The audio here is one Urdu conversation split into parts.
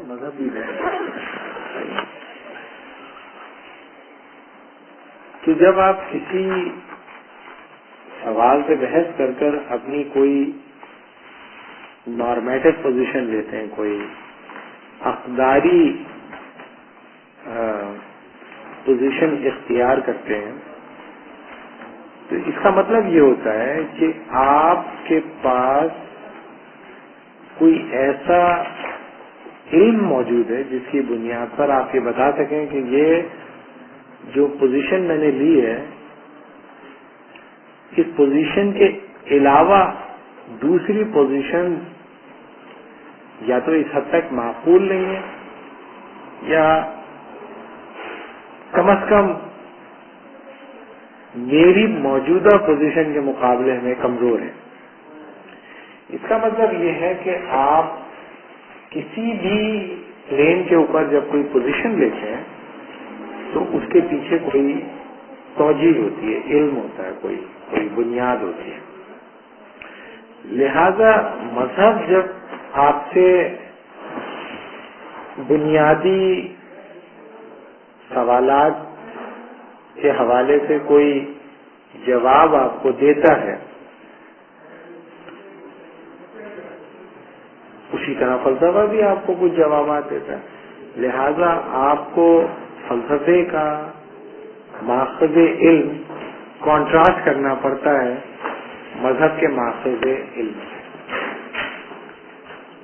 مذہب بھی ہے کہ جب آپ کسی سوال پہ بحث کر کر اپنی کوئی نارمیٹو پوزیشن لیتے ہیں، کوئی اقداری پوزیشن اختیار کرتے ہیں، تو اس کا مطلب یہ ہوتا ہے کہ آپ کے پاس کوئی ایسا علم موجود ہے جس کی بنیاد پر آپ یہ بتا سکیں کہ یہ جو پوزیشن میں نے لی ہے، اس پوزیشن کے علاوہ دوسری پوزیشن یا تو اس حد تک معقول نہیں ہے یا کم از کم میری موجودہ پوزیشن کے مقابلے میں کمزور ہے۔ اس کا مطلب یہ ہے کہ آپ کسی بھی پلین کے اوپر جب کوئی پوزیشن لیتے ہیں تو اس کے پیچھے کوئی توجہ ہوتی ہے، علم ہوتا ہے، کوئی بنیاد ہوتی ہے۔ لہذا مذہب جب آپ سے بنیادی سوالات کے حوالے سے کوئی جواب آپ کو دیتا ہے، اسی طرح فلسفہ بھی آپ کو کچھ جوابات دیتا ہے۔ لہذا آپ کو فلسفے کا ماخذ علم کانٹراسٹ کرنا پڑتا ہے مذہب کے ماخذ علم سے۔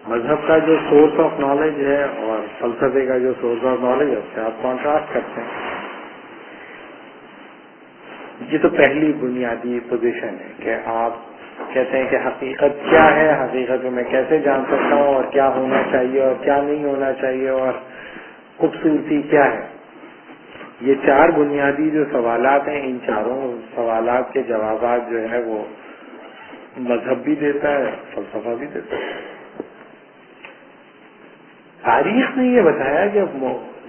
مذہب کا جو سورس آف نالج ہے اور فلسفے کا جو سورس آف نالج ہے اس سے آپ کانٹراسٹ کرتے ہیں۔ یہ تو پہلی بنیادی پوزیشن ہے کہ آپ کہتے ہیں کہ حقیقت کیا ہے، حقیقت میں کیسے جان سکتا ہوں، اور کیا ہونا چاہیے اور کیا نہیں ہونا چاہیے، اور خوبصورتی کیا ہے۔ یہ چار بنیادی جو سوالات ہیں، ان چاروں سوالات کے جوابات جو ہے وہ مذہب بھی دیتا ہے، فلسفہ بھی دیتا ہے۔ تاریخ نے یہ بتایا کہ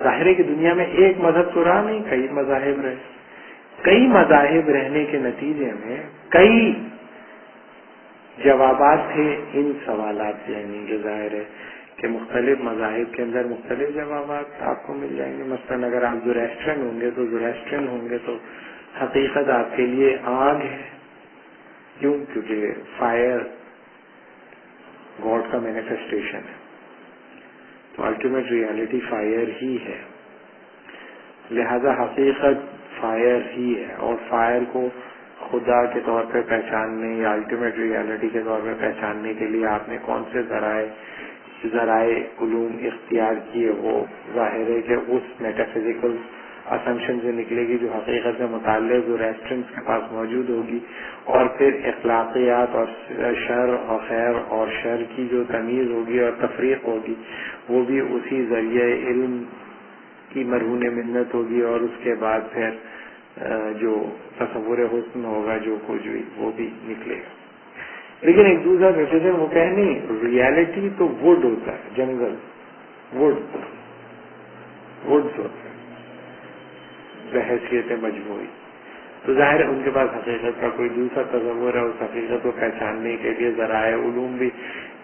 ظاہر ہے کہ دنیا میں ایک مذہب تو رہا نہیں، کئی مذاہب رہے۔ کئی مذاہب رہنے کے نتیجے میں کئی جوابات تھے ان سوالات، یعنی کہ ظاہر ہے کہ مختلف مذاہب کے اندر مختلف جوابات آپ کو مل جائیں گے۔ مثلا اگر آپ زوریسٹرین ہوں گے تو زوریسٹرین ہوں گے تو حقیقت آپ کے لیے آگ ہے۔ کیوں؟ کیونکہ فائر گاڈ کا مینیفیسٹیشن ہے، تو الٹیمیٹ ریالٹی فائر ہی ہے، لہذا حقیقت فائر ہی ہے۔ اور فائر کو خدا کے طور پہ پہچاننے یا الٹیمیٹ ریالٹی کے طور پہ پہچاننے کے لیے آپ نے کون سے ذرائع علوم اختیار کیے، وہ ظاہر ہے کہ اس میٹافزیکل اسمپشن سے نکلے گی جو حقیقت سے متعلق زوریسٹرینز کے پاس موجود ہوگی، اور پھر اخلاقیات اور شر اور خیر اور شر کی جو تمیز ہوگی اور تفریق ہوگی وہ بھی اسی ذریعے علم کی مرہون منت ہوگی، اور اس کے بعد پھر جو تصور حسن ہوگا جو کچھ بھی وہ بھی نکلے گا۔ لیکن ایک دوسرا ڈیسیزن وہ کہ نہیں، ریالٹی تو وڈ ہوتا ہے، جنگل وڈز ہوتا ہے بحیثیت مجموعی، تو ظاہر ہے ان کے پاس حقیقت کا کوئی دوسرا تصور ہے۔ اس حقیقت کو پہچاننے کے لیے ذرائع علوم بھی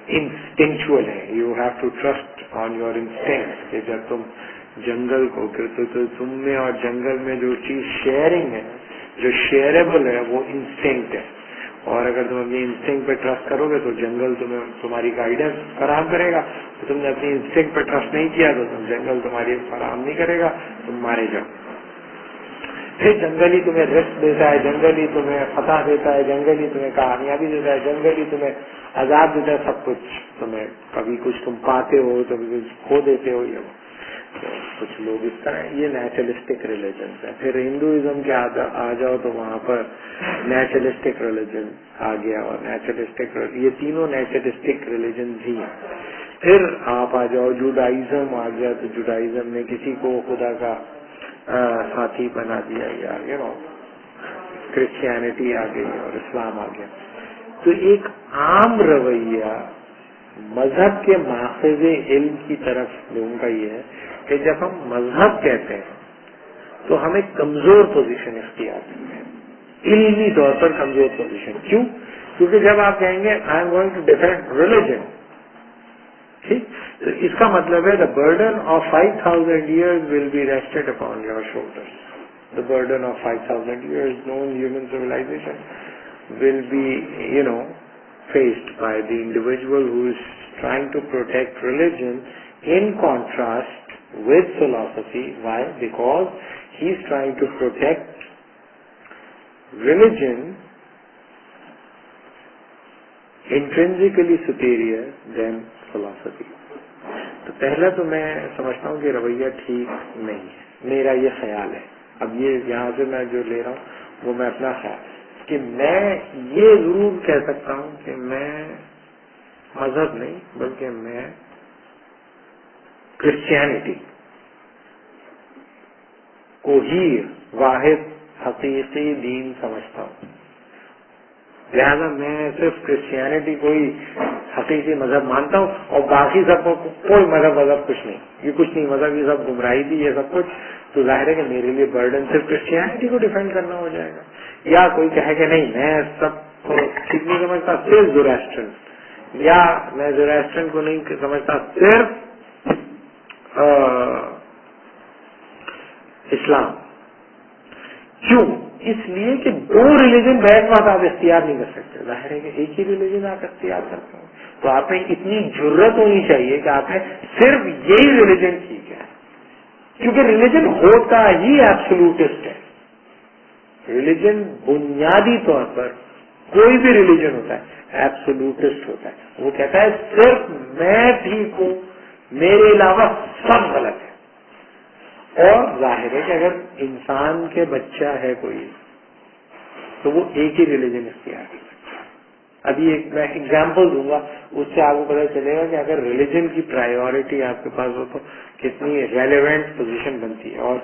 انسٹنکچوئل ہیں، you have to trust on your instinct, کہ جب تم جنگل کو تو تم میں اور جنگل میں جو چیز شیئرنگ ہے، جو شیئربل ہے، وہ انسٹنکٹ ہے، اور اگر تم اپنی انسٹنکٹ پہ ٹرسٹ کرو گے تو جنگل تمہیں تمہاری گائیڈنس فراہم کرے گا۔ تو تم نے اپنی انسٹنکٹ پہ ٹرسٹ نہیں کیا تو جنگل تمہاری فراہم نہیں کرے گا، تم مارے جاؤ۔ پھر جنگل ہی تمہیں رزق دیتا ہے، جنگل ہی تمہیں فتح دیتا ہے، جنگل ہی تمہیں کامیابی دیتا ہے، جنگل ہی تمہیں عذاب دیتا ہے، سب کچھ تمہیں، کبھی کچھ تم پاتے ہو کبھی کچھ کھو دیتے ہو۔ یہ تو کچھ لوگ اس طرح، یہ نیچرلسٹک ریلیجنس ہے۔ پھر ہندوازم کے آ جاؤ تو وہاں پر نیچرلسٹک ریلیجن آ گیا، اور نیچرلسٹک، یہ تینوں نیچرلسٹک ریلیجن ہی ہیں۔ پھر آپ آ جاؤ جوڈائزم آ گیا، تو جوڈائزم نے کسی کو خدا کا ساتھی بنا دیا، یا کرسچینٹی آ گئی اور اسلام آ گیا۔ تو ایک عام رویہ مذہب کے ماخذ علم کی طرف لوگوں کا یہ ہے کہ جب ہم مذہب کہتے ہیں تو ہمیں کمزور پوزیشن اختیار کرتے ہیں، علمی طور پر کمزور پوزیشن۔ کیوں؟ کیونکہ جب آپ کہیں گے I am going to defend religion, ٹھیک، تو اس کا مطلب ہے the burden of 5,000 years will be rested upon your shoulders. The burden of 5,000 years known human civilization will be, faced by the individual who is trying to protect religion in contrast with philosophy. Why? Because he is trying to protect religion intrinsically superior than philosophy. تو پہلا تو میں سمجھتا ہوں کہ رویہ ٹھیک نہیں ہے، میرا یہ خیال ہے. اب یہ یہاں سے میں جو لے رہا ہوں وہ میں اپنا خیال کہ میں یہ ضرور کہہ سکتا ہوں کہ میں مذہب نہیں بلکہ میں کرسچینٹی کو ہی واحد حقیقی دین سمجھتا ہوں. لہذا میں صرف کرسچینٹی کو ہی حقیقی مذہب مانتا ہوں اور باقی سب کو کوئی مذہب کچھ نہیں، یہ کچھ نہیں مذہب، یہ سب گمراہی تھی، یہ سب کچھ. تو ظاہر ہے کہ میرے لیے برڈن صرف کرسچینٹی کو ڈیفینڈ کرنا ہو جائے گا. یا کوئی کہے کہ نہیں میں سب کو ٹھیک نہیں سمجھتا صرف زوراسٹرن، یا میں زوراسٹرن کو نہیں سمجھتا صرف اسلام. کیوں؟ اس لیے کہ دو ریلیجن بیک وقت آپ اختیار نہیں کر سکتے. ظاہر ہے کہ ایک ہی ریلیجن آپ اختیار کرتے ہیں. تو آپ میں اتنی جرت ہونی چاہیے کہ آپ نے صرف یہی ریلیجن ٹھیک ہے، کیونکہ ریلیجن ہوتا ہی ایبسولوٹسٹ ہے. ریلیجن بنیادی طور پر کوئی بھی ریلیجن ہوتا ہے ایبسولوٹسٹ ہوتا ہے. وہ کہتا ہے صرف میں ٹھیک ہوں، میرے علاوہ سب غلط ہے. اور ظاہر ہے کہ اگر انسان کے بچہ ہے کوئی تو وہ ایک ہی ریلیجن اختیار کر سکتا ہے. ابھی ایک میں ایگزامپل دوں گا، اس سے آپ کو پتا چلے گا کہ اگر ریلیجن کی پرائیورٹی آپ کے پاس ہو تو کتنی ریلیونٹ پوزیشن بنتی ہے. اور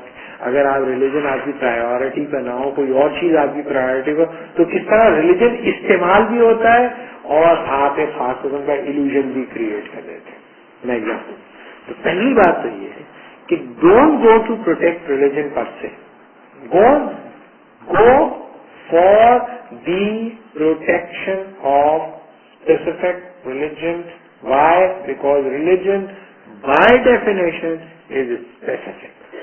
اگر آپ ریلیجن آپ کی پرائیورٹی پہ نہ ہو، کوئی اور چیز آپ کی پرائیورٹی پہ، تو کس طرح ریلیجن استعمال بھی ہوتا ہے اور آپ ایک خاص قسم کا ایلوژن بھی کریٹ کر دیتے ہیں. میں ایگزامپل تو پہلی بات تو یہ ہے کہ don't go to protect religion پر سے، go for the protection of specific religion. Why? Because religion by definition is specific.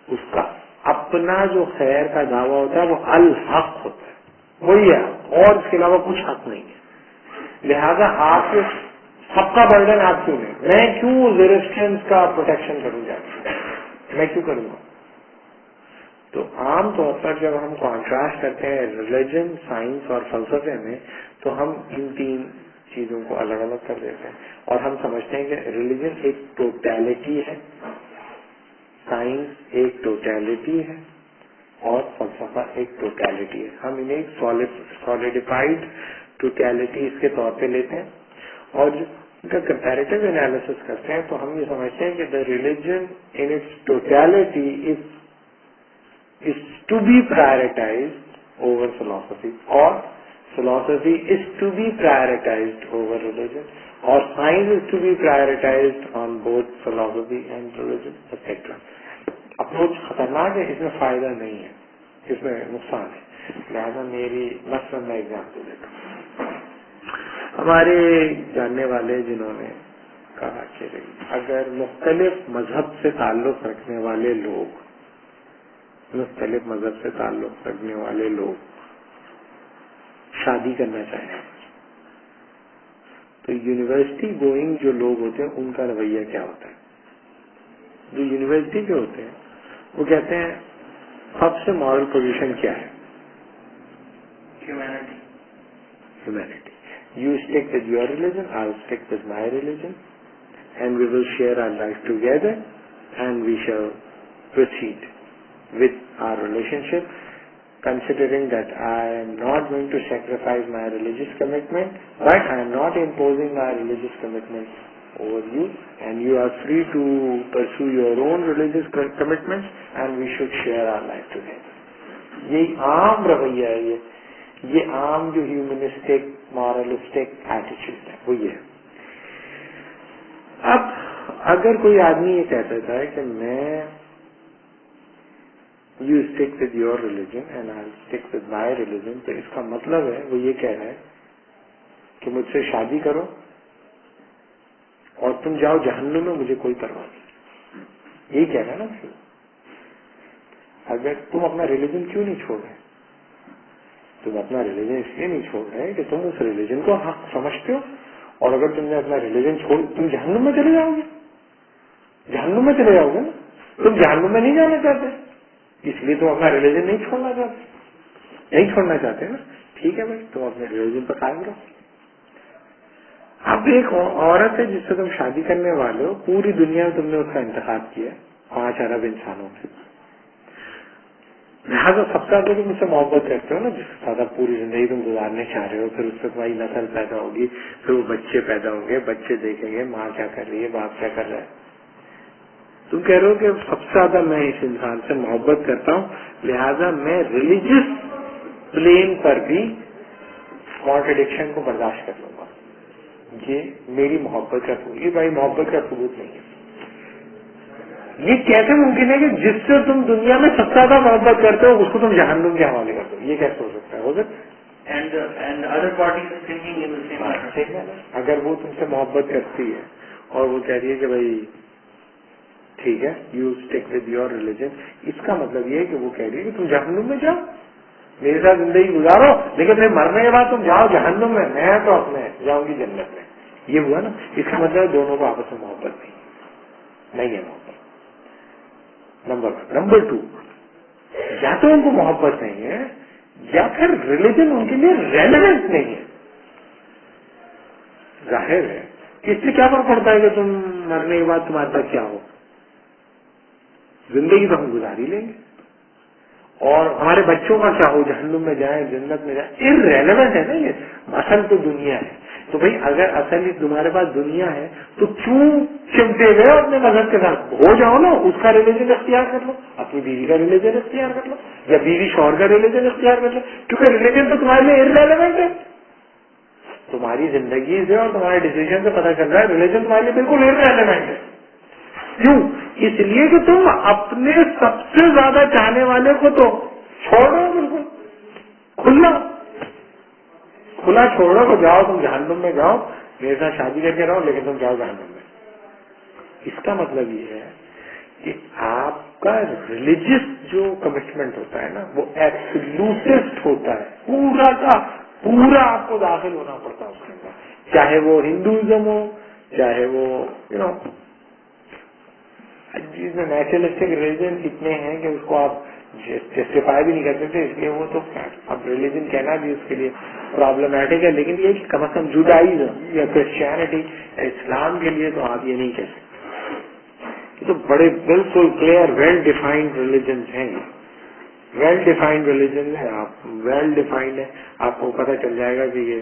اس کا اپنا جو خیر کا دعویٰ ہوتا ہے وہ الحق ہوتا ہے، وہی ہے، اور اس کے علاوہ کچھ حق نہیں ہے. لہذا آپ سب کا برڈن آپ کیوں لیں؟ میں کیوں زیروسٹرنس کا پروٹیکشن کروں جا کے؟ میں کیوں کروں گا؟ تو عام طور پر جب ہم کانٹراسٹ کرتے ہیں ریلیجن، سائنس اور فلسفے میں، تو ہم ان تین چیزوں کو الگ الگ کر دیتے ہیں اور ہم سمجھتے ہیں کہ ریلیجن ایک ٹوٹیلٹی ہے، سائنس ایک ٹوٹیلٹی ہے اور فلسفہ ایک ٹوٹیلٹی ہے. ہم انہیں ایک سالیڈیفائڈ ٹوٹیلٹی اس کے طور پہ لیتے ہیں اور ان کا کمپیریٹیو انالیسس کرتے ہیں تو ہم یہ سمجھتے ہیں کہ the religion in its totality is to be prioritized over philosophy, اور philosophy is to be prioritized over religion, اور science is to be prioritized on both philosophy and religion etcetera. Approach خطرناک ہے، اس میں فائدہ نہیں ہے، اس میں نقصان ہے. لہٰذا میری مثلاً میں ایگزامپل دیتا ہوں. ہمارے جاننے والے جنہوں نے کہا کہ اگر مختلف مذہب سے تعلق رکھنے والے لوگ شادی کرنا چاہیں تو یونیورسٹی گوئنگ جو لوگ ہوتے ہیں ان کا رویہ کیا ہوتا ہے؟ جو یونیورسٹی کے ہوتے ہیں وہ کہتے ہیں سب سے مورل پوزیشن کیا ہے؟ Humanity. You stick with your religion, I'll stick with my religion, and we will share our life together, and we shall proceed with our relationship, considering that I am not going to sacrifice my religious commitment, but I am not imposing my religious commitment over you, and you are free to pursue your own religious commitments, and we should share our life together. یہی عام رویہ ہے، یہ عام جو ہیومنسٹک مورلسٹک ایٹیچیوڈ ہے وہ یہ ہے. اب اگر کوئی آدمی یہ کہتا ہے کہ میں you stick with your religion and I stick with my religion, تو اس کا مطلب ہے وہ یہ کہہ رہا ہے کہ مجھ سے شادی کرو اور تم جاؤ جہنم میں، مجھے کوئی پرواہ نہیں. یہی کہہ رہا ہے نا. اگر تم اپنا ریلیجن کیوں نہیں چھوڑ رہے؟ تم اپنا ریلیجن اس لیے نہیں چھوڑ رہے کہ تم اس ریلیجن کو حق سمجھتے ہو، اور اگر تم نے اپنا ریلیجن چھوڑ تم جہنم میں چلے جاؤ گے. جہنم میں چلے جاؤ گے نا. تم جہنم میں نہیں جانا چاہتے، اس لیے تم اپنا ریلیجن نہیں چھوڑنا چاہتے نا. ٹھیک ہے بھائی، تم اپنے ریلیجن پر قائم رہو. اب ایک عورت ہے جس سے تم شادی کرنے والے ہو، پوری دنیا میں تم نے اس کا انتخاب کیا 5 ارب انسانوں میں، لہٰذا سب سے زیادہ تم اس سے محبت کرتے ہو نا، جس کے ساتھ پوری زندگی تم گزارنے چاہ رہے ہو. پھر اس سے تمہاری نسل پیدا ہوگی، پھر وہ بچے پیدا ہوں گے، بچے دیکھیں گے ماں کیا کر رہی ہے، باپ کیا کر رہا ہے. تم کہہ رہے ہو کہ سب سے زیادہ میں اس انسان سے محبت کرتا ہوں، لہذا میں ریلیجیس پلین پر بھی کانٹرڈکشن کو برداشت کر لوں گا. یہ میری محبت کا ثبوت، یہ بھائی محبت کا ثبوت نہیں ہے. یہ کیسے ممکن ہے کہ جس سے تم دنیا میں سب سے زیادہ محبت کرتے ہو اس کو تم جہنم کے حوالے کرتے ہو؟ یہ کیسے ہو سکتا ہے؟ ہو سکتا ہے اگر وہ تم سے محبت کرتی ہے اور وہ کہہ رہی ہے کہ بھائی ٹھیک ہے you stick with your religion, اس کا مطلب یہ ہے کہ وہ کہہ رہی ہے کہ تم جہنم میں جاؤ، میرے ساتھ زندگی گزارو، لیکن پھر مرنے کے بعد تم جاؤ جہنم میں، میں تو اپنے جاؤں گی جنت میں. یہ ہوا نا. اس کا مطلب دونوں کو آپس میں محبت نہیں ہے محبت. نمبر 2، یا تو ان کو محبت نہیں ہے یا پھر ریلیجن ان کے لیے ریلیونٹ نہیں ہے. ظاہر ہے کہ اس سے کیا فرق پڑتا ہے کہ تم مرنے کے بعد تمہارے پاس کیا ہو، زندگی تو ہم گزار ہی لیں گے، اور ہمارے بچوں کا کیا ہو، جہنم میں جائیں جنت میں جائیں، ارریلیونٹ ہے نا. یہ اصل تو دنیا ہے. تو بھائی اگر اصل ہی تمہارے پاس دنیا ہے تو کیوں چمٹے ہوئے اپنے مذہب کے ساتھ؟ ہو جاؤ نا، اس کا ریلیجن اختیار کر لو، اپنی بیوی کا ریلیجن اختیار کر لو، یا بیوی شوہر کا ریلیجن اختیار کر لو، کیونکہ ریلیجن تو تمہارے لیے ارریلیونٹ ہے. تمہاری زندگی سے اور تمہارے ڈیسیزن سے پتہ چل رہا ہے ریلیجن تمہارے لیے بالکل ارریلیونٹ ہے. کیوں؟ اس لیے کہ تم اپنے سب سے زیادہ چاہنے والے کو تو چھوڑ رہے ہو، بالکل کھلا چھوڑ رہے ہو. جاؤ تم جہنم میں جاؤ، میرے ساتھ شادی کر کے رہو، لیکن تم جاؤ جہنم میں. اس کا مطلب یہ ہے کہ آپ کا ریلیجیس جو کمٹمنٹ ہوتا ہے نا وہ ایبسولوٹسٹ ہوتا ہے، پورا کا پورا آپ کو داخل ہونا پڑتا ہے اس کے اندر، چاہے وہ ہندوازم ہو، چاہے وہ جس میں نیچرلسٹک ریلیجن اتنے ہیں کہ اس کو آپ جسٹیفائی بھی نہیں کر سکتے، اس لیے وہ تو اب ریلیجن کہنا بھی اس کے لیے پرابلمٹک ہے. لیکن یہ کم از کم جوڈائزم یا کرسچینٹی اسلام کے لیے تو آپ یہ نہیں کہہ سکتے. یہ تو بڑے بالکل کلیئر ویل ڈیفائنڈ ریلیجنس ہیں، ویل ڈیفائنڈ ریلیجن ہے. آپ ویل ڈیفائنڈ ہے، آپ کو پتہ چل جائے گا کہ یہ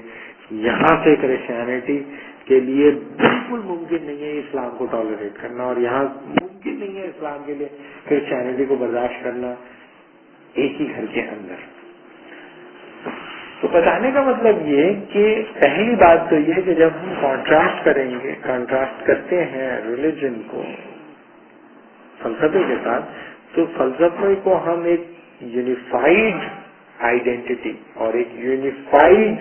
یہاں سے کرسچینٹی کے لیے بالکل ممکن نہیں ہے اسلام کو ٹالریٹ کرنا، اور یہاں ممکن نہیں ہے اسلام کے لیے کرسچینٹی کو برداشت کرنا ایک ہی گھر کے اندر. تو بتانے کا مطلب یہ کہ پہلی بات تو یہ کہ جب ہم کانٹراسٹ کرتے ہیں ریلیجن کو فلسفے کے ساتھ، تو فلسفے کو ہم ایک یونیفائڈ آئیڈینٹی اور ایک یونیفائڈ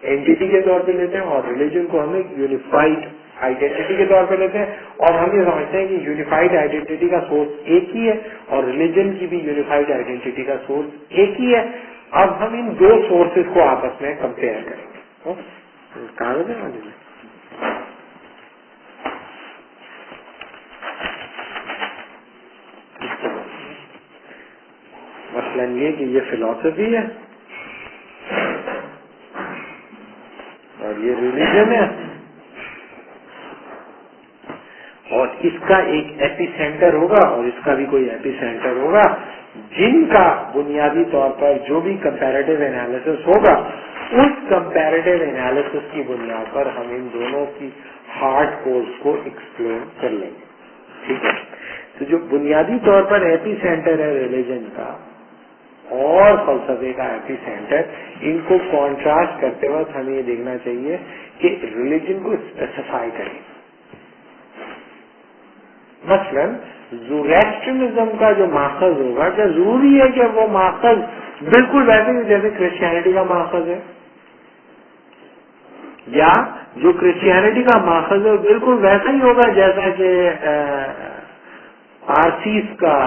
اینٹیٹی کے طور پہ لیتے ہیں، اور ریلیجن کو ہم ایک یونیفائڈ آئیڈینٹی کے طور پہ لیتے ہیں، اور ہم یہ سمجھتے ہیں کہ یونیفائڈ آئیڈینٹی کا سورس ایک ہی ہے اور ریلیجن کی بھی یونیفائڈ آئیڈینٹی کا سورس ایک ہی ہے. اب ہم ان دو سورسز کو آپس میں کمپیئر کریں گے. کاغذ ہے مثلاً یہ کہ یہ فلسفی ہے اور یہ ریلیجن ہے، اور اس کا ایک ایپی سینٹر ہوگا اور اس کا بھی کوئی ایپی سینٹر ہوگا، جن کا بنیادی طور پر جو بھی کمپیریٹیو انالیسس ہوگا، اس کمپیریٹیو انالیسس کی بنیاد پر ہم ان دونوں کی ہارڈ کورس کو ایکسپلور کر لیں گے. ٹھیک ہے. تو جو بنیادی طور پر ایپی سینٹر ہے ریلیجن کا اور فلسفے کا ایپی سینٹر، ان کو کانٹراسٹ کرتے وقت ہمیں یہ دیکھنا چاہیے کہ ریلیجن کو اسپیسیفائی کریں. مثلا زوریسٹرنزم کا جو ماخذ ہوگا، کیا ضروری ہے کہ وہ ماخذ بالکل ویسے جیسے کرسچینٹی کا ماخذ ہے، یا جو کرسچینٹی کا ماخذ ہے بالکل ویسا ہی ہوگا جیسا کہ پارسیز کا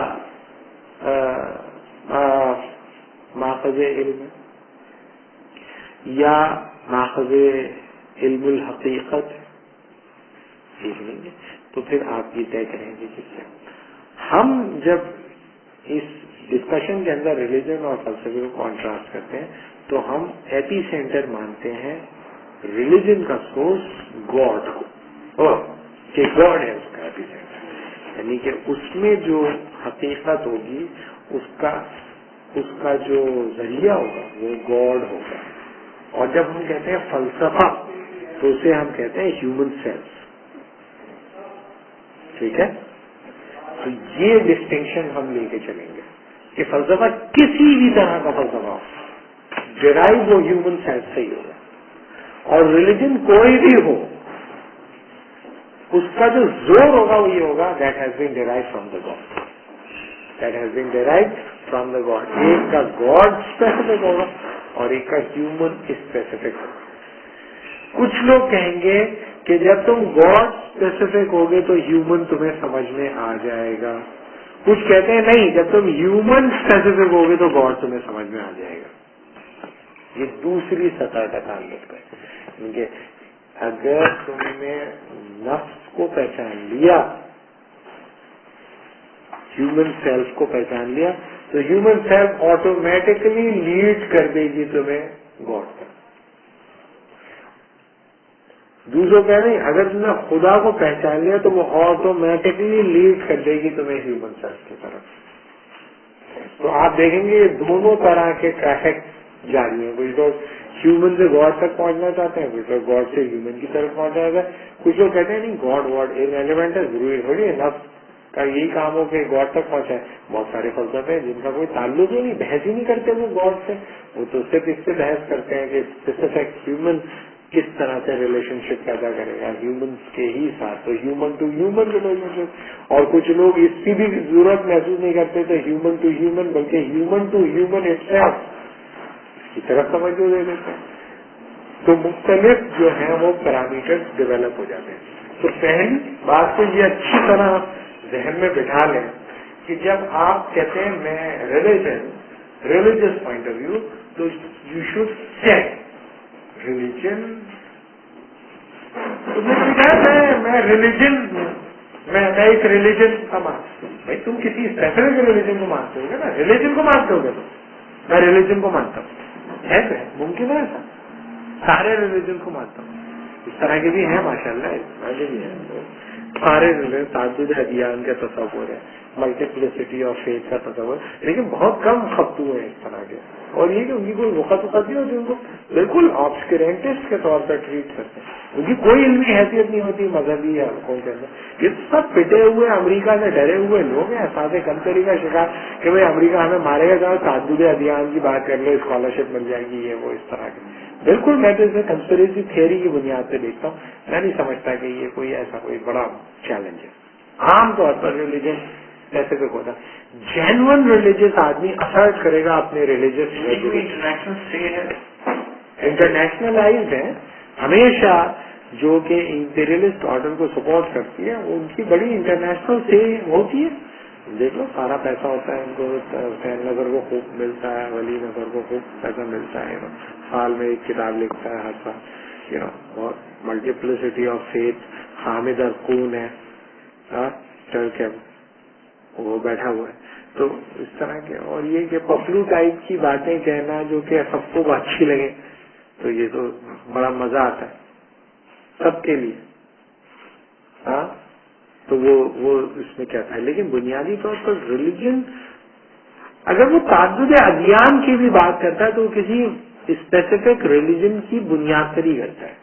ماخذ علم یا ماخذ علم الحقیقت دیکھ لیں گے تو پھر آپ یہ طے کریں گے کہ کیا. ہم جب اس ڈسکشن کے اندر ریلیجن اور فلسفے کو کانٹراسٹ کرتے ہیں تو ہم ایپی سینٹر مانتے ہیں ریلیجن کا سورس گاڈ کو کہ گاڈ ہے اس کا ایپی سینٹر, یعنی کہ اس میں جو حقیقت ہوگی اس کا جو ذریعہ ہوگا وہ گاڈ ہوگا. اور جب ہم کہتے ہیں فلسفہ تو اسے ہم کہتے ہیں ہیومن سیلف. ٹھیک ہے, تو یہ ڈسٹنکشن ہم لے کے چلیں گے کہ فلسفہ کسی بھی طرح کا فلسفہ ہو ڈرائیو وہ ہیومن سیلف سے ہی ہوگا, اور ریلیجن کوئی بھی ہو اس کا جو زور ہوگا وہ یہ ہوگا that has been derive from the God, that has been derive from the God. ایک کا گاڈ اسپیسیفک ہوگا اور ایک کا ہیومن اسپیسیفک ہوگا. کچھ لوگ کہیں گے کہ جب تم گاڈ اسپیسیفک ہوگے تو ہیومن تمہیں سمجھ میں آ جائے گا. کچھ کہتے ہیں نہیں, جب تم ہیومن اسپیسیفک ہوگے تو گاڈ تمہیں سمجھ میں آ جائے گا. یہ دوسری سطح کا تعلق ہے, کیونکہ اگر تم نے نفس کو پہچان لیا, ہیومن سیلف کو پہچان لیا, تو ہیومن سیلف آٹومیٹکلی لیڈ کر دے گی تمہیں گاڈ تک. دوسروں کہہ رہے ہیں اگر تم نے خدا کو پہچان لیا تو وہ آٹومیٹکلی لیڈ کر دے گی تمہیں ہیومن سیلف کی طرف. تو آپ دیکھیں گے یہ دونوں طرح کے ٹریفک جاری ہیں. کچھ لوگ ہیومن سے گاڈ تک پہنچنا چاہتے ہیں, کچھ لوگ گاڈ سے ہیومن کی طرف پہنچنا چاہتے ہیں. کچھ لوگ کہتے ہیں نہیں گاڈ واڈ ایک ایلیمنٹ ہے, ضروری تھوڑی ہے نفس کا یہی کام ہو کہ گاڈ تک پہنچا ہے. بہت سارے فلسفے ہیں جن کا کوئی تعلق ہی نہیں, بحث ہی نہیں کرتے وہ گاڈ سے, وہ تو صرف اس سے بحث کرتے ہیں کہ اسپیسیفک ہیومن کس طرح سے ریلیشن شپ پیدا کرے گا ہیومنس کے ہی ساتھ, تو ہیومن ٹو ہیومن ریلیشن شپ. اور کچھ لوگ اس کی بھی ضرورت محسوس نہیں کرتے تو ہیومن ٹو ہیومن بلکہ ہیومن ٹو ہیومن اٹسیلف کی طرف توجہ دے دیتے ہیں. تو مختلف جو ہیں وہ پیرامیٹر ڈیولپ ہو جاتے ہیں. تو پہلی بات تو یہ اچھی طرح ذہن میں بٹھا لیں کہ جب آپ کہتے ہیں میں ریلیجس پوائنٹ آف ویو, تو یو شوڈ سیٹ ریلیجن. میں ریلیجن میں ایک ریلیجن کا مانتا ہوں. بھائی تم کسی اسپیسیفک ریلیجن کو مانتے ہو گے نا, ریلیجن کو مانتے ہو گے تو میں ریلیجن کو مانتا ہوں. ایسے ممکن ہے ایسا, سارے ریلیجن کو مانتا ہوں. اس طرح کے بھی ہیں ماشاء اللہ, بھی ہیں سارے ریلیجن, تعدد ادیان کا تصور ہے, ملٹیپلسٹی آف فیتھ کا تصور, لیکن بہت کم خطو ہیں اس طرح کے. اور یہ کہ ان کی کوئی وقت نہیں ہوتی, ان کو بالکل آبسکرینٹسٹ کے طور پر ٹریٹ کرتے ہیں. ان کی کوئی علمی حیثیت نہیں ہوتی مذہبی حلقوں کے اندر. یہ سب پٹے ہوئے امریکہ سے ڈرے ہوئے لوگ ہیں, احساس کمتری کا شکار کہ بھائی امریکہ ہمیں مارے گا, جاؤ تعدد ادیان کی بات کر لو, اسکالرشپ مل جائے گی, یہ وہ اس طرح کے. بالکل میں تو اسے کنسپریسی تھیوری کی بنیاد پہ دیکھتا ہوں. میں نہیں سمجھتا کہ یہ کوئی ایسا کوئی بڑا چیلنج ہے. عام طور پر ریلیجن اسپیسیفک ہوتا, جینون ریلیجس آدمی اسرٹ کرے گا اپنے ریلیجس. انٹرنیشنلائزڈ ہے ہمیشہ, جو کہ امپیریلسٹ آرڈر کو سپورٹ کرتی ہے, ان کی بڑی انٹرنیشنل سے ہوتی ہے. دیکھ لو سارا پیسہ ہوتا ہے ان کو, حسین نظر کو خوب ملتا ہے, ولی نظر کو خوب پیسہ ملتا ہے, سال میں ایک کتاب لکھتا ہے ہر سال, بہت ملٹیپلسٹی آف فیتھ. حامد ارکون ہے ٹرک ہے, وہ بیٹھا ہوا ہے. تو اس طرح کے, اور یہ کہ پپلو ٹائپ کی باتیں کہنا جو کہ سب کو اچھی لگے, تو یہ تو بڑا مزہ آتا ہے سب کے لیے. ہاں تو وہ اس میں کیا تھا. لیکن بنیادی طور پر ریلیجن اگر وہ تعدد ادیان کی بھی بات کرتا ہے تو کسی اسپیسیفک ریلیجن کی بنیاد پر ہی کرتا ہے.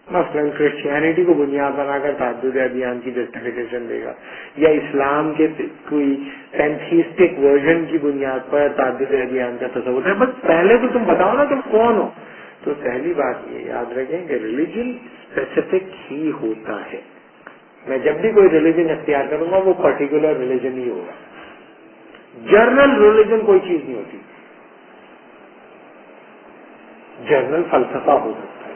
مثلاً کرسچینٹی کو بنیاد بنا کر تعدد ادیان کی جسٹیفیکیشن دے گا, یا اسلام کے کوئی پینتھیسٹک ورژن کی بنیاد پر تعدد ادیان کا تصور ہے. بس پہلے تو تم بتاؤ نا تم کون ہو. تو پہلی بات یہ یاد رکھیں کہ ریلیجن اسپیسیفک ہی ہوتا ہے. میں جب بھی کوئی ریلیجن اختیار کروں گا وہ پرٹیکولر ریلیجن ہی ہوگا. جرنل ریلیجن کوئی چیز نہیں ہوتی, جرنل فلسفہ ہو سکتا ہے.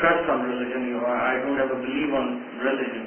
trust on religion or I don't have a belief on religion,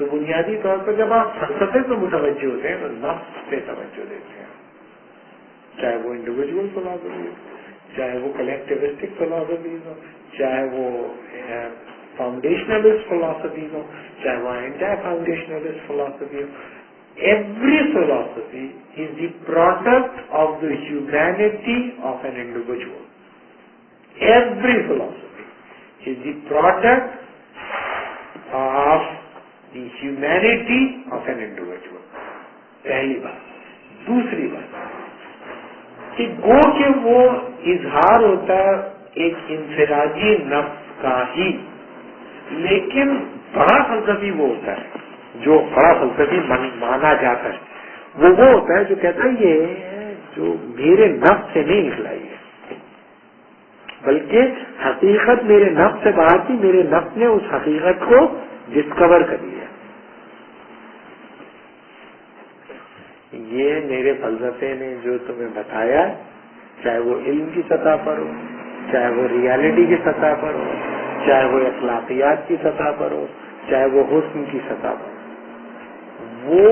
تو بنیادی طور پر جب آپ فلسفے پہ متوجہ ہوتے ہیں تو نفس پہ توجہ دیتے ہیں، چاہے وہ انڈیویجول فلاسفی ہو، چاہے وہ کلیکٹیوسٹک فلاسفیز ہو، چاہے وہ فاؤنڈیشنلسٹ فلاسفیز ہو، چاہے وہ اینٹی فاؤنڈیشنلسٹ فلاسفی ہو. Every philosophy is the product of the humanity of an individual. Every philosophy is the product of the humanity of an individual. پہلی بات. دوسری بات کہ گو کہ وہ اظہار ہوتا ہے ایک انفرادی نفس کا ہی، لیکن بڑا فلسفی وہ ہوتا ہے جو بڑا فلسفی مانا جاتا ہے، وہ ہوتا ہے جو کہتا ہے یہ جو میرے نفس سے نہیں نکلا ہے، بلکہ حقیقت میرے نفس سے باہر تھی، میرے نفس نے اس حقیقت کو ڈسکور کر لیا. یہ میرے فلسفے نے جو تمہیں بتایا، چاہے وہ علم کی سطح پر ہو، چاہے وہ ریالٹی کی سطح پر ہو، چاہے وہ اخلاقیات کی سطح پر ہو، چاہے وہ حسن کی سطح پر، وہ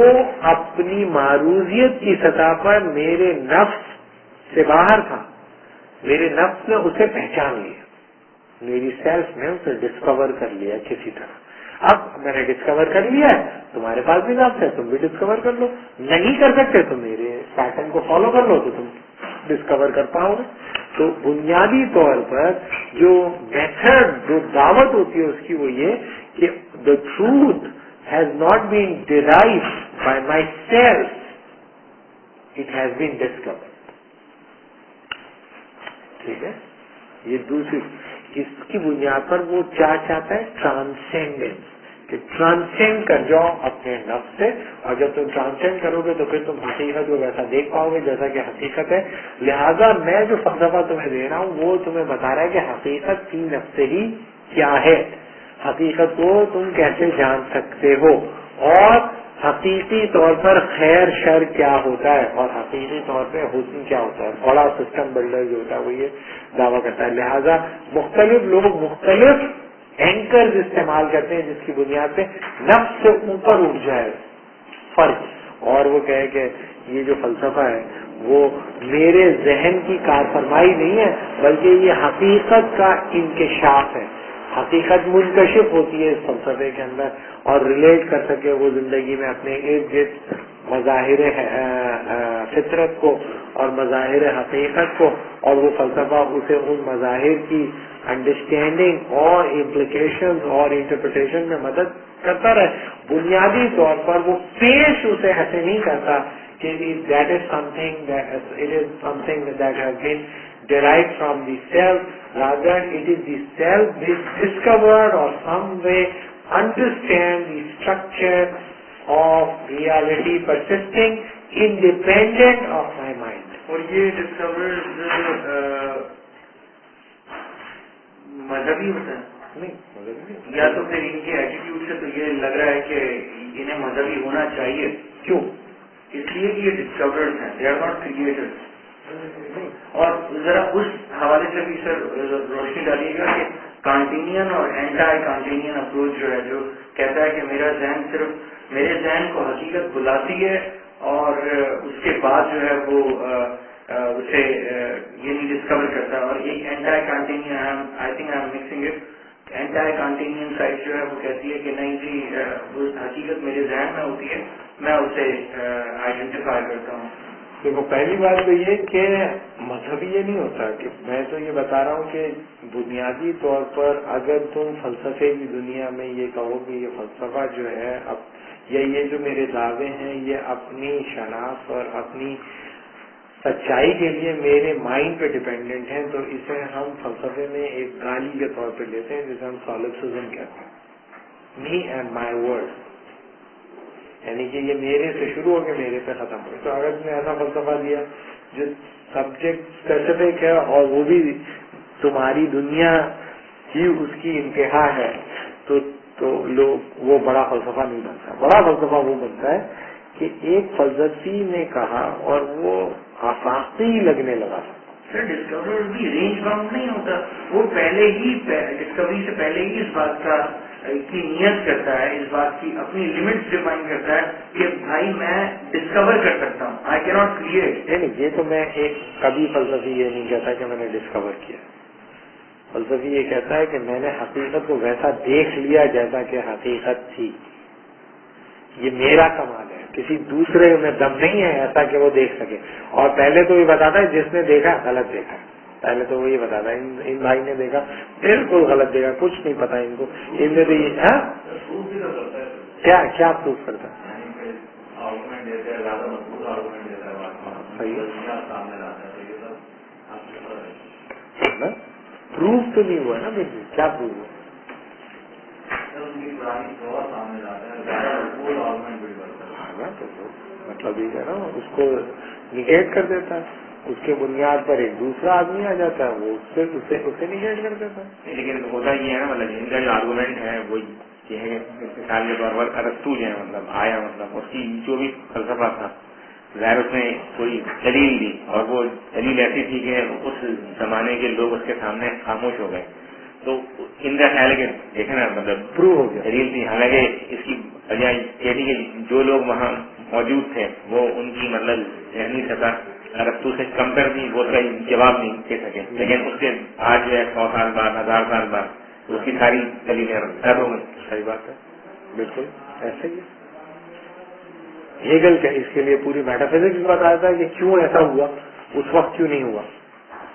اپنی معروضیت کی سطح پر میرے نفس سے باہر تھا. میرے نفس نے اسے پہچان لیا، میری سیلف نے اسے ڈسکور کر لیا کسی طرح. اب میں نے ڈسکور کر لیا ہے، تمہارے پاس بھی نفس ہے، تم بھی ڈسکور کر لو. نہیں کر سکتے تو میرے پیٹرن کو فالو کر لو تو تم ڈسکور کر پاؤ گے. تو بنیادی طور پر جو میتھڈ جو دعوت ہوتی ہے اس کی وہ یہ کہ the truth has not been derived by myself, it has been discovered. ٹھیک ہے، یہ دوسری اس کی بنیاد پر وہ کیا چاہتا ہے، ٹرانسینڈنس، کہ ٹرانسینڈ کر جاؤ اپنے نفس سے، اور جب تم ٹرانسینڈ کرو گے تو پھر تم حقیقت کو ویسا دیکھ پاؤ گے جیسا کہ حقیقت ہے. لہذا میں جو فلسفہ تمہیں دے رہا ہوں وہ تمہیں بتا رہا ہے کہ حقیقت فی نفس ہی کیا ہے، حقیقت کو تم کیسے جان سکتے ہو، اور حقیقی طور پر خیر شر کیا ہوتا ہے، اور حقیقی طور پہ حسن کیا ہوتا ہے. بڑا سسٹم بلڈر جو ہوتا ہے وہ یہ دعویٰ کرتا ہے. لہذا مختلف لوگ مختلف اینکرز استعمال کرتے ہیں جس کی بنیاد پہ نفس سے اوپر اٹھ جائے فرق، اور وہ کہے کہ یہ جو فلسفہ ہے وہ میرے ذہن کی کارفرمائی نہیں ہے بلکہ یہ حقیقت کا انکشاف ہے. حقیقت منکشف ہوتی ہے اس فلسفے کے اندر، اور ریلیٹ کر سکے وہ زندگی میں اپنے ارد گرد مظاہر فطرت کو اور مظاہر حقیقت کو، اور وہ فلسفہ اسے ان مظاہر کی انڈرسٹینڈنگ اور امپلیکیشنز اور انٹرپریٹیشن میں مدد کرتا رہے. بنیادی طور پر وہ پیش اسے ایسے نہیں کرتا کہ that is some thing it is some thing that has been derived from the self, rather it is the self which discovered or some way understand the structure of reality persisting independent of my mind. اور یہ ڈسکورز مذہبی ہوتا ہے نہیں، یا تو پھر ان کے ایٹیٹیوڈ سے تو یہ لگ رہا ہے کہ انہیں مذہبی ہونا چاہیے. کیوں؟ اس لیے کہ یہ ڈسکورڈ ہیں، دے آر ناٹ کریٹرز. اور ذرا اس حوالے سے بھی سر روشنی ڈالیے گا کہ کانٹینین اور اینٹائی کانٹینین اپروچ جو ہے، جو کہتا ہے کہ میرا ذہن صرف میرے ذہن کو حقیقت بلاتی ہے اور اس کے بعد جو ہے وہ اسے یہ نہیں ڈسکور کرتا. اور ایک anti Kantian, I think I am mixing it, anti Kantian side جو ہے وہ کہتی ہے کہ نہیں جی وہ حقیقت میرے ذہن میں ہوتی ہے، میں اسے آئیڈینٹیفائی کرتا ہوں. دیکھو پہلی بات تو یہ کہ مذہبی یہ نہیں ہوتا، کہ میں تو یہ بتا رہا ہوں کہ بنیادی طور پر اگر تم فلسفے کی دنیا میں یہ کہو کہ یہ فلسفہ جو ہے یا یہ جو میرے دعوے ہیں یہ اپنی شناخت اور اپنی سچائی کے لیے میرے مائنڈ پہ ڈپینڈنٹ ہیں، تو اسے ہم فلسفے میں ایک گالی کے طور پہ لیتے ہیں جسے ہم سولپسزم کہتے ہیں، می اینڈ مائی ورڈ، یعنی کہ یہ میرے سے شروع ہو کے میرے پہ ختم ہو. تو اگر میں ایسا فلسفہ دیا جو سبجیکٹ اسپیسیفک ہے اور وہ بھی تمہاری دنیا ہی اس کی انتہا ہے تو لوگ وہ بڑا فلسفہ نہیں بنتا. بڑا فلسفہ وہ بنتا ہے کہ ایک فلسفی نے کہا اور وہ آفاقی لگنے لگا. سر ڈسکوری بھی رینج باؤنڈ نہیں ہوتا، وہ پہلے ہی ڈسکوری سے پہلے ہی اس بات کا کی نیت کرتا ہے, اس بات کی اپنی لمٹس ڈیفائن کرتا ہے کہ بھائی میں ڈسکور کر سکتا ہوں, آئی کی ناٹ کریٹ. نہیں, یہ تو میں ایک کبھی فلسفی یہ نہیں کہتا کہ میں نے ڈسکور کیا. فلسفی یہ کہتا ہے کہ میں نے حقیقت کو ویسا دیکھ لیا جیسا کہ حقیقت تھی. یہ میرا کمال ہے, کسی دوسرے میں دم نہیں ہے ایسا کہ وہ دیکھ سکے. اور پہلے تو یہ بتاتا ہے جس نے دیکھا غلط دیکھا. پہلے تو وہ یہ بتاتا ہے ان بھائی نے دیکھا بالکل غلط دیکھا, کچھ نہیں پتا ان کو. ان نے تو یہ کیا پروف کرتا ہے؟ پروف تو نہیں ہوا نا بالکل. کیا پروف ہوا؟ مطلب یہ کہہ رہا ہوں, اس کو نگیٹ کر دیتا ہے. اس کے بنیاد پر ایک دوسرا آدمی آ جاتا ہے, وہ اسے نگیٹ کر دیتا ہے. لیکن ہوتا یہ ہے نا, مطلب ان کا جو آرگومنٹ ہے وہ یہ ہے کہ مثال کے طور پر ارسطو جو ہے مطلب آیا, مطلب اس کی جو بھی فلسفہ تھا ظاہر اس نے کوئی دلیل دی, اور وہ دلیل ایسی تھی کہ اس زمانے کے لوگ اس کے سامنے خاموش ہو گئے. تو ان کا خیال ہے کہ دیکھیں نا مطلب پروو ہو گیا دلیل تھی, حالانکہ اس کی وجہ یہ تھی کہ جو لوگ وہاں موجود تھے وہ ان کی مطلب ذہنی سطح ارسطو سے کم کر دی, وہ اس کا جواب نہیں دے سکے. لیکن اس کے آج جو ہے 100 سال بعد 1000 سال بعد اس کی ساری دلیلیں رد ہو گئی. صحیح بات ہے, بالکل ایسا ہی ہے. ہیگل کا اس کے لیے پوری میٹافزکس بتایا تھا کہ کیوں ایسا ہوا, اس وقت کیوں نہیں ہوا,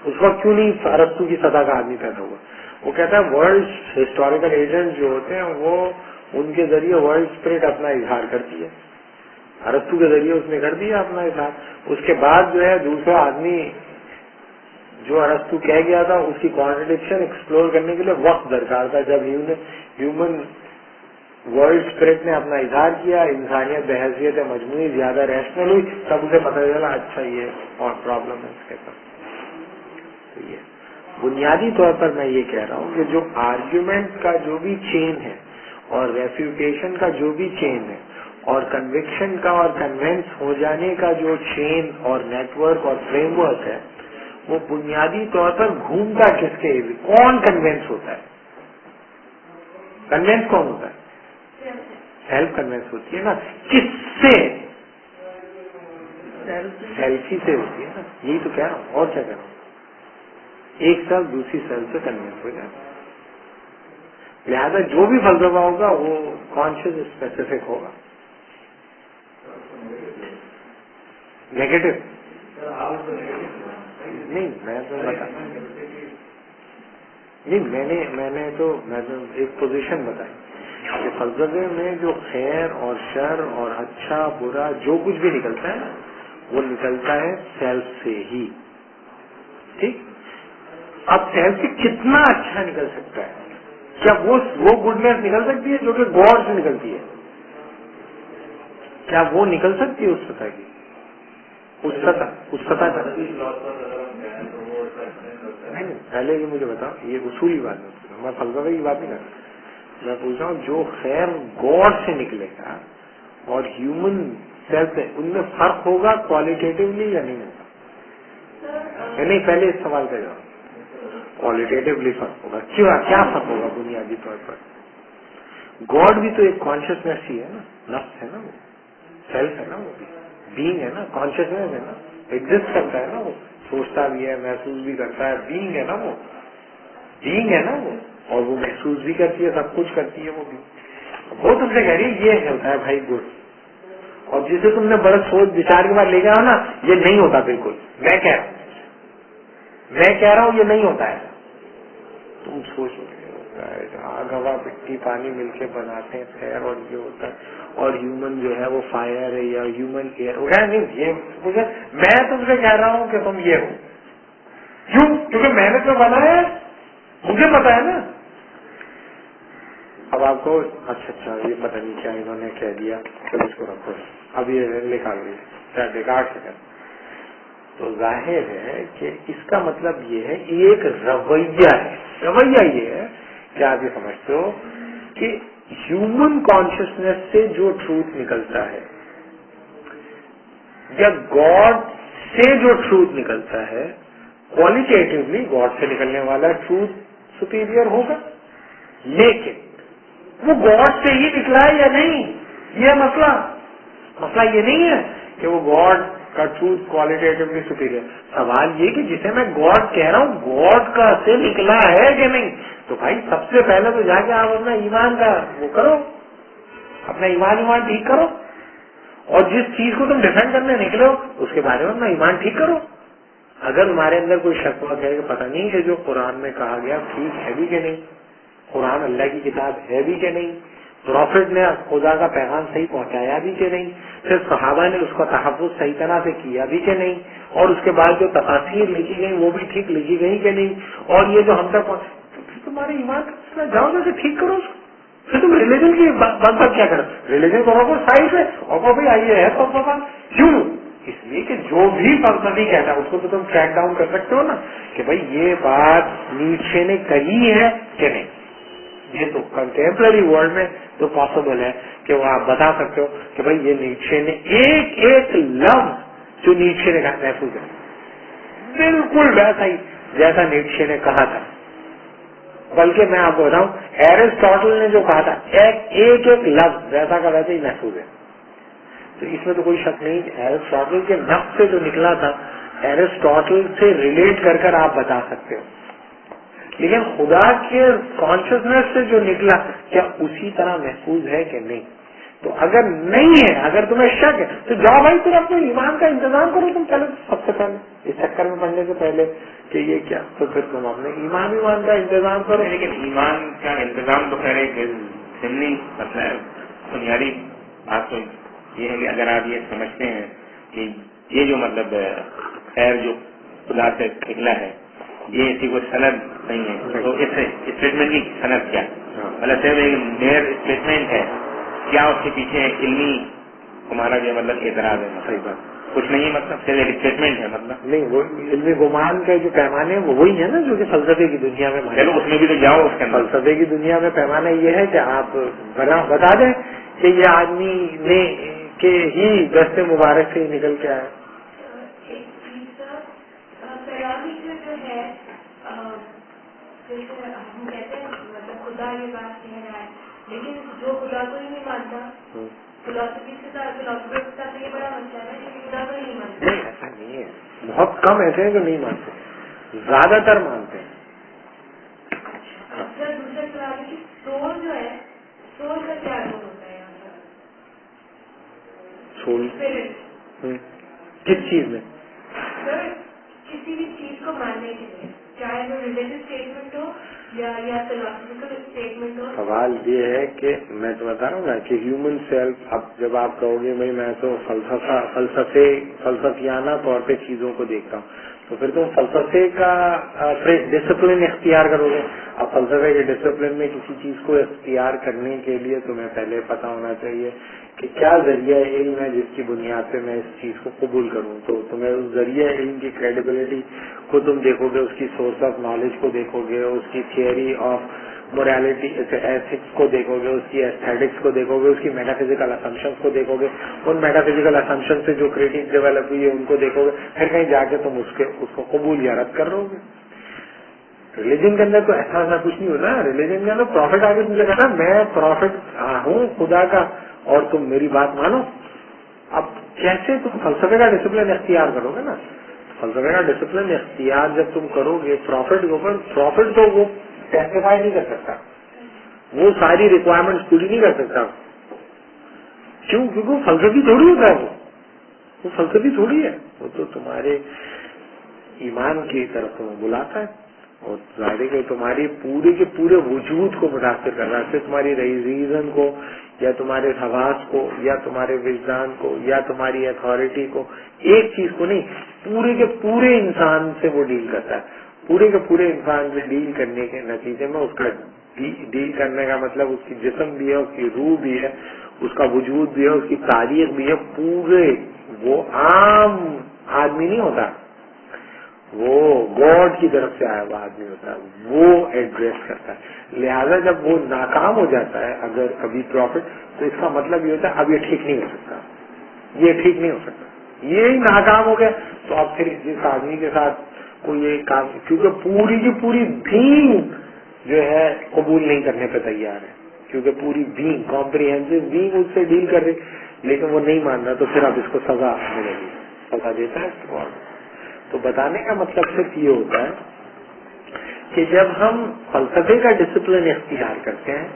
اس وقت کیوں نہیں ارسطو کی سطح کا آدمی پیدا ہوا. وہ کہتا ہے ورلڈ ہسٹوریکل ایجنٹ جو ہوتے ہیں وہ ان کے ذریعے ورلڈ اسپرٹ اپنا اظہار کرتی ہے. ارسطو کے ذریعے اس نے کر دیا اپنا اظہار. اس کے بعد جو ہے دوسرا آدمی جو ارسطو کہہ گیا تھا اس کی کانٹرڈکشن ایکسپلور کرنے کے لیے وقت درکار تھا. جب ہیومن ورلڈ اسپرٹ نے اپنا اظہار کیا, انسانیت بحیثیت مجموعی زیادہ ریشنل ہوئی, تب اسے پتہ چلا اچھا یہ اور پرابلم ہے اس کے ساتھ. تو یہ بنیادی طور پر میں یہ کہہ رہا ہوں کہ جو آرگیومنٹ کا جو بھی چین ہے اور ریفیوٹیشن کا جو بھی چین ہے اور کنوکشن کا اور کنوینس ہو جانے کا جو چین اور نیٹ ورک اور فریم ورک ہے, وہ بنیادی طور پر گھومتا کس کے, کون کنوینس ہوتا ہے؟ کنوینس کون ہوتا ہے؟ سیلف کنوینس ہوتی ہے نا. کس سے؟ سیلفی سے ہوتی ہے نا. یہی تو کہہ رہا ہوں, اور کیا کہہ رہا ہوں. ایک سیل دوسری سیل سے کنوینس ہو جائے. لہذا جو بھی فلسفہ ہوگا وہ کانشیس اسپیسیفک ہوگا. نیگیٹو نہیں, میں تو بتا نہیں, میں نے تو ایک پوزیشن بتائی کہ فلسفے میں جو خیر اور شر اور اچھا برا جو کچھ بھی نکلتا ہے وہ نکلتا ہے سیلف سے ہی. ٹھیک, اب سیلف سے کتنا اچھا نکل سکتا ہے؟ کیا وہ گڈنس نکل سکتی ہے جو کہ گاڈ سے نکلتی ہے؟ کیا وہ نکل سکتی ہے اس سطح کی, اس سطح کا؟ نہیں, پہلے یہ مجھے بتاؤ, یہ اصولی بات ہے, میں فلسفے کی بات نہیں کر رہا. میں پوچھ رہا ہوں جو خیر گاڈ سے نکلے گا اور ہیومن سیلف سے, ان میں فرق ہوگا کوالیٹیٹیولی یا نہیں ہوگا؟ نہیں, پہلے اس سوال کا جواب. کوالیٹیٹیولی فرق ہوگا. کیا فرق ہوگا بنیادی طور پر؟ گاڈ بھی تو ایک کانشیسنیس ہی ہے نا, نفس ہے نا, وہ سیلف ہے نا, وہ بھی بینگ ہے نا, کانشیسنیس ہے نا, ایگزسٹ کرتا ہے نا, وہ سوچتا بھی ہے, محسوس بھی کرتا ہے, بینگ ہے نا, وہ بینگ ہے نا وہ, اور وہ محسوس بھی کرتی ہے, سب کچھ کرتی ہے وہ بھی. وہ تم سے کہہ رہی ہے یہ ہوتا ہے بھائی گڈ, اور جسے تم نے بڑا سوچ بچار کے بعد لے گیا ہو نا, یہ نہیں ہوتا بالکل. میں کہہ رہا ہوں یہ نہیں ہوتا ہے. تم سوچو ہوتا ہے, آگ ہوا مٹی پانی مل کے بناتے ہیں خیر, اور یہ ہوتا ہے, اور ہیومن جو ہے وہ فائر ہے یا ہیومن ایئر ہو گیا. نہیں, یہ میں تم سے کہہ رہا ہوں کہ تم یہ ہو. کیوں؟ کیونکہ میں نے تو بنایا ہے, مجھے پتا ہے نا. اب آپ کو اچھا یہ پتہ نہیں کیا انہوں نے کہہ دیا, چلو اس کو رکھو, اب یہ نکال لیجیے, بیکار سے کر. تو ظاہر ہے کہ اس کا مطلب یہ ہے, یہ ایک رویہ ہے. رویہ یہ ہے کہ آپ یہ سمجھتے ہو کہ ہیومن کانشیسنیس سے جو ٹروتھ نکلتا ہے یا گاڈ سے جو ٹروتھ نکلتا ہے, کوالٹیٹیولی گاڈ سے نکلنے والا ٹروتھ سپیریئر ہوگا. لیکن وہ گاڈ سے ہی نکلا ہے یا نہیں. یہ مسئلہ یہ نہیں ہے کہ وہ گاڈ کا ٹروتھ کوالٹیٹیولی سپیریئر. سوال یہ کہ جسے میں گاڈ کہہ رہا ہوں گاڈ کا سے نکلا ہے کہ نہیں. تو بھائی سب سے پہلے تو جا کے آپ اپنا ایمان کا وہ کرو, اپنا ایمان ٹھیک کرو, اور جس چیز کو تم ڈیفینڈ کرنے نکلے ہو اس کے بارے میں اپنا ایمان ٹھیک کرو. اگر تمہارے اندر کوئی شک وق ہے کہ پتہ نہیں کہ جو قرآن میں کہا گیا ٹھیک ہے بھی کہ نہیں, قرآن اللہ کی کتاب ہے بھی کہ نہیں, پروفٹ نے خدا کا پیغام صحیح پہنچایا بھی کہ نہیں, پھر صحابہ نے اس کا تحفظ صحیح طرح سے کیا بھی کہ نہیں, اور اس کے بعد جو تفاسیر لکھی گئی وہ بھی ٹھیک لکھی گئی کہ نہیں, اور یہ جو ہم تک تمہارے ایمان کا جاؤ جا کے ٹھیک کرو اس کو. پھر تم ریلیجن کی بات کیا کرو, ریلیجن کو سائڈ ہے اور بھائی آئیے ہے تو کیوں, اس لیے کہ جو بھی فلسفی کہتا ہے اس کو تو تم ٹریک ڈاؤن کر سکتے ہو نا کہ بھائی یہ بات نیچے نے کہی ہے کہ نہیں. یہ تو کنٹمپرری ورلڈ میں تو پاسبل ہے کہ وہ آپ بتا سکتے ہو کہ بھائی یہ نیچے نے ایک ایک لفظ جو نیچے نے کہا محفوظ ہے, بالکل ویسا ہی جیسا نیچے نے کہا تھا. بلکہ میں آپ کو بتاؤں ایرسٹاٹل نے جو کہا تھا ایک ایک لفظ ویسا کا ویسا ہی محفوظ ہے. تو اس میں تو کوئی شک نہیں. ایرسٹاٹل کے نفس سے جو نکلا تھا ایرسٹاٹل سے ریلیٹ کر کر آپ بتا سکتے ہو, لیکن خدا کے کانشیسنیس سے جو نکلا کیا اسی طرح محفوظ ہے کہ نہیں. تو اگر نہیں ہے, اگر تمہیں شک ہے تو جاؤ بھائی پھر اپنے ایمان کا انتظام کرو. تم پہلے سب سے پہلے اس چکر میں پڑھنے سے پہلے کہ یہ کیا, تو پھر تم اپنے ایمان کا انتظام کرو. لیکن ایمان کا انتظام تو خیر ایک ضمنی مسئلہ ہے. بنیادی بات تو یہ ہے کہ اگر آپ یہ سمجھتے ہیں کہ یہ جو مطلب خیر جو خدا سے نکلا ہے یہ اسی کو سند نہیں ہے, تو اس اسٹیٹمنٹ کی سند کیا, مطلب صرف ایک میئر اسٹیٹمنٹ ہے, کیا اس کے پیچھے علمی تمہارا جو مطلب اعتراض ہے؟ صحیح بات کچھ نہیں ہے, مطلب صرف ایک اسٹیٹمنٹ ہے. مطلب نہیں, وہ علمی گمان کے جو پیمانے ہیں وہ وہی ہے نا جو کہ فلسفے کی دنیا میں. چلو اس میں بھی تو جاؤ, اس کے اندر فلسفے کی دنیا میں پیمانہ یہ ہے کہ آپ بتا دیں کہ یہ آدمی نے کہ ہی دست مبارک سے ہی نکل کے آیا. ہم کہتے ہیں مطلب خدا یہ بات کہہ رہا ہے, لیکن جو خدا کو ہی نہیں مانتا فلاسفی کے ساتھ یہ بڑا مسئلہ ہے کہ خدا کو ہی نہیں مانتا. نہیں ایسا نہیں ہے, بہت کم ایسے ہیں جو نہیں مانتے, زیادہ تر مانتے ہیں. اچھا دوسرا سوال ہے کہ سول جو ہے, سول کا کیا رول ہوتا ہے یہاں پر؟ سول کس چیز میں؟ سر کسی بھی چیز کو ماننے کے لیے, چاہے وہ ریلیجیس اسٹیٹمنٹ ہو یا فلاسفیکل اسٹیٹمنٹ ہو. سوال یہ ہے کہ میں تو بتا رہا ہوں نا کہ ہیومن سیلف, اب جب آپ کہو گے بھائی میں تو فلسفیانہ طور پہ چیزوں کو دیکھتا ہوں, تو پھر تم فلسفے کا ڈسپلن اختیار کرو گے. اب فلسفے کے ڈسپلن میں کسی چیز کو اختیار کرنے کے لیے تمہیں پہلے پتا ہونا چاہیے کہ کیا ذریعہ علم ہے جس کی بنیاد پہ میں اس چیز کو قبول کروں. تو تمہیں اس ذریعہ علم کی کریڈیبلٹی کو تم دیکھو گے, اس کی سورس آف نالج کو دیکھو گے, اس کی تھیوری آف موریلٹی ایتھکس کو دیکھو گے, اس کی ایستھیٹکس کو دیکھو گے, اس کی میٹا فزیکل اسمپشنس کو دیکھو گے, ان میٹا فزیکل اسمپشن سے جو کریٹک ڈیولپ ہوئی ہے ان کو دیکھو گے, پھر کہیں جا کے تم اس کو قبول یا رد کر رہو گے. ریلیجن کے اندر تو ایسا کچھ نہیں ہوتا. ریلیجن کے اندر پروفٹ آگے تم سے کہتا میں پروفٹ ہوں خدا کا اور تم میری بات مانو. اب کیسے تم فلسفے کا ڈسپلن اختیار کرو گے نا, فلسفے کا ڈسپلن اختیار جب تم کرو گے پروفٹ کے اوپر, پروفٹ تو وہ ٹیسٹیفائی نہیں کر سکتا, وہ ساری ریکوائرمنٹس پوری نہیں کر سکتا. کیوں؟ کیونکہ وہ فلسفی تھوڑی ہوتا ہے, وہ فلسفی تھوڑی ہے, وہ تو تمہارے ایمان کی طرف تمہیں بلاتا ہے اور ظاہر کہ تمہاری پورے کے پورے وجود کو متاثر کر رہا ہے, صرف تمہاری ریزن کو یا تمہارے حواس کو یا تمہارے وجدان کو یا تمہاری اتھارٹی کو, ایک چیز کو نہیں, پورے کے پورے انسان سے وہ ڈیل کرتا ہے. پورے کے پورے انسان سے ڈیل کرنے کے نتیجے میں اس کا ڈیل کرنے کا مطلب اس کی جسم بھی ہے, اس کی روح بھی ہے, اس کا وجود بھی ہے, اس کی تاریخ بھی ہے. پورے وہ عام آدمی نہیں ہوتا, وہ گاڈ کی طرف سے آیا ہوا آدمی ہوتا ہے, وہ ایڈریس کرتا ہے. لہذا جب وہ ناکام ہو جاتا ہے اگر کبھی پروفٹ, تو اس کا مطلب یہ ہوتا ہے اب یہ ٹھیک نہیں ہو سکتا, یہ ٹھیک نہیں ہو سکتا, یہ ناکام ہو گیا. تو اب پھر جس آدمی کے ساتھ کوئی یہ کام, کیونکہ پوری کی پوری دین جو ہے قبول نہیں کرنے پہ تیار ہے, کیونکہ پوری بینگ کمپریہنسو بینگ اس سے ڈیل کر رہی, لیکن وہ نہیں مان رہا, تو پھر اب اس کو سزا ملے گی, سزا دیتا ہے اس کو. تو بتانے کا مطلب صرف یہ ہوتا ہے کہ جب ہم فلسفے کا ڈسپلن اختیار کرتے ہیں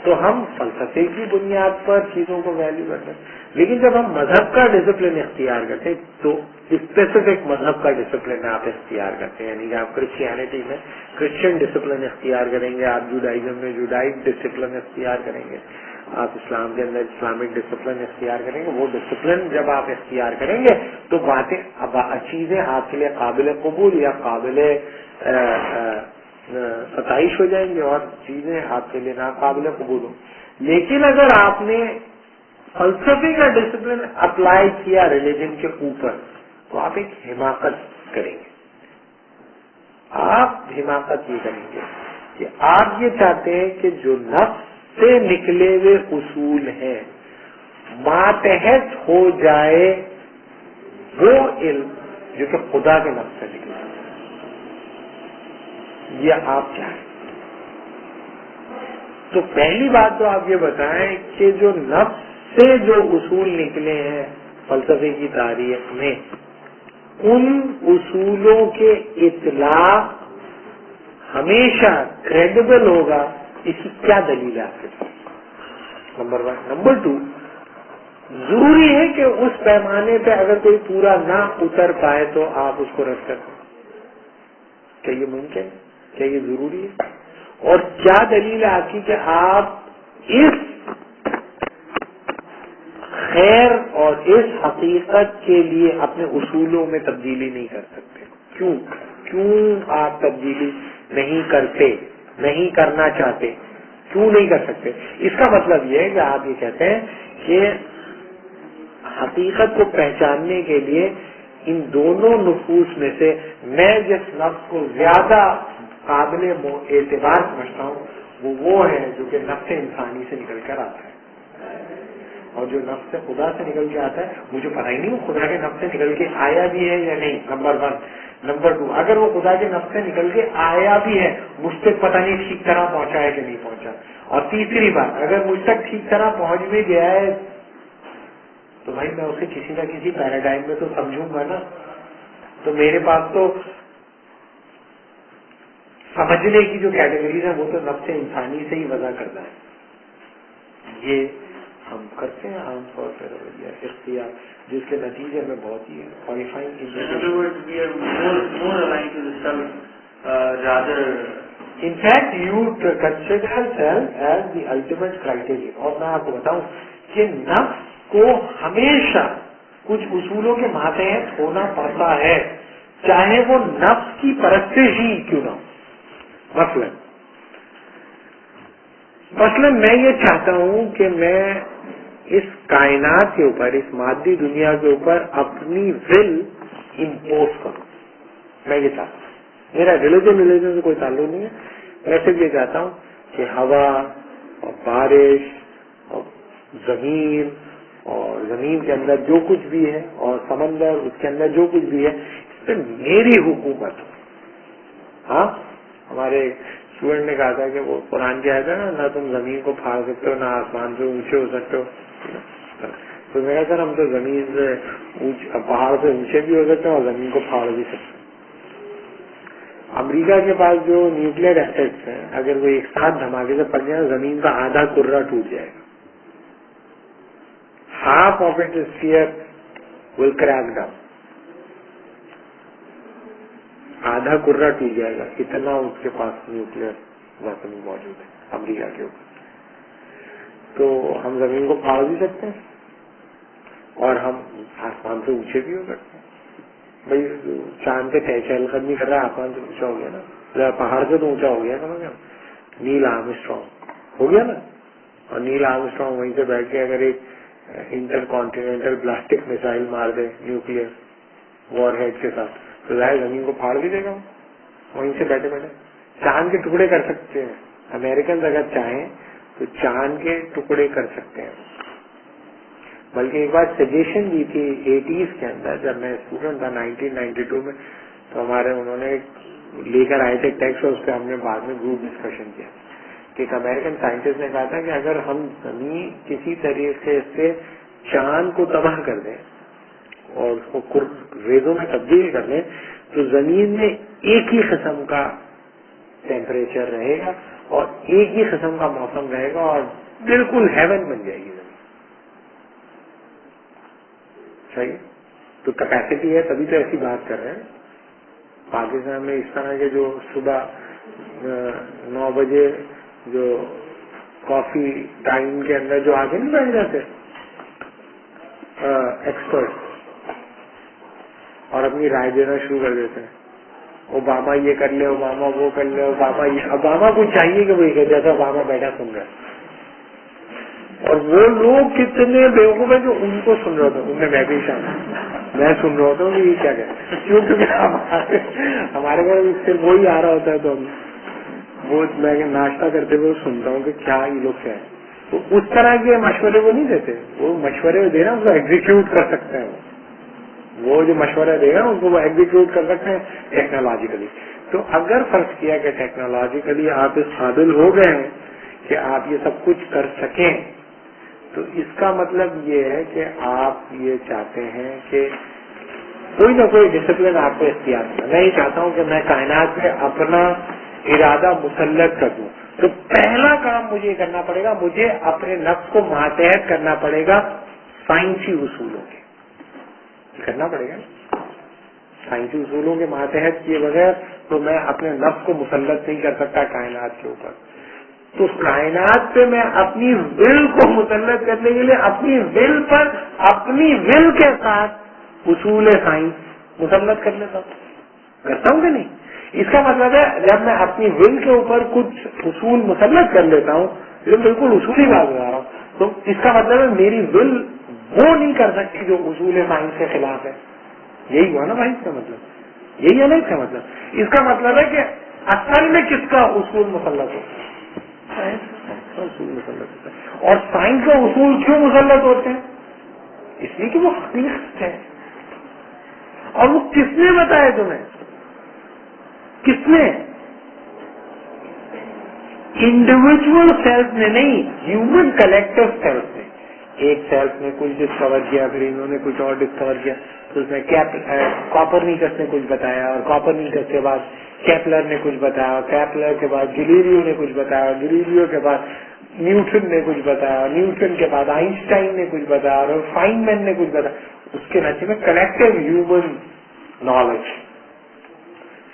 تو ہم فلسفے کی بنیاد پر چیزوں کو ویلیو کرتے ہیں, لیکن جب ہم مذہب کا ڈسپلن اختیار کرتے ہیں تو اسپیسیفک مذہب کا ڈسپلن آپ اختیار کرتے ہیں, یعنی کہ آپ کرسچینٹی میں کرسچن ڈسپلن اختیار کریں گے, آپ جوڈائزم میں جوڈائک ڈسپلن اختیار کریں گے, آپ اسلام کے اندر اسلامک ڈسپلن اختیار کریں گے. وہ ڈسپلن جب آپ اختیار کریں گے تو باتیں چیزیں آپ کے لیے قابل قبول یا قابل ستائش ہو جائیں گے, اور چیزیں آپ کے لیے ناقابل قبول ہوں. لیکن اگر آپ نے فلسفے کا ڈسپلن اپلائی کیا ریلیجن کے اوپر تو آپ ایک حماقت کریں گے. آپ حماقت یہ کریں گے کہ آپ یہ چاہتے ہیں کہ جو نفس سے نکلے ہوئے اصول ہیں ماتحت ہو جائے وہ علم جو کہ خدا کے نفس سے نکلے. یہ آپ چاہیں تو پہلی بات تو آپ یہ بتائیں کہ جو نفس سے جو اصول نکلے ہیں فلسفے کی تاریخ میں, ان اصولوں کے اطلاق ہمیشہ کریڈیبل ہوگا, اس کی کیا دلیل ہے آپ کے پاس؟ نمبر 1. نمبر 2, ضروری ہے کہ اس پیمانے پہ اگر کوئی پورا نہ اتر پائے تو آپ اس کو رد کر دیں. کیا یہ ممکن ہے؟ کیا یہ ضروری ہے؟ اور کیا دلیل ہے آپ کی کہ آپ اس خیر اور اس حقیقت کے لیے اپنے اصولوں میں تبدیلی نہیں کر سکتے؟ کیوں آپ تبدیلی نہیں کرتے, نہیں کرنا چاہتے, کیوں نہیں کر سکتے؟ اس کا مطلب یہ ہے کہ آپ یہ کہتے ہیں کہ حقیقت کو پہچاننے کے لیے ان دونوں نفوس میں سے میں جس نفس کو زیادہ قابل اعتبار سمجھتا ہوں وہ ہے جو کہ نفس انسانی سے نکل کر آتا ہے, اور جو نفس خدا سے نکل کے آتا ہے مجھے پتہ ہی نہیں وہ خدا کے نفس سے نکل کے آیا بھی ہے یا نہیں. نمبر 1. نمبر 2, اگر وہ خدا کے نفس سے نکل کے آیا بھی ہے مجھ تک پتہ نہیں ٹھیک طرح پہنچا ہے کہ نہیں پہنچا. اور تیسری بات, اگر مجھ تک ٹھیک طرح پہنچ بھی گیا ہے تو بھائی میں اسے کسی نہ کسی پیراڈائم میں تو سمجھوں گا نا. تو میرے پاس تو سمجھنے کی جو کیٹیگریز ہیں وہ تو نفس انسانی سے ہی وضع کرنا ہے. یہ ہم کرتے ہیں عام طور پر رویہ اختیار, جس کے نتیجے میں بہت ہی horrifying in fact you consider self as the ultimate criteria. اور میں آپ کو بتاؤں کہ نفس کو ہمیشہ کچھ اصولوں کے ماتحت ہونا پڑتا ہے, چاہے وہ نفس کی پرستش ہی کیوں نہ ہو. مثلاً میں یہ چاہتا ہوں کہ میں اس کائنات کے اوپر, اس مادی دنیا کے اوپر اپنی ول امپوز کروں. میں یہ چاہتا ہوں, میرا ریلیجن سے کوئی تعلق نہیں ہے. میں صرف یہ چاہتا ہوں کہ ہوا اور بارش اور زمین اور زمین کے اندر جو کچھ بھی ہے اور سمندر اس کے اندر جو کچھ بھی ہے اس پہ میری حکومت ہو. ہاں, ہمارے اسٹوڈنٹ نے کہا تھا کہ وہ قرآن کی آیت ہے نا, نہ تم زمین کو پھاڑ سکتے ہو نہ آسمان سے اونچے ہو سکتے ہو. تو میں کہتا ہم تو زمین سے پہاڑ سے اونچے بھی ہو سکتے ہیں اور زمین کو پھاڑ بھی سکتے ہیں. امریکہ کے پاس جو نیوکلیر ایسٹس ہیں اگر وہ ایک ساتھ دھماکے سے پڑ جائے زمین کا آدھا کرہ ٹوٹ جائے گا. Half of it sphere will crack down, آدھا کرہ ٹوٹ جائے گا. اتنا اس کے پاس نیوکلیر ویپن موجود ہے امریکہ کے اوپر. تو ہم زمین کو پھاڑ بھی سکتے ہیں اور ہم آسمان سے اونچے بھی ہو سکتے ہیں. بھائی چاند پہ چہل قدمی کر رہا ہے, آسمان سے اونچا ہو گیا نا, پہاڑ سے تو اونچا ہو گیا نا. نیل آرمسٹرانگ ہو گیا نا, اور نیل آرمسٹرانگ وہیں سے بیٹھ کے اگر ایک انٹر کانٹیننٹل بلاسٹک میسائل مار دے نیوکلیر وار ہیڈ کے ساتھ تو ظاہر زمین کو پھاڑ بھی دے گا وہیں سے بیٹھے بیٹھے. چاند کے ٹکڑے کر سکتے ہیں امریکن اگر چاہیں تو چاند کے ٹکڑے کر سکتے ہیں. بلکہ ایک بار سجیشن دی تھی 80s کے اندر جب میں اسٹوڈنٹ تھا 1992 میں, تو ہمارے انہوں نے لے کر آئے تھے ٹیکسٹ, اور اس پہ ہم نے بعد میں گروپ ڈسکشن کیا ایک امریکن سائنٹسٹ نے کہا تھا کہ اگر ہم زمین کسی طریقے سے چاند کو تباہ کر دیں اور اس کو ریزوں میں تبدیل کر دیں تو زمین میں ایک ہی قسم کا ٹیمپریچر رہے گا اور ایک ہی قسم کا موسم رہے گا اور بالکل ہیون بن جائے گی زمین. صحیح. تو کیپیسٹی ہے تبھی تو ایسی بات کر رہے ہیں. پاکستان میں اس طرح کے جو صبح 9 بجے جو کافی ٹائم کے اندر جو آگے نہیں بیٹھ جاتے ایکسپرٹ اور اپنی رائے دینا شروع کر دیتے ہیں. اوباما یہ کر لے, اوباما وہ کر لے, اوباما کو چاہیے کہ وہ یہ جیسا اوباما بیٹھا سن رہا ہے. اور وہ لوگ کتنے بیوقوف ہیں جو ان کو سن رہے ہوتے ہیں. ان میں میں بھی شامل, میں سن رہا ہوتا ہوں کہ یہ کیا کہ کیونکہ ہمارے گھر سے وہی آ رہا ہوتا ہے تو وہ میں ناشتہ کرتے ہوئے سنتا ہوں کہ کیا یہ لوگ کیا ہے. تو اس طرح کے مشورے وہ نہیں دیتے, وہ مشورے دے رہے ہیں اس کو ایگزیکیوٹ کر سکتے ہیں. وہ جو مشورہ دے گا اس کو وہ ایگزیکیوٹ کر سکتے ہیں ٹیکنالوجیکلی. تو اگر فرض کیا کہ ٹیکنالوجیکلی آپ اس قابل ہو گئے ہیں کہ آپ یہ سب کچھ کر سکیں تو اس کا مطلب یہ ہے کہ آپ یہ چاہتے ہیں کہ کوئی نہ کوئی ڈسپلن آپ کو اختیار کرنا. میں یہ چاہتا ہوں کہ میں کائنات میں اپنا ارادہ مسلط کر دوں. تو پہلا کام مجھے یہ کرنا پڑے گا, مجھے اپنے نفس کو ماتحت کرنا پڑے گا سائنسی اصولوں کے. کرنا پڑے گا سائنسی اصولوں کے ماتحت کیے بغیر تو میں اپنے نفس کو مسلط نہیں کر سکتا کائنات کے اوپر. تو کائنات پہ میں اپنی ول کو مسلط کرنے کے لیے اپنی ول پر اپنی ول کے ساتھ اصول سائنس مسلط کر لیتا ہوں. کرتا ہوں کہ نہیں؟ اس کا مطلب ہے جب میں اپنی ول کے اوپر کچھ اصول مسلط کر لیتا ہوں, یہ بالکل اصولی بات بتا رہا ہوں, تو اس کا مطلب ہے میری ول وہ نہیں کر سکتی جو اصول سائنس کے خلاف ہے. یہی ہوا نا بھائی اس کا مطلب, یہی ہے نا اس کا مطلب. اس کا مطلب ہے کہ اصل میں کس کا اصول مسلط ہوتا ہے؟ سائنس کا اصول مسلط ہوتا ہے. اور سائنس کا اصول کیوں مسلط ہوتے ہیں؟ اس لیے کہ وہ حقیقت ہے. اور وہ کس نے بتایا تمہیں؟ کس نے؟ انڈیویجل سیلف نے نہیں, ہیومن کلیکٹو سیلف نے. ایک سیلف نے کچھ ڈسکور کیا, پھر انہوں نے کچھ اور ڈسکور کیا, تو اس میں کاپرنیکس نے کچھ بتایا, اور کاپرنیکس کے بعد کیپلر نے کچھ بتایا, کیپلر کے بعد گلیلیو نے کچھ بتایا, گلیلیو کے بعد نیوٹن نے کچھ بتایا, نیوٹن کے بعد آئنسٹائن نے کچھ بتایا, اور فائنمین نے کچھ بتایا. اس کے نتیجے میں کلیکٹو ہیومن نالج.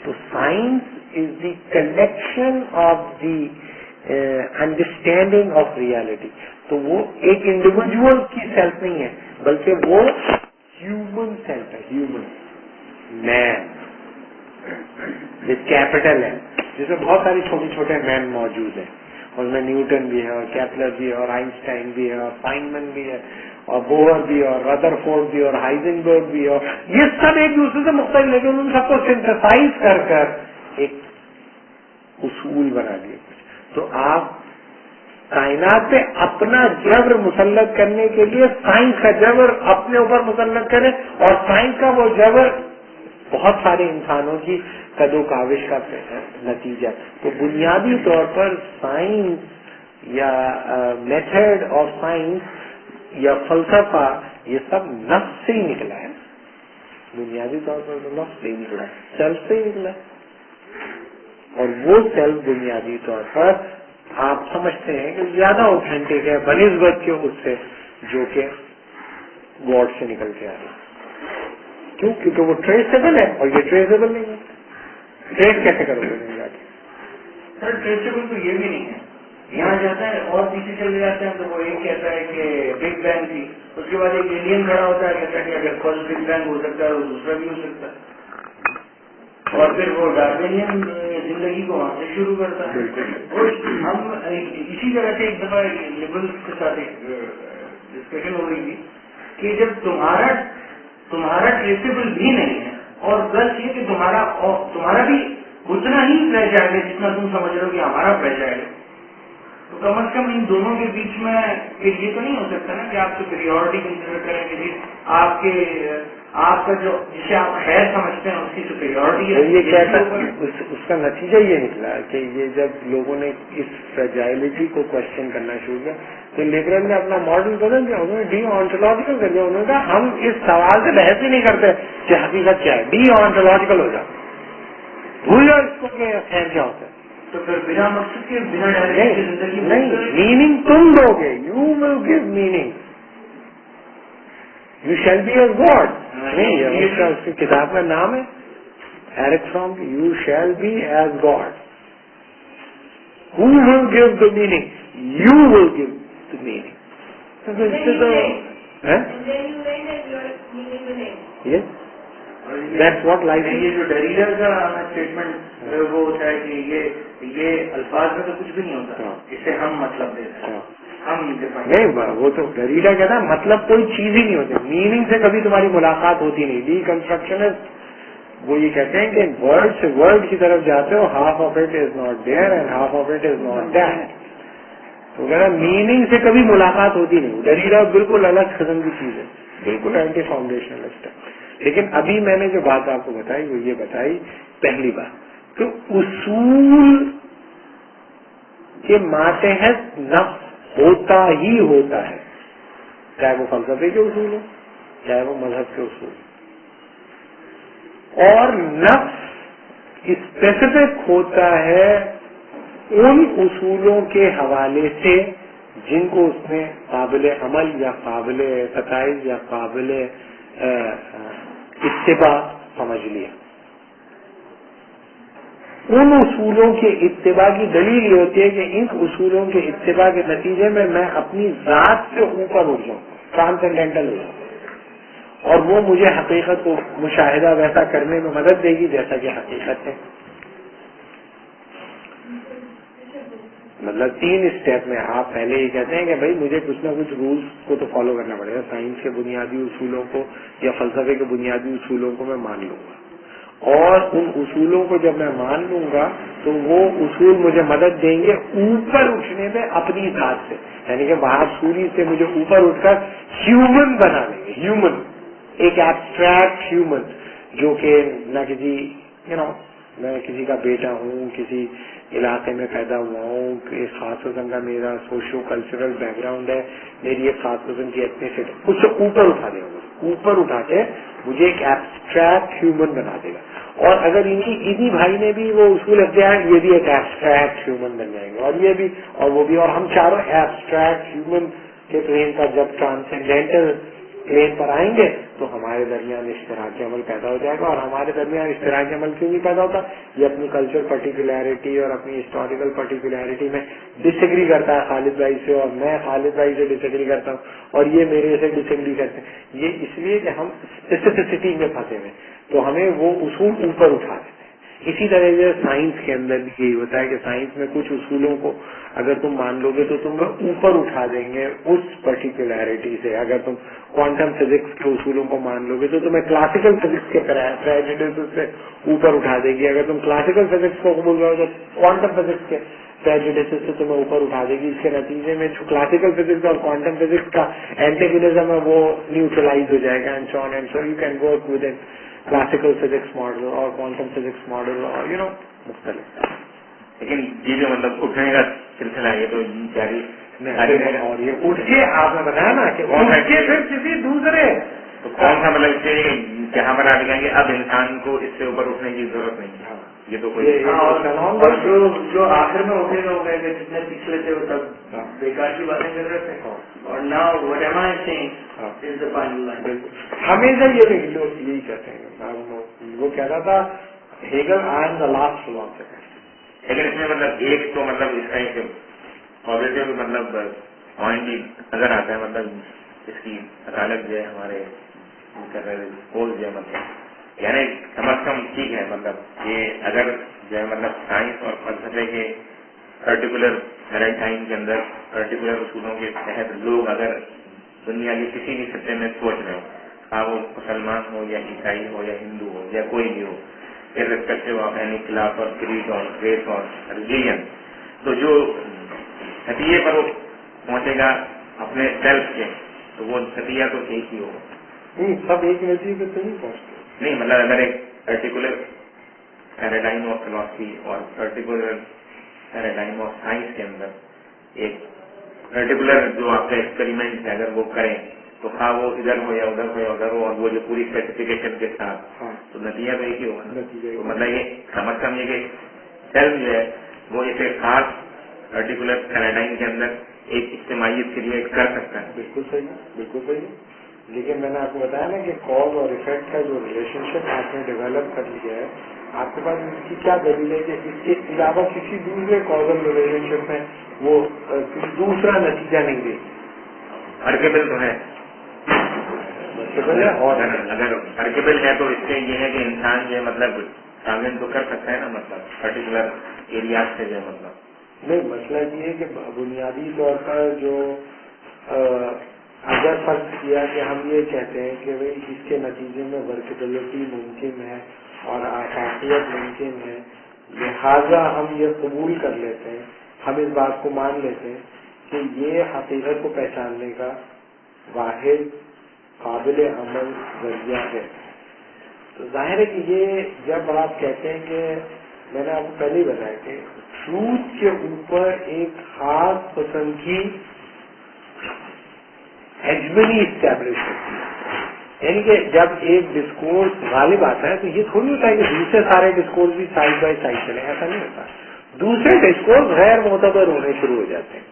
تو science is the collection of the understanding of reality. تو وہ ایک انڈیویجل کی سیلف نہیں ہے بلکہ وہ ہیومن سیلف ہے, ہیومن مین وتھ کیپٹل ہے, جس میں بہت ساری چھوٹے چھوٹے مین موجود ہیں. اور میں نیوٹن بھی ہے, اور کیپلر بھی ہے, اور آئنسٹائن بھی ہے, اور فائنمن بھی ہے, اور بوہر بھی, اور ردرفورڈ بھی, اور ہائزنبرگ بھی, اور یہ سب ایک دوسرے سے مختلف, لیکن ان سب کو سنتھسائز کر کر ایک اصول بنا دیے. تو آپ کائنات پہ اپنا جبر مسلط کرنے کے لیے سائنس کا جبر اپنے اوپر مسلط کریں, اور سائنس کا وہ جبر بہت سارے انسانوں کی قد و کاوش کا نتیجہ. تو بنیادی طور پر سائنس یا میتھڈ آف سائنس یا فلسفہ یہ سب نفس سے ہی نکلا ہے. بنیادی طور پر تو نفس سے ہی نکلا ہے, سیلف سے ہی نکلا ہے. اور وہ سیلف بنیادی طور پر آپ سمجھتے ہیں کہ زیادہ اوتھینٹک ہے بنسبت کے اس سے جو کہ گاڈ سے نکل کے آ رہی ہے. کیوں؟ کیونکہ وہ ٹریسیبل ہے اور یہ ٹریسیبل نہیں ہے. ٹریس کیسے کرو گے نہیں جا کے؟ سر ٹریسیبل تو یہ بھی نہیں ہے. یہاں جاتا ہے اور پیچھے چلے جاتے ہیں تو وہ ایک کہتا ہے کہ بگ بینگ تھی, اس کے بعد ایک ایلین کھڑا ہوتا ہے کہتا ہے کہ اگر فرسٹ بگ بینگ ہو سکتا ہے تو دوسرا بھی ہو سکتا ہے, اور پھر وہ ڈارونین زندگی کو وہاں سے شروع کرتا ہے. اور ہم اسی طرح سے ایک دفعہ لبرلس کے ساتھ ایک ڈسکشن ہو رہی تھی کہ جب تمہارا ٹریسیبل بھی نہیں ہے, اور پلس یہ کہ تمہارا بھی اتنا ہی فریجائل ہے جتنا تم سمجھ رہے ہو کہ ہمارا فریجائل ہے, تو کم از کم ان دونوں کے بیچ میں یہ تو نہیں ہو سکتا نا کہ آپ سپیریورٹی کنسیڈر کریں کہ جی آپ کا جو جسے آپ خیر سمجھتے ہیں اس کی سپیریورٹی ہے. یہ کہتا اس کا نتیجہ یہ نکلا کہ یہ جب لوگوں نے اس فریجائلٹی کو کوشچن کرنا شروع کیا تو لبرل نے اپنا ماڈل بدل دیا. انہوں نے ڈی آنٹولوجیکل کر دیا. انہوں نے کہا ہم اس سوال سے بحث ہی نہیں کرتے کہ حقیقت کیا ہے, ڈی آنٹولوجیکل ہو جاؤ, بھول جاؤ اس کو کہ خیر کیا ہوتا ہے. تو پھر بنا مقصد کے بنا ڈائریکٹ زندگی نہیں, میننگ تم دو گے, you will give meaning. You shall be as God. نہیں, اس کی کتاب کا نام ہے Erich Fromm, you shall be as God. Who will give the meaning? You will give the meaning. And then you reign and you are meaning will end. Yes. That's what life is. یہ جو ڈریڈا کا اسٹیٹمنٹ وہ ہوتا ہے کہ یہ الفاظ میں تو کچھ بھی نہیں ہوتا, اس سے ہم مطلب دیتے ہیں, ہم نہیں, وہ تو ڈریڈا کہتا ہے مطلب کوئی چیز ہی نہیں ہوتی, میننگ سے کبھی تمہاری ملاقات ہوتی نہیں. ڈیکنسٹرکشنسٹ وہ یہ کہتے ہیں کہ ورڈ سے ورڈ کی طرف جاتے ہو, half of it is not there and half of it is not that. تو کہنا میننگ سے کبھی ملاقات ہوتی نہیں. ڈریڈا بالکل الگ قسم کی چیز ہے, بالکل اینٹی فاؤنڈیشنلسٹ ہے. لیکن ابھی میں نے جو بات آپ کو بتائی وہ یہ بتائی, پہلی بات کہ اصول کے ماتحت نفس ہوتا ہی ہوتا ہے, چاہے وہ فلسفے کے اصول ہو چاہے وہ مذہب کے اصول ہو. اور نفس اسپیسیفک ہوتا ہے ان اصولوں کے حوالے سے جن کو اس نے قابل عمل یا قابل ستائش یا قابل اتباع سمجھ لیا. ان اصولوں کے اتباع کی دلیل یہ ہوتی ہے کہ ان اصولوں کے اتباع کے نتیجے میں میں اپنی ذات سے اوپر اٹھ جاؤں, ٹرانسینڈینٹل ہو جاؤں, اور وہ مجھے حقیقت کو مشاہدہ ویسا کرنے میں مدد دے گی جیسا کہ حقیقت ہے. مطلب 3 اسٹیپ میں آپ پہلے یہ کہتے ہیں کہ بھائی مجھے کچھ نہ کچھ رولز کو تو فالو کرنا پڑے گا, سائنس کے بنیادی اصولوں کو یا فلسفے کے بنیادی اصولوں کو میں مان لوں گا, اور ان اصولوں کو جب میں مان لوں گا تو وہ اصول مجھے مدد دیں گے اوپر اٹھنے میں اپنی ذات سے, یعنی کہ باہر سوری سے مجھے اوپر اٹھ کر ہیومن بنا دیں گے. ہیومن, ایک ایبسٹریکٹ ہیومن جو کہ نہ کسی میں کسی کا بیٹا ہوں, کسی علاقے میں پیدا ہوا ہوں, ایک خاص قسم کا میرا سوشو کلچرل بیک گراؤنڈ ہے, میری ایک خاص قسم کی ایتھنیسٹی, اس سے اوپر اٹھا دے گا, اوپر اٹھا کے مجھے ایک ایبسٹریکٹ ہیومن بنا دے گا. اور اگر انہی بھائی نے بھی وہ اصول اختیار, یہ بھی ایک ایبسٹریکٹ ہیومن بن جائیں گے, اور یہ بھی اور وہ بھی, اور ہم چاروں ایبسٹریکٹ ہیومن کے پلین پر جب ٹرانسینڈینٹل پلین پر آئیں گے تو ہمارے درمیان اشتراک عمل پیدا ہو جائے گا. اور ہمارے درمیان اشتراک عمل کیوں نہیں پیدا ہوتا؟ یہ اپنی کلچر پرٹیکولیرٹی اور اپنی ہسٹوریکل پرٹیکولیرٹی میں ڈس ایگری کرتا ہے خالد بھائی سے, اور میں خالد بھائی سے ڈس ایگری کرتا ہوں, اور یہ میرے سے ڈس ایگری کرتے ہیں. یہ اس لیے کہ ہم اسپیسیفسٹی میں پھنسے ہوئے, تو ہمیں وہ اصول اوپر اٹھا دیتے ہیں. اسی طرح سے سائنس کے اندر بھی یہی ہوتا ہے کہ سائنس میں کچھ اصولوں کو اگر تم مان لو گے تو تم اوپر اٹھا دیں گے اس پرٹیکولیرٹی سے. اگر تم کوانٹم فزکس کے اصولوں کو مان لو گے تو تمہیں کلاسیکل فزکس کے پریجڈس سے اوپر اٹھا دے گی. اگر تم کلاسیکل فزکس کو قبول کرو تو کوانٹم فزکس کے پریجڈس سے تمہیں اوپر اٹھا دے گی. اس کے نتیجے میں جو کلاسیکل فزکس اور کوانٹم فزکس کا اینٹیگونزم ہے وہ نیوٹرلائز ہو جائے گا, and so on and so. You can work with it classical physics model اور کوانٹم فزکس ماڈل, اور مختلف. لیکن یہ جو مطلب اٹھنے کا سلسلہ ہے تو جاری, اور یہ اٹھ کے آپ نے بتایا نا کہ اٹھ کے پھر کسی دوسرے تو کون سا مطلب اس سے جہاں پر آپ کہیں گے اب انسان کو اس سے اوپر اٹھنے کی ضرورت نہیں ہے, یہ تو کوئی اور جو آخر میں اٹھے گا ہوگا کہ جتنے پچھلے تھے وہ سب بیکار کی باتیں کر رہے تھے, اور نہ what am I saying is the final line. ہمیشہ یہ لوگ یہی کہتے ہیں. وہ کہتا تھا Hegel I am the last philosopher. لیکن اس میں مطلب ایک تو مطلب اس کا ایک پازیٹیو مطلب پوائنٹ بھی نظر آتا ہے, مطلب اس کی عدالت جو ہے ہمارے جو ہے مطلب یعنی کم از کم ٹھیک ہے, مطلب یہ اگر جو ہے مطلب سائنس اور فلسفے کے پرٹیکولر پیراڈائم کے اندر پرٹیکولر اصولوں کے تحت لوگ اگر دنیا کے کسی بھی خطے میں سوچ رہے ہو, وہ مسلمان ہو یا عیسائی ہو یا ہندو ہو یا کوئی بھی ہو, irrespective of any class or creed or race or religion, تو جو نتیجے پر وہ پہنچے گا اپنے سیلف کے, تو وہ نتیجہ تو ایک ہی ہوگا. نہیں سب ایک نتیجے پہ تو نہیں پہنچتے. نہیں مطلب اگر ایک پرٹیکولر پیراڈائم آف فلاسفی اور پرٹیکولر پیراڈائم آف سائنس کے اندر ایک پرٹیکولر جو آپ کا ایکسپیریمنٹ ہے اگر وہ کریں تو خواہ وہ ادھر ہو یا ادھر ہو یا ادھر ہو اور وہ جو پوری اسپیسیفکیشن کے ساتھ تو نتیجہ تو ایک ہی ہوگا. تو مطلب یہ سمجھ سمجھے کہ سیل جو ہے وہ ایک خاص پرٹیکولر پیراڈائم کے اندر ایک اجتماعیت کریٹ کر سکتا ہے. بالکل صحیح بالکل صحیح. لیکن میں نے آپ کو بتایا نا کہ کاز اور افیکٹ کا جو ریلیشن شپ آپ نے ڈیولپ کر لیا ہے آپ کے پاس اس کی کیا دلیل ہے کہ اس کے علاوہ کسی دوسرے کازل ریلیشن شپ میں وہ دوسرا نتیجہ نہیں دے. ارکیبل تو ہے اور اگر ارکیبل ہے تو اس سے یہ ہے کہ انسان جو ہے مطلب تعمیر تو کر سکتا ہے نا مطلب پرٹیکولر ایریاز سے جو ہے مطلب نہیں. مسئلہ یہ ہے کہ بنیادی طور پر جو اگر فرض کیا کہ ہم یہ کہتے ہیں کہ بھائی اس کے نتیجے میں ورکیبلٹی ممکن ہے اور آفاقیت ممکن ہے لہذا ہم یہ قبول کر لیتے ہیں ہم اس بات کو مان لیتے ہیں کہ یہ حقیقت کو پہچاننے کا واحد قابل عمل ذریعہ ہے. تو ظاہر ہے کہ یہ جب آپ کہتے ہیں کہ میں نے آپ کو پہلے ہی بتایا کہ ٹروتھ کے اوپر ایک خاص قسم کی ہیجمنی اسٹیبلش ہوتی ہے یعنی کہ جب ایک ڈسکورس غالب آتا ہے تو یہ تھوڑی ہوتا ہے کہ دوسرے سارے ڈسکورس بھی سائڈ بائی سائڈ چلیں ایسا نہیں ہوتا. دوسرے ڈسکورس غیر معتبر ہونے شروع ہو جاتے ہیں.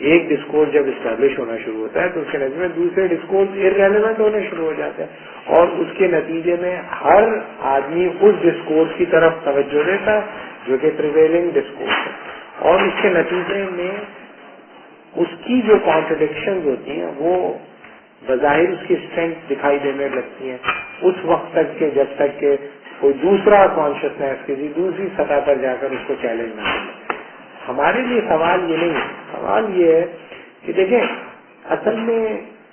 ایک ڈسکورس جب اسٹیبلش ہونا شروع ہوتا ہے تو اس کے نتیجے میں دوسرے ڈسکورس ارریلیونٹ ہونے شروع ہو جاتے ہیں اور اس کے نتیجے میں ہر آدمی اس ڈسکورس کی طرف توجہ دیتا ہے جو کہ پریویلنگ ڈسکورس ہے اور اس کے نتیجے میں اس کی جو کانٹرڈکشنز ہوتی ہیں وہ بظاہر اس کی اسٹرینتھ دکھائی دینے لگتی ہیں اس وقت تک کہ جب تک کہ کوئی دوسرا کانشیسنیس کسی دوسری سطح پر جا کر اس کو چیلنج نہ کرے. ہمارے لیے سوال یہ نہیں ہے. سوال یہ ہے کہ دیکھیں اصل میں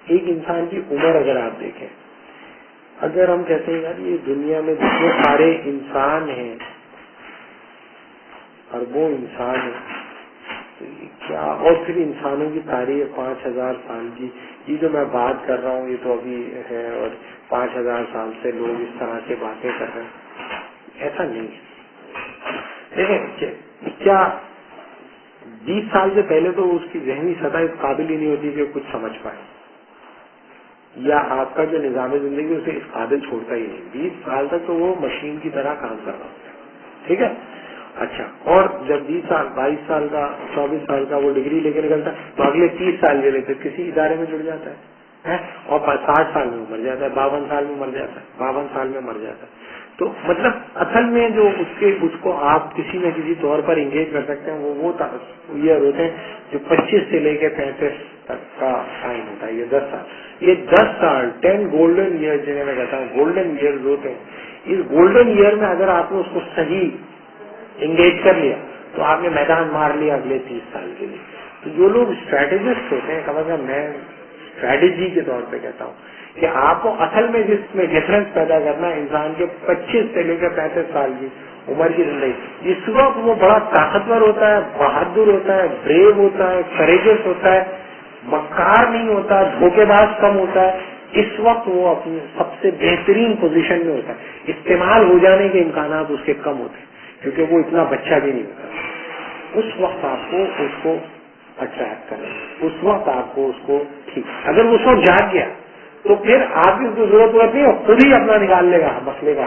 ایک انسان کی عمر اگر آپ دیکھیں اگر ہم کہتے ہیں یار یہ دنیا میں جتنے سارے انسان ہیں اربوں انسان ہیں کیا اور پھر انسانوں کی تاریخ 5000 سال کی یہ جو میں بات کر رہا ہوں یہ تو ابھی ہے اور 5000 سال سے لوگ اس طرح سے باتیں کر رہے ہیں ایسا نہیں ہے. دیکھیں کیا 20 سال سے پہلے تو اس کی ذہنی سطح اس قابل ہی نہیں ہوتی کہ کچھ سمجھ پائے یا آپ کا جو نظام زندگی اسے اس قابل چھوڑتا ہی نہیں. 20 سال تک تو وہ مشین کی طرح کام کر رہا ہوتا. ٹھیک ہے اچھا اور جب 20 سال 22 سال کا 24 سال کا وہ ڈگری لے کے نکلتا ہے تو اگلے 30 سال لے لیتے کسی ادارے میں جڑ جاتا ہے اور 60 سال میں مر جاتا ہے 52 سال میں مر جاتا ہے 52 سال میں مر جاتا ہے. تو مطلب اصل میں جو اس کو آپ کسی نہ کسی طور پر انگیج کر سکتے ہیں وہ ایئر ہوتے ہیں جو 25 سے لے کے 35 تک کا ٹائم ہوتا ہے. یہ 10 سال یہ 10 سال 10 گولڈن ایئر جنہیں میں کہتا ہوں گولڈن ایئر ہوتے ہیں. اس گولڈن ایئر میں اگر آپ نے اس کو صحیح انگیج کر لیا تو آپ نے میدان مار لیا اگلے 30 سال کے لیے. تو جو لوگ اسٹریٹجسٹ ہوتے ہیں کم از کم میں اسٹریٹجی کے طور پہ کہتا ہوں کہ آپ کو اصل میں جس میں ڈفرنس پیدا کرنا ہے انسان کے 25 سے لے کر 35 سال کی عمر کی زندگی اس وقت وہ بڑا طاقتور ہوتا ہے بہادر ہوتا ہے بریو ہوتا ہے کریجس ہوتا ہے مکار نہیں ہوتا دھوکے باز کم ہوتا ہے. اس وقت وہ اپنی سب سے بہترین پوزیشن میں ہوتا ہے. استعمال ہو جانے کے امکانات اس کے کم ہوتے ہیں کیونکہ وہ اتنا بچہ بھی نہیں ہوتا. اس وقت آپ کو اس کو اٹریکٹ کریں اس وقت آپ کو اس کو ٹھیک اگر وہ اس وقت جاگ گیا تو پھر آپ کی اس کو ضرورت نہیں ہو خود ہی اپنا نکال لے گا مسئلے کا.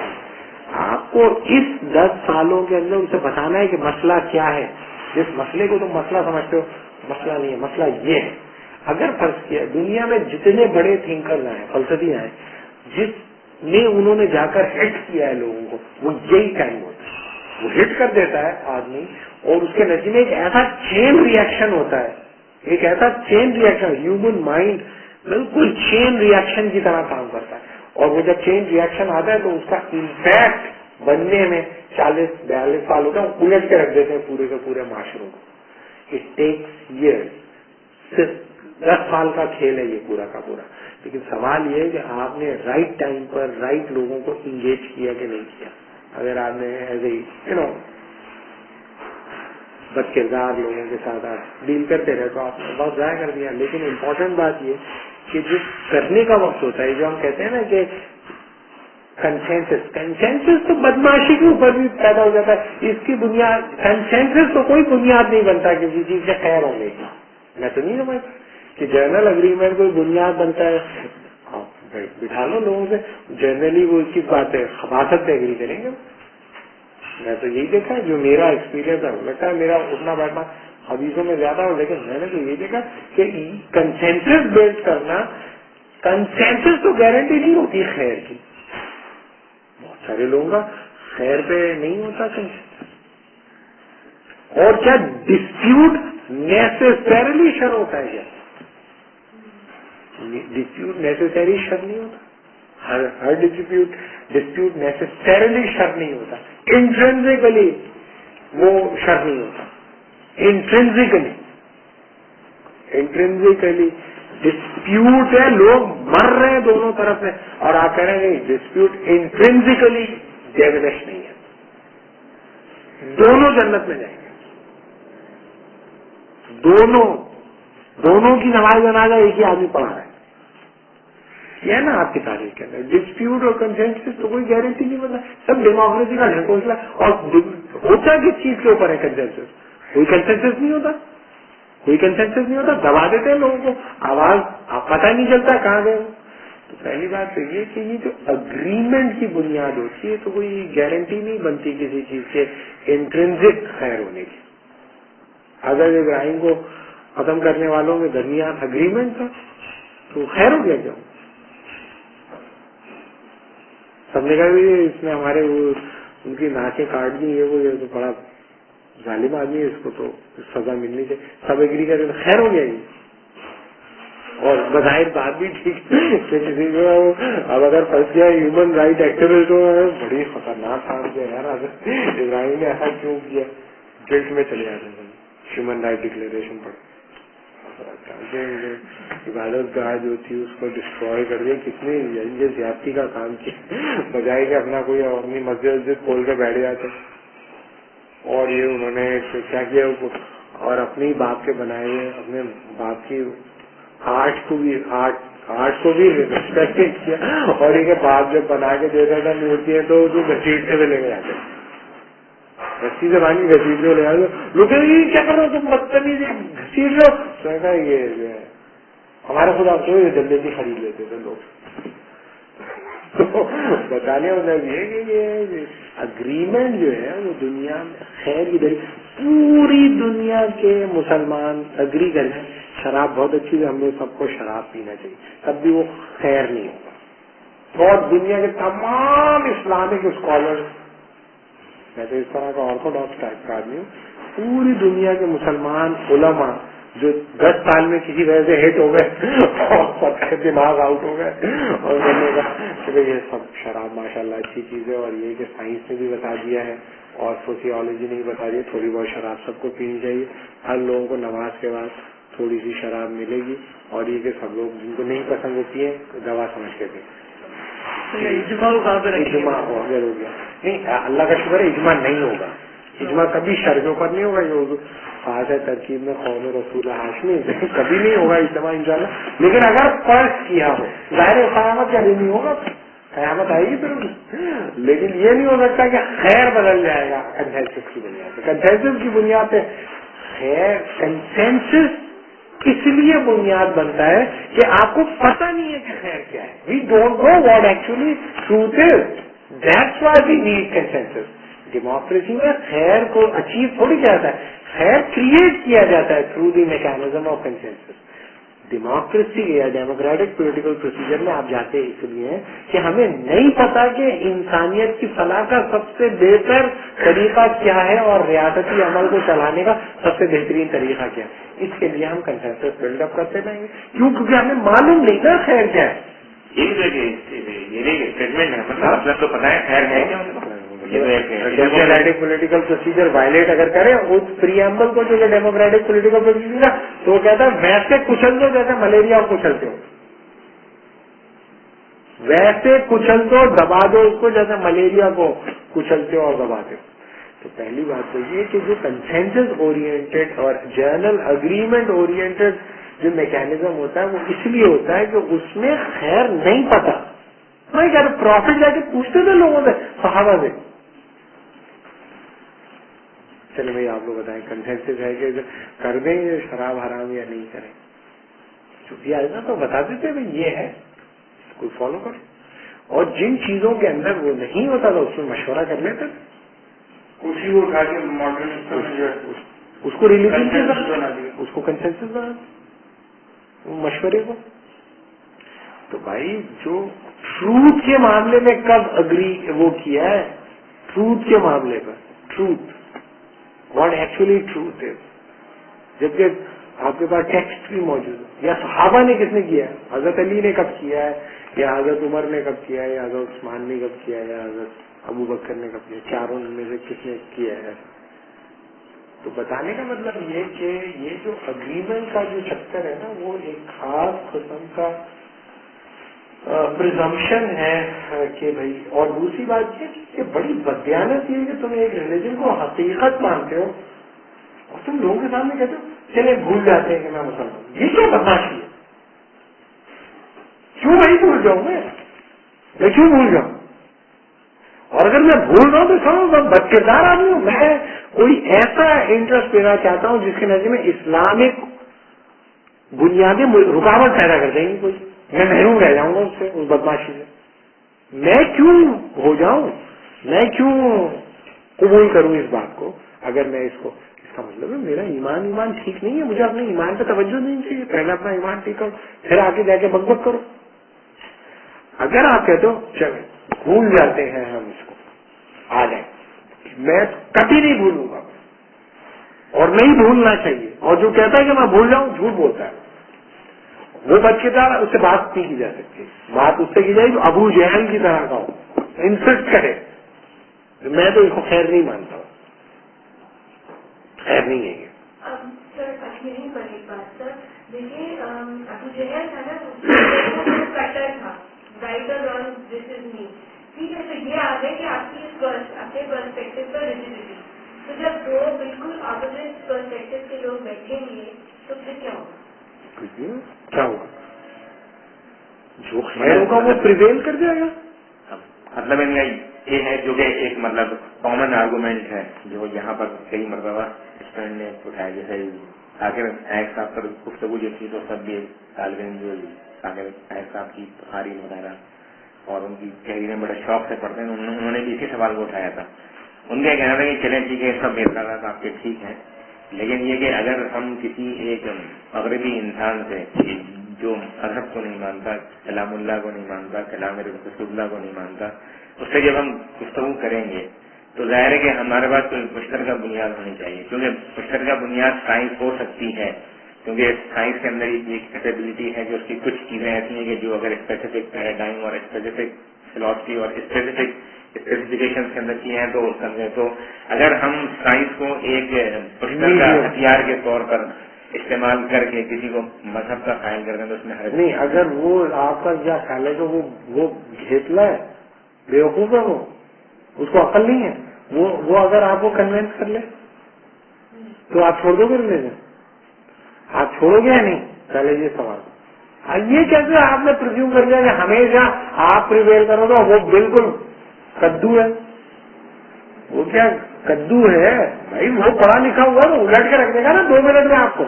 آپ کو اس 10 سالوں کے اندر اسے بتانا ہے کہ مسئلہ کیا ہے. جس مسئلے کو تم مسئلہ سمجھتے ہو مسئلہ نہیں ہے مسئلہ یہ ہے. اگر فرض کیا دنیا میں جتنے بڑے تھنکرز ہیں فلسفی ہیں جس نے انہوں نے جا کر ہٹ کیا ہے لوگوں کو وہ یہی ٹائم ہوتا ہے. وہ ہٹ کر دیتا ہے آدمی اور اس کے نتیجے میں ایک ایسا چین ریئیکشن ہوتا ہے ایک ایسا چین ریئیکشن ہیومن مائنڈ بالکل چین ریئیکشن کی طرح کام کرتا ہے. اور وہ جب چین ریئیکشن آتا ہے تو اس کا امپیکٹ بننے میں 40-42 سال ہوتا ہے. الٹ کے رکھ دیتے ہیں پورے کے پورے معاشروں کو. اٹ ٹیکس ایئرس صرف 10 سال کا کھیل ہے یہ پورا کا پورا. لیکن سوال یہ ہے کہ آپ نے رائٹ ٹائم پر رائٹ لوگوں کو انگیج کیا کہ نہیں کیا. اگر آپ نے ایز اے بد کردار لوگوں کے ساتھ آپ ڈیل کرتے رہے تو آپ نے بہت ضائع کر دیا. لیکن امپورٹنٹ بات یہ کہ جو کرنے کا وقت ہوتا ہے, جو ہم کہتے ہیں نا کہ کنسینسس تو بدماشی کے اوپر بھی پیدا ہو جاتا ہے. اس کی بنیاد کنسینسس تو کوئی بنیاد نہیں بنتا کسی چیز سے خیر ہونے کی. میں تو نہیں سمجھتا کہ جنرل اگریمنٹ کوئی بنیاد بنتا ہے. بٹھا لو لوگوں سے, جنرلی وہ اس کی بات ہے خباثت سے اگری کریں گے. میں تو یہی دیکھا جو میرا ایکسپیرینس ہے, لگتا ہے میرا اٹھنا بیٹھنا حدیثوں میں زیادہ ہو, لیکن میں نے تو یہ دیکھا کہ کنسینسس بیس کرنا, کنسینسس تو گارنٹی نہیں ہوتی خیر کی. بہت سارے لوگوں کا خیر پہ نہیں ہوتا کنسینسس. اور کیا ڈسپیوٹ نیسیسریلی شر ہوتا ہے؟ کیا ڈسپیوٹ نیسیسری شر نہیں ہوتا؟ ہر ڈسپیوٹ نیسیسریلی شر نہیں ہوتا. انٹرنسیکلی وہ شر نہیں ہوتا. انٹرنسیکلی ڈسپیوٹ ہے, لوگ مر رہے ہیں دونوں طرف سے, اور آپ کہہ رہے ہیں ڈسپیوٹ انٹرنسیکلی ڈیولیش نہیں ہے. دونوں جنت میں جائیں گے. دونوں کی نماز جنازہ ایک ہی آدمی پڑھا رہا ہے. یہ ہے نا آپ کی تاریخ کے اندر ڈسپیوٹ اور کنسینسس تو کوئی گارنٹی نہیں بنتا. سب ڈیموکریسی کا ڈھنکوسلا. اور ہوتا کس چیز کے اوپر ہے کنسینسس؟ کوئی کنسینسس نہیں ہوتا. دبا دیتے ہیں لوگوں کو, آواز پتہ نہیں چلتا کہاں گئے. تو پہلی بات تو یہ کہ یہ جو اگریمنٹ کی بنیاد ہوتی ہے تو کوئی گارنٹی نہیں بنتی کسی چیز کے انٹرنسک خیر ہونے کی. اگر ابراہیم کو ختم کرنے والوں کے درمیان اگریمنٹ تھا تو خیر ہو گیا. کیا سب نے کہا اس نے ہمارے ان کی ناکیں کاٹ دی, یہ تو بڑا ظالم آدمی ہے, اس کو تو سزا ملنی چاہیے. سب ایگری کرتے تو خیر ہو گیا. اور بظاہر بات بھی ٹھیک کہ کسی کو اب اگر پھنس گیا ہیومن رائٹ ایکٹیوسٹ ہو, بڑی خطرناک کام کیا یار. ابراہیم نے ایسا کیوں کیا؟ گلٹ میں چلے جاتے ہیں. ہیومن رائٹ ڈکلیریشن پڑھ عبادت گاہ جو تھی اس کو ڈسٹروائے کر دیا. کتنی زیادتی کا کام کیا, بجائے کہ اپنا کوئی اپنی مسجد کھول کے بیٹھ جاتے. اور یہ انہوں نے کیا کیا, اور اپنی باپ کے بنائے ہوئے اپنے باپ کی آرٹ کو بھی ریسپیکٹ کیا. اور یہ باپ جب بنا کے دیتا تھا مورتی تو گھسیٹتے ہوئے لے کے جاتے, رسی سے بانی گھسیٹتے ہوئے لے جاتے. لوگ کیا کر رہے ہو تم, بدتمیزی گھسیٹ رہے ہو. یہ ہمارے خدا تو جلدی خرید لیتے تھے لوگ. بتانے والا یہ کہ یہ اگریمنٹ جو ہے وہ دنیا میں خیر کی دلیل, پوری دنیا کے مسلمان اگری کر رہے ہیں شراب بہت اچھی ہے, ہم لوگ سب کو شراب پینا چاہیے, تب بھی وہ خیر نہیں ہوگا. اور دنیا کے تمام اسلامک اسکالرس, میں تو اس طرح کا آرتھوڈاکس ٹائپ کا آدمی ہوں, پوری دنیا کے مسلمان علماء جو 10 سال میں کسی وجہ سے ہٹ ہو گئے اور سب کے دماغ آؤٹ ہو گئے, اور کہنے کا کہ یہ سب شراب ماشاءاللہ اچھی چیز ہے, اور یہ کہ سائنس نے بھی بتا دیا ہے اور سوسیولوجی نے بھی بتا دیا تھوڑی بہت شراب سب کو پینی چاہیے. ہر لوگوں کو نماز کے بعد تھوڑی سی شراب ملے گی, اور یہ کہ سب لوگ جن کو نہیں پسند ہوتی ہے دوا سمجھ کے دیں. اجماع ہو گیا نہیں, اللہ کا شکر ہے اجماع نہیں ہوگا. اجماع کبھی شرعیوں پر نہیں ہوگا. یہ خاص ہے ترکیب میں قوم رسول ہاشمی, کبھی نہیں ہوگا اجتماع انشاءاللہ. لیکن اگر فرض کیا ہو, ظاہر قیامت کا نہیں ہوگا, قیامت آئے گی پھر, لیکن یہ نہیں ہو سکتا کہ خیر بدل جائے گا کنسینسس کی بنیاد پہ. کنسینسس کی بنیاد پہ خیر, کنسینسس اس لیے بنیاد بنتا ہے کہ آپ کو پتہ نہیں ہے کہ خیر کیا ہے. We don't know what actually truth is, that's why we need consensus. Democracy میں خیر کو اچیو تھوڑی کیا جاتا ہے, خیر کریٹ کیا جاتا ہے through the mechanism of consensus. Democracy یا ڈیموکریٹک پولیٹیکل پروسیجر میں آپ جاتے اس لیے کہ ہمیں نہیں پتا کہ انسانیت کی فلاح کا سب سے بہتر طریقہ کیا ہے اور ریاستی عمل کو چلانے کا سب سے بہترین طریقہ کیا ہے. اس کے لیے ہم کنسینسس بلڈ اپ کرتے رہیں گے. کیوں؟ کیونکہ ہمیں معلوم نہیں نا خیر کیا ہے. یہ اسٹیٹمنٹ ہے, مطلب تو پتا ہے خیر ہے کیا. ڈیموکریٹک پولیٹیکل پروسیجر وائلیٹ اگر کرے اس پریمبل کو جو ڈیموکریٹک پولیٹیکل پروسیجر ہے تو وہ کہتا ہے ویسے کچل دو جیسے ملیریا کو کچلتے ہو, ویسے کچل دو دبا دو اس کو جیسے ملیریا کو کچلتے ہو اور دباتے ہو. تو پہلی بات تو یہ کہ جو کنسینسس اورینٹیڈ اور جنرل اگریمنٹ اورینٹیڈ جو میکینزم ہوتا ہے وہ اس لیے ہوتا ہے کہ اس میں خیر نہیں پتا. میں کہہ رہا پروفٹ جا کے پوچھتے تھے لوگوں سے, صحابہ سے, چلے بھائی آپ لوگ بتائیں کنسنسس ہے کہ کر دیں شراب حرام یا نہیں کریں. چھٹی آئے نا تو بتا دیتے بھائی یہ ہے, کوئی فالو کرو. اور جن چیزوں کے اندر وہ نہیں ہوتا تھا اس میں مشورہ کر لیتے تھے. اسی کو اٹھا کے ماڈرن اس کو ریلیجن بنا دیا, اس کو کنسنسس بنا دیا مشورے کو. تو بھائی جو ٹروتھ کے معاملے میں کب اگری وہ کیا ہے, ٹروتھ کے معاملے پر, ٹروتھ واٹ ایکچولی ٹروتھ ہے, جبکہ آپ کے پاس ٹیکسٹ بھی موجود ہے. یا صحابہ نے کس نے کیا ہے, حضرت علی نے کب کیا ہے, یا حضرت عمر نے کب کیا ہے, یا حضرت عثمان نے کب کیا ہے, یا حضرت ابو بکر نے کب کیا, چاروں میں سے کس نے کیا ہے. تو بتانے کا مطلب یہ کہ یہ جو اگریمنٹ کا جو چکر ہے نا وہ ایک خاص قسم کا پرزمپشن ہے کہ بھائی. اور دوسری بات یہ کہ بڑی بدیانت یہ ہے کہ تم ایک ریلیجن کو حقیقت مانتے ہو اور تم لوگوں کے سامنے کہتے ہو چلے بھول جاتے ہیں کہ میں مسلمان ہوں. یہ کیا بدماشی ہے؟ کیوں بھائی بھول جاؤں میں کیوں بھول جاؤں؟ اور اگر میں بھول رہا ہوں تو سمجھو میں بد کردار آدمی ہوں. میں کوئی ایسا انٹرسٹ لینا چاہتا ہوں جس کے نظر میں اسلامک بنیادیں رکاوٹ پیدا کر دیں گی. کوئی میں محروم رہ جاؤں گا اس سے, اس بدماشی سے. میں کیوں ہو جاؤں, میں کیوں قبول کروں اس بات کو اگر میں اس کو, اس کا مطلب ہے میرا ایمان ٹھیک نہیں ہے, مجھے اپنے ایمان پہ توجہ نہیں چاہیے. پہلے اپنا ایمان ٹھیک کرو, پھر آگے جا کے بک بک کرو. اگر آپ کہتے ہو چلے بھول جاتے ہیں ہم اس کو, آ جائیں, میں کبھی نہیں بھولوں گا اور نہیں بھولنا چاہیے. اور جو کہتا ہے کہ میں بھول جاؤں جھوٹ بولتا ہے. وہ بچے کا اس سے بات نہیں کی جا سکتی. بات اس سے کی جائے جو ابو جہل کی طرح کا ہو, انسلٹ کرے. میں تو اس کو خیر نہیں مانتا ہوں, خیر نہیں ہے یہ. سر نہیں بنے بات سر, دیکھیے ابو جہل تھا نا, کٹر تھا, رائٹ اور رانگ دس از می. ٹھیک ہے, تو یہ آ گئے کہ آپ کی اپنے پرسپیکٹو پر ریجیڈیٹی. تو جب دو بالکل اپوزٹ پرسپیکٹو کے لوگ بیٹھیں گے تو پھر کیا ہوگا؟ کیا ہوگا؟ جو خیر ہوگا وہ پریویل کر جائے گا. مطلب یہ ہے جو کہ ایک مطلب کامن آرگومنٹ ہے جو یہاں پر کئی مرتبہ اسٹوڈنٹ نے اٹھایا. جیسے آخر ایک صاحب پر گفتگو جو تھی تو سب بھی طالب علم جو آخر ایک صاحب کی تحریر وغیرہ اور ان کی تحریریں بڑے شوق سے پڑھتے ہیں, انہوں نے بھی اسی سوال کو اٹھایا تھا. ان کا کہنا تھا کہ چلیں ٹھیک ہے سب میرے آپ کے ٹھیک ہیں, لیکن یہ کہ اگر ہم کسی ایک مغربی انسان سے جو مذہب کو نہیں مانتا, کلام اللہ کو نہیں مانتا, کلام رسول اللہ کو نہیں مانتا, اس سے جب ہم گفتگو کریں گے تو ظاہر ہے کہ ہمارے پاس کوئی مشترکہ بنیاد ہونی چاہیے. کیونکہ مشترکہ بنیاد سائنس ہو سکتی ہے, کیونکہ سائنس کے اندر ایک کیپیبلٹی ہے کہ اس کی کچھ چیزیں ایسی ہیں کہ جو اگر اسپیسیفک پیراڈائم اور اسپیسیفک فلاسفی اور اسپیسیفک اسپیسیفکیشن کے اندر کی ہیں تو سمجھیں. تو اگر ہم سائنس کو ایک مشترکہ ہتھیار کے طور پر استعمال کر کے کسی کو مذہب کا قائل کر دیں تو اس میں حرج نہیں. اگر وہ آپ کا کیا خیال ہے کہ وہ گھیتلا ہے, بیوقوف ہے, وہ اس کو عقل نہیں ہے, وہ اگر آپ کو کنوینس کر لے تو آپ چھوڑ دو گے ریلیجن؟ آپ چھوڑو گے یا نہیں؟ پہلے یہ سوال. یہ کیسے آپ نے پرزیوم کر لیا کہ ہمیشہ آپ پریویل کرو تو وہ بالکل کدو ہے. وہ کیا کدو ہے بھائی, وہ پڑھا لکھا ہوا تو الٹ کے رکھ دے گا نا 2 منٹ میں آپ کو.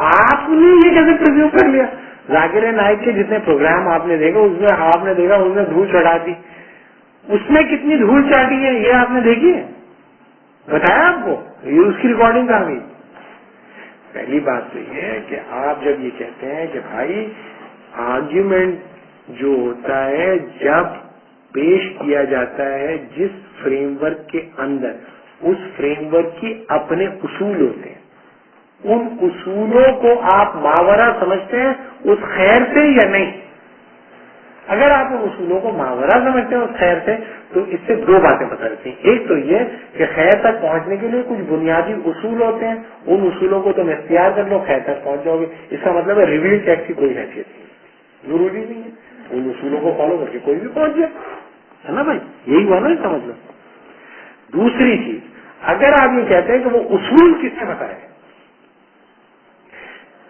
آپ نے یہ کیسے پرزیوم کر لیا؟ ذاکر نائک کے جتنے پروگرام آپ نے دیکھا اس میں آپ نے دیکھا اس نے دھول چڑھا دی, اس میں کتنی دھول چاٹی ہے یہ آپ نے دیکھی ہے؟ بتایا آپ کو؟ یہ اس کی ریکارڈنگ کہاں گئی؟ پہلی بات تو یہ ہے کہ آپ جب یہ کہتے ہیں کہ بھائی آرگیومنٹ جو ہوتا ہے جب پیش کیا جاتا ہے جس فریم ورک کے اندر, اس فریم ورک کی اپنے اصول ہوتے ہیں, ان اصولوں کو آپ ماورا سمجھتے ہیں اس خیر سے یا نہیں؟ اگر آپ ان اصولوں کو ماورا سمجھتے ہیں اس خیر سے تو اس سے 2 باتیں پتہ چلتی ہیں. ایک تو یہ کہ خیر تک پہنچنے کے لیے کچھ بنیادی اصول ہوتے ہیں, ان اصولوں کو تم اختیار کر لو, خیر تک پہنچ جاؤ گے. اس کا مطلب ہے ریویل ٹیکس کی کوئی حیثیت نہیں, ضروری نہیں ہے ان اصولوں کو فالو کر کے کوئی بھی پہنچ جائے, ہے نا بھائی؟ یہی ہوا نا اس کا مطلب. دوسری چیز, اگر آپ یہ کہتے ہیں کہ وہ اصول کس نے بتائے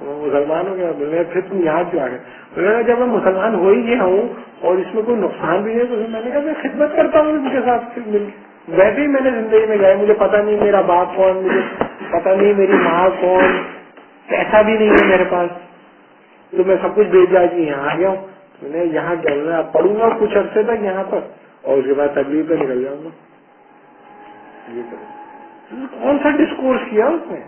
میں مسلمان ہو گیا. بولے پھر تم یہاں کیوں آ گئے؟ بولے جب میں مسلمان ہو ہی گیا ہوں اور اس میں کوئی نقصان بھی نہیں تو میں نے کہا میں خدمت کرتا ہوں ان کے ساتھ مل کے. ویسے ہی میں نے زندگی میں گیا, مجھے پتا نہیں میرا باپ کون, مجھے پتا نہیں میری ماں کون, پیسہ بھی نہیں ہے میرے پاس, تو میں سب کچھ بیچ جا کے یہاں آ گیا ہوں. میں نے یہاں کیا پڑھوں گا کچھ عرصے تک یہاں پر اور اس کے بعد تبلیغ پہ نکل جاؤں گا. یہ کون سا ڈسکورس کیا اس نے؟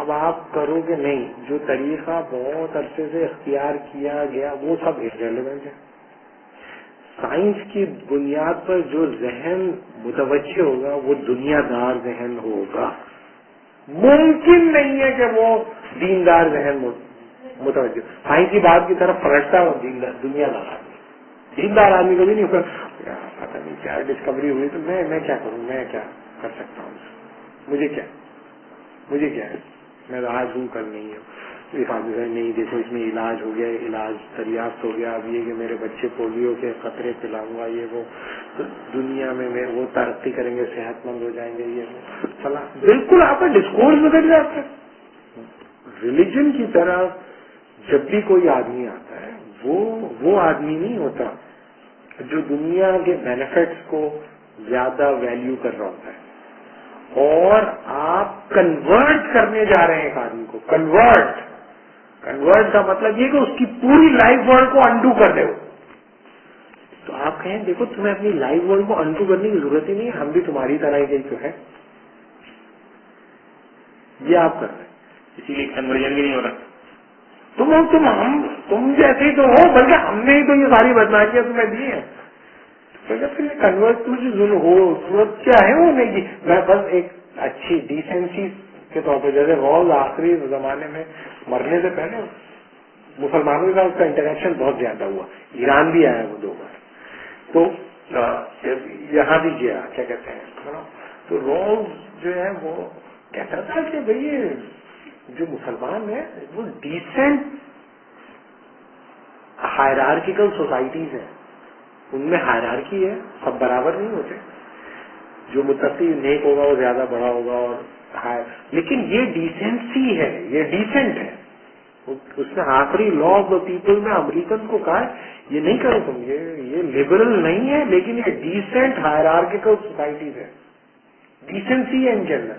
اب آپ کرو گے نہیں, جو طریقہ بہت عرصے سے اختیار کیا گیا وہ سب ریلیونٹ ہے. سائنس کی بنیاد پر جو ذہن متوجہ ہوگا وہ دنیا دار ذہن ہوگا. ممکن نہیں ہے کہ وہ دیندار ذہن متوجہ. سائنس کی بات کی طرف پلٹتا ہے دنیا دار آدمی. دیندار آدمی کو بھی نہیں ہوگا پتا نہیں کیا ڈسکوری ہوئی تو میں کیا کروں, میں کیا کر سکتا ہوں, مجھے کیا ہے, میں آج ہوں کل نہیں ہوں. نہیں دیکھو اس میں علاج ہو گیا, علاج دریافت ہو گیا, اب یہ کہ میرے بچے پولیو کے قطرے پلاؤں گا, یہ وہ تو دنیا میں وہ ترقی کریں گے, صحت مند ہو جائیں گے, یہ وہ فلاں. بالکل آپ کا ڈسکورس بدل جاتا ہے. ریلیجن کی طرف جب بھی کوئی آدمی آتا ہے وہ آدمی نہیں ہوتا جو دنیا کے بینیفٹس کو زیادہ ویلیو کر رہا ہوتا ہے, اور آپ کنورٹ کرنے جا رہے ہیں ایک آدمی کو. کنورٹ کا مطلب یہ کہ اس کی پوری لائف ورک کو انڈو کر دے. تو آپ کہیں دیکھو تمہیں اپنی لائف ورک کو انڈو کرنے کی ضرورت ہی نہیں ہے, ہم بھی تمہاری طرح ہی تو ہے, یہ آپ کر رہے ہیں, اسی لیے کنورژن بھی نہیں ہو رہا. تم جیسے ہی تو ہو, بلکہ ہم نے ہی تو یہ ساری بدماشیاں تمہیں دی ہیں. پھر کنورٹ ہو ضرورت کیا ہے ہونے کی؟ میں بس ایک اچھی ڈیسینسی کے طور پہ, جیسے روز آخری زمانے میں مرنے سے پہلے مسلمانوں کے ساتھ اس کا انٹریکشن بہت زیادہ ہوا. ایران بھی آیا وہ 2 بار, تو یہاں بھی گیا, کیا کہتے ہیں, تو روز جو ہے وہ کہتا تھا کہ بھئی جو مسلمان ہے وہ ڈیسنٹ ہائرارکیکل سوسائٹیز ہیں, ان میں ہائرارکی ہے, سب برابر نہیں ہوتے. جو متقی نیک ہوگا وہ زیادہ بڑا ہوگا, اور لیکن یہ ڈیسنسی ہے, یہ ڈیسنٹ ہے. اس نے آخری لا آف دا پیپل میں امریکن کو کہا یہ نہیں کرو تم, یہ لبرل نہیں ہے, لیکن یہ ڈیسنٹ ہائرارکیکل سوسائٹیز ہے. ڈیسنسی ہے ان کے اندر,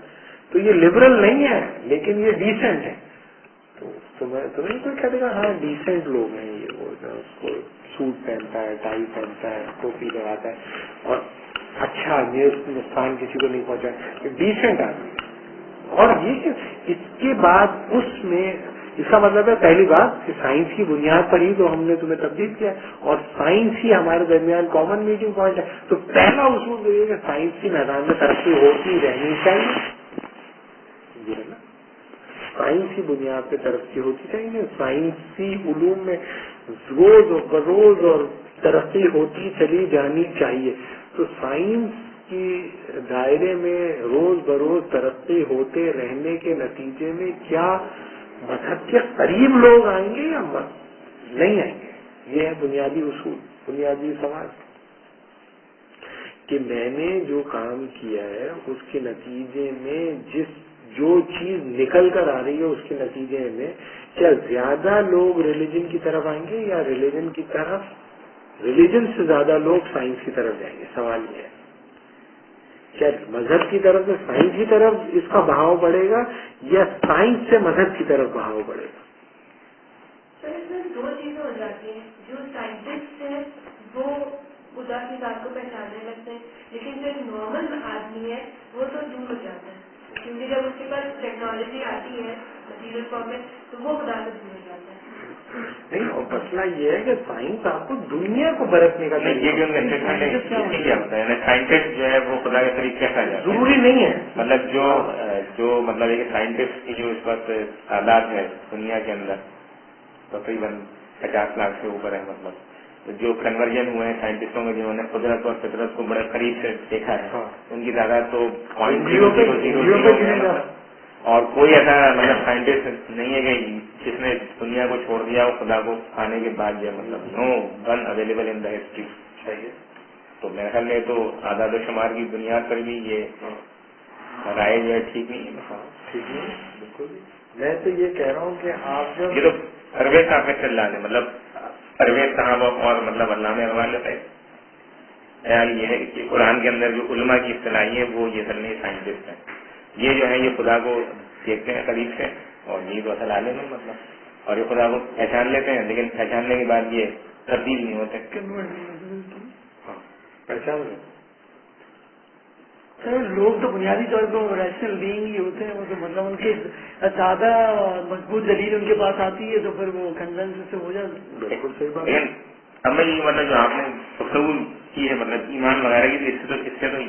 تو یہ لبرل نہیں ہے لیکن یہ ڈیسنٹ ہے. تو تمہیں کوئی کہتے گا ہاں ڈیسنٹ لوگ ہیں یہ, وہ اس کو سوٹ پہنتا ہے, ٹائی پہنتا ہے, ٹوپی لگاتا ہے, اور اچھا نقصان کسی کو نہیں پہنچا, ڈیسنٹ آدمی. اور یہ اس کے بعد اس میں اس کا مطلب ہے پہلی بات کہ سائنس کی بنیاد پر ہی تو ہم نے تمہیں تبدیل کیا, اور سائنس ہی ہمارے درمیان کامن میٹنگ پوائنٹ ہے. تو پہلا اصول یہ ہے کہ سائنس کی میدان میں ترقی ہوتی رہنی چاہیے, یہ ہے نا, سائنس کی بنیاد پہ ترقی ہوتی چاہیے. سائنسی علوم میں روز بروز اور ترقی ہوتی چلی جانی چاہیے. تو سائنس کی دائرے میں روز بروز ترقی ہوتے رہنے کے نتیجے میں کیا مذہب کے قریب لوگ آئیں گے یا نہیں آئیں گے؟ یہ ہے بنیادی اصول, بنیادی سوال کہ میں نے جو کام کیا ہے اس کے نتیجے میں جو چیز نکل کر آ رہی ہے اس کے نتیجے میں کیا زیادہ لوگ ریلیجن کی طرف آئیں گے یا ریلیجن سے زیادہ لوگ سائنس کی طرف جائیں گے؟ سوال یہ ہے کیا مذہب کی طرف سے سائنس کی طرف اس کا بہاؤ بڑھے گا یا سائنس سے مذہب کی طرف بہاؤ بڑھے گا؟ سر اس میں 2 چیزیں ہو جاتی ہیں. جو سائنٹسٹ ہیں وہ خدا کی ذات کو پہچاننے لگتے ہیں, لیکن جو ایک نارمل آدمی ہے وہ تو دور ہو جاتا ہے, کیونکہ جب اس کے پاس ٹیکنالوجی آتی ہے مٹیریل فارم میں تو وہ خدا سے دور ہو جاتا ہے. نہیں, اور مسئلہ یہ ہے کہ سائنس آپ کو دنیا کو برتنے کا سائنٹسٹ جو ہے وہ خدا کے قریب کیسا جاتا ہے ضروری نہیں ہے. مطلب جو مطلب ایک سائنٹسٹ کی جو اس وقت تعداد ہے دنیا کے اندر تقریباً 50 لاکھ سے اوپر ہے, مطلب جو کنورژن ہوئے ہیں سائنٹسٹوں میں جنہوں نے قدرت اور فطرت کو بڑے قریب سے دیکھا ہے ان کی تعداد تو 0.000 اور کوئی ایسا مطلب سائنٹسٹ نہیں ہے کہ جس نے دنیا کو چھوڑ دیا اور خدا کو آنے کے بعد جو مطلب no one available in the history. صحیح ہے. تو میرے خیال میں تو تو میرے خیال میں تو اعداد و شمار کی بنیاد پر بھی یہ 50 لاکھ سے اوپر ہے, مطلب جو کنورژن ہوئے ہیں سائنٹسٹوں میں جنہوں نے قدرت اور فطرت کو بڑے قریب سے دیکھا ہے ان کی تعداد تو 0.000 اور کوئی ایسا مطلب سائنٹسٹ نہیں ہے کہ جس نے دنیا کو چھوڑ دیا اور خدا کو آنے کے بعد جو مطلب no one available in the history. صحیح ہے. تو میرے خیال میں تو اعداد و شمار کی بنیاد پر بھی یہ رائے جو ہے ٹھیک نہیں ہے. ٹھیک نہیں بالکل. میں تو یہ کہہ رہا ہوں کہ آپ جب یہ تو پرویز صاحب میں چل رہا ہے, مطلب پرویز صاحب اور مطلب علامہ اقبال کا خیال یہ ہے کہ قرآن کے اندر جو علماء کی اصطلاحی ہے وہ یہ اصل میں سائنٹسٹ ہیں. یہ جو ہے یہ خدا کو دیکھتے ہیں قریب سے اور یہ تو اصل عالم ہے مطلب, اور یہ خدا کو پہچان لیتے ہیں لیکن پہچاننے کے بعد یہ تبدیل نہیں ہوتے. پہچان لیں. سر لوگ تو بنیادی طور پر ریشنل بینگ ہی ہوتے ہیں, وہ تو مطلب ان کے زیادہ مضبوط دلیل ان کے پاس آتی ہے تو پھر وہ کنسنسس سے ہو جاتا ہے. بالکل صحیح بات. لیکن اب میں یہ مطلب جو آپ نے گفتگو کی ہے مطلب ایمان وغیرہ کی, اس سے تو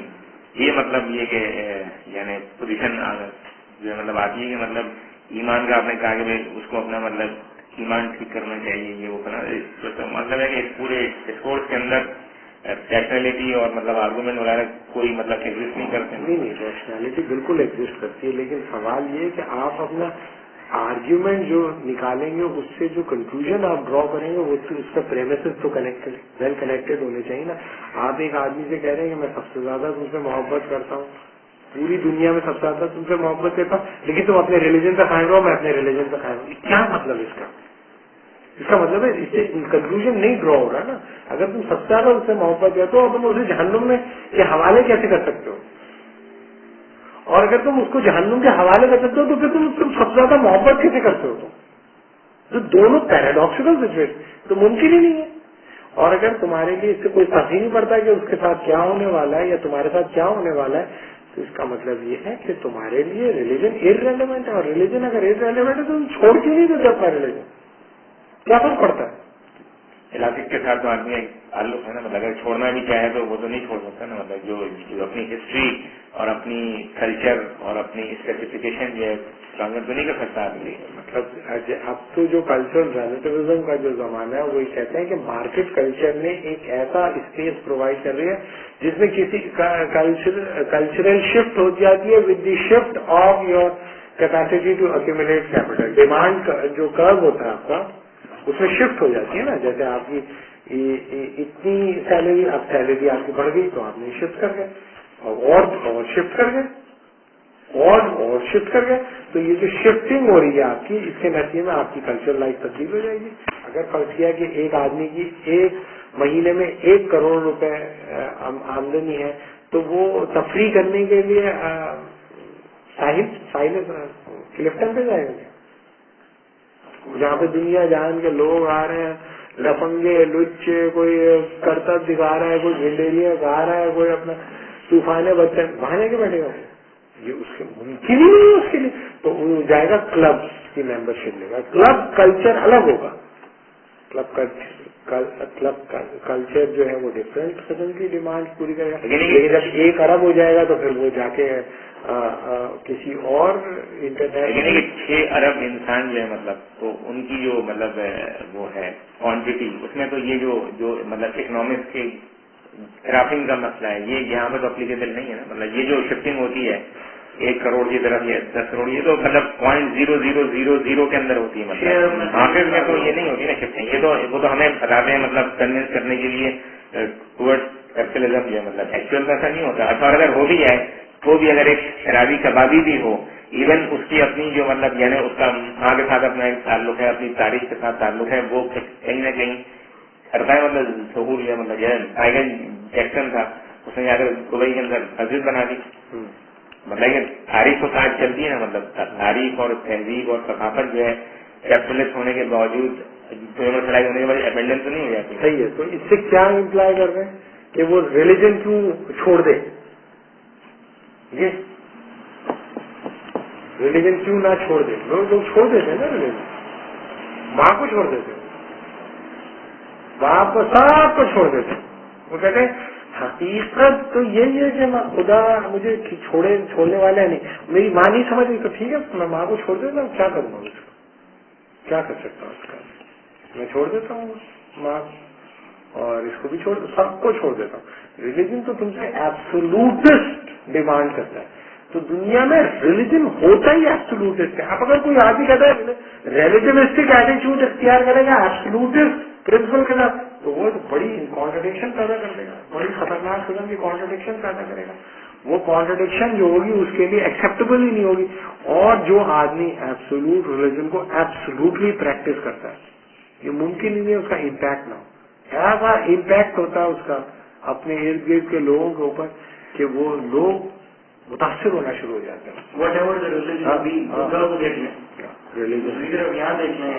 یہ مطلب یہ کہ یعنی پوزیشن جو ہے مطلب آتی ہے کہ مطلب ایمان کا آپ نے کہا کہ اس کو اپنا مطلب ایمان ٹھیک کرنا چاہیے, یہ وہ کرنا مطلب ہے کہ اس پورے ڈسکورس کے اندر ریشنلٹی اور مطلب آرگومنٹ وغیرہ کوئی مطلب ایگزسٹ نہیں کرتے. نہیں ریشنلٹی بالکل ایگزسٹ کرتی ہے, لیکن سوال یہ ہے کہ آپ اپنا آرگیومنٹ جو نکالیں گے اس سے جو کنکلوژن آپ ڈرا کریں گے وہ اس کا پریمیسز تو ویل کنیکٹڈ ہونے چاہیے نا. آپ ایک آدمی سے کہہ رہے ہیں کہ میں سب سے زیادہ تم سے محبت کرتا ہوں, پوری دنیا میں سب سے زیادہ تم سے محبت کرتا ہوں, لیکن تم اپنے ریلیجن سے قائم رہو, میں اپنے ریلیجن سے قائم رہوں. کیا مطلب اس کا مطلب ہے اس سے کنکلوژن نہیں ڈرا ہو رہا نا. اگر تم سب سے زیادہ اس سے محبت کرتے ہو تم اسے جہنم میں کے حوالے کیسے کر سکتے ہو, اور اگر تم اس کو جہنم کے حوالے کر سکتے ہو تو پھر تم سب سے زیادہ محبت کیسے کرتے ہو؟ تو دونوں پیراڈاکسیکل سچویشن تو ممکن ہی نہیں ہے. اور اگر تمہارے لیے اس سے کوئی فرق ہی نہیں پڑتا کہ اس کے ساتھ کیا ہونے والا ہے یا تمہارے ساتھ کیا ہونے والا ہے, تو اس کا مطلب یہ ہے کہ تمہارے لیے ریلیجن ارریلیونٹ ہے, اور ریلیجن اگر ارریلیونٹ ہے تو تم چھوڑ کیوں نہیں دیتے اپنا ریلیجن؟ کیا فرق پڑتا ہے؟ علاقے کے ساتھ تو آدمی ایک تعلق ہے نا, مطلب اگر چھوڑنا بھی چاہے تو وہ تو نہیں چھوڑ سکتا نا. مطلب جو اپنی ہسٹری اور اپنی کلچر اور اپنی اسپیسیفکیشن جو ہے تو نہیں کر سکتا آدمی. مطلب اب تو جو کلچرل ریلیٹیوزم کا جو زمانہ ہے وہ یہ کہتے ہیں کہ مارکیٹ کلچر نے ایک ایسا اسپیس پرووائڈ کر رہی ہے جس میں کسی کلچرل شفٹ ہو جاتی ہے with the shift of your capacity to accumulate capital. Demand جو کرو ہوتا ہے آپ کا اس میں شفٹ ہو جاتی ہے نا. جیسے آپ کی اتنی سیلری, اب سیلری آپ کی بڑھ گئی تو آپ نے شفٹ کر گئے اور شفٹ کر گئے اور شفٹ کر گئے. تو یہ جو شفٹنگ ہو رہی ہے آپ کی, اس کے نتیجے میں آپ کی کلچر لائف تبدیل ہو جائے گی. اگر فرض کیا کہ ایک آدمی کی ایک مہینے میں 1 کروڑ روپے آمدنی ہے تو وہ تفریح کرنے کے لیے ساحل کلفٹن پہ جائے گا جہاں پہ دنیا جہان کے لوگ آ رہے ہیں, لفنگے لچے, کوئی کرتب دکھا رہا ہے, کوئی گھنڈیریاں گا رہا ہے, کوئی اپنا طوفانے بچے, وہاں جا کے بیٹھے گا. یہ اس کے ممکن ہی نہیں ہے اس کے لیے. تو وہ جائے گا کلب کی ممبر شپ لے گا. کلب کلچر الگ ہوگا. کلب کلچر جو ہے وہ ڈفرینٹ قسم کی ڈیمانڈ پوری کرے گا. لیکن جب 1 ارب ہو جائے گا تو پھر وہ جا کے کسی اور انٹرنیٹ 6 ارب انسان جو ہے مطلب تو ان کی جو مطلب وہ ہے کوانٹٹی, اس میں تو یہ جو مطلب اکنامکس کے کرافنگ کا مسئلہ ہے یہ یہاں پہ تو اپلیکیبل نہیں ہے نا. مطلب یہ جو شفٹنگ ہوتی ہے 1 کروڑ کی طرف یا 10 کروڑ, یہ تو مطلب 0.0000 کے اندر ہوتی ہے. مطلب مارکیٹ میں تو یہ نہیں ہوتی نا شفٹنگ. یہ تو وہ تو ہمیں بتاتے ہیں مطلب کنوینس کرنے کے لیے ٹورڈ کیپٹلزم جو ہے مطلب ایکچوئل میں ایسا نہیں ہوتا. اور اگر ہو بھی جائے تو بھی اگر ایک شرابی کبابی بھی ہو, ایون اس کی اپنی جو مطلب یعنی اس کا وہاں کے ساتھ اپنا ایک تعلق ہے, اپنی تاریخ کے ساتھ تعلق ہے, وہ کہیں نہ کہیں کرتا ہے. مطلب ظہور جو ہے مطلب ٹائیگر جیکسن تھا, اس نے جا کر دبئی کے اندر مسجد بنا دی. مطلب یہ تاریخ تو ساتھ چلتی ہے نا. مطلب تاریخ اور تہذیب اور ثقافت جو ہے کیپٹلسٹ ہونے کے باوجود کمرشلائز ہونے کے بعد ابینڈن تو نہیں ہو جاتی. صحیح ہے. تو اس سے کیا امپلائی کر رہے ہیں کہ وہ ریلیجن کیوں چھوڑ دے, ریلیجن کیوں نہ چھوڑ دے. لوگ چھوڑ دیتے ہیں نا ریلیجن, ماں کو چھوڑ دیتے, باپ کو, سب کو چھوڑ دیتے. وہ کہتے ہیں حقیقت تو یہی ہے کہ خدا مجھے چھوڑنے والا ہے نہیں, میری ماں نہیں سمجھ رہی تو ٹھیک ہے میں ماں کو چھوڑ دیتا ہوں, کیا کروں گا اس کو, کیا کر سکتا ہوں اس کا, میں چھوڑ دیتا ہوں ماں اور اس کو بھی چھوڑ, سب کو چھوڑ دیتا ہوں. ریلیجن تو تم سے ایبسولوٹسٹ ڈیمانڈ کرتا ہے. تو دنیا میں ریلیجن ہوتا ہی ایبسولوٹسٹ ہے. اب اگر کوئی آدمی کہتا ہے ریلیجنسٹک ایٹیچیوڈ اختیار کرے گا ایبسولوٹسٹ پرنسپل کے ساتھ, تو وہ بڑی کانٹرڈکشن پیدا کر دے گا, بڑی خطرناک قسم کی کانٹرڈکشن پیدا کرے گا. وہ کانٹرڈکشن جو ہوگی اس کے لیے ایکسیپٹیبل ہی نہیں ہوگی. اور جو آدمی ایبسولوٹ ریلیجن کو ایبسولوٹلی پریکٹس کرتا ہے یہ ممکن ہی نہیں اس کا امپیکٹ نہ ہو. ایسا امپیکٹ ہوتا ہے اس کا اپنے ارد گرد کے لوگوں کے اوپر کہ وہ لوگ متاثر ہونا شروع ہو جاتے ہیں. وٹ ایور ریلیجن دیکھ لیں, ریلیجن یہاں دیکھ لیں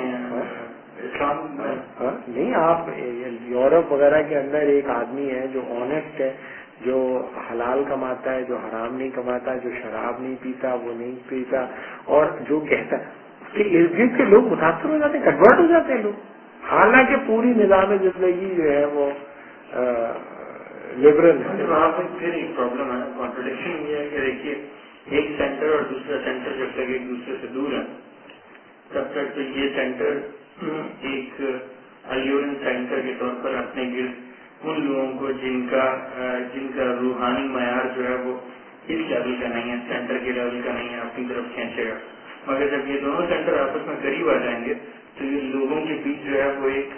اسلام نہیں, آپ یورپ وغیرہ کے اندر ایک آدمی ہے جو آنےسٹ ہے, جو حلال کماتا ہے, جو حرام نہیں کماتا, جو شراب نہیں پیتا, وہ نہیں پیتا, اور جو کہتا ہے اس کے ارد گرد کے لوگ متاثر ہو جاتے ہیں, کنورٹ ہو جاتے ہیں لوگ. حالانکہ پوری نظام زندگی جو ہے وہ لبرل ہے. وہاں پہ پھر ایک پرابلم ہے, کانٹرڈکشن یہ ہے کہ دیکھیے ایک سینٹر اور دوسرا سینٹر جب تک ایک دوسرے سے دور ہے تب تک تو یہ سینٹر ایک الورن سینٹر کے طور پر اپنے گرد ان لوگوں کو جن کا روحانی معیار جو ہے وہ اس لیول کا نہیں ہے, سینٹر کے لیول کا نہیں ہے, اپنی طرف کھینچے گا. مگر جب یہ دونوں سینٹر آپس میں قریب آ جائیں گے تو یہ لوگوں کے بیچ جو ہے وہ ایک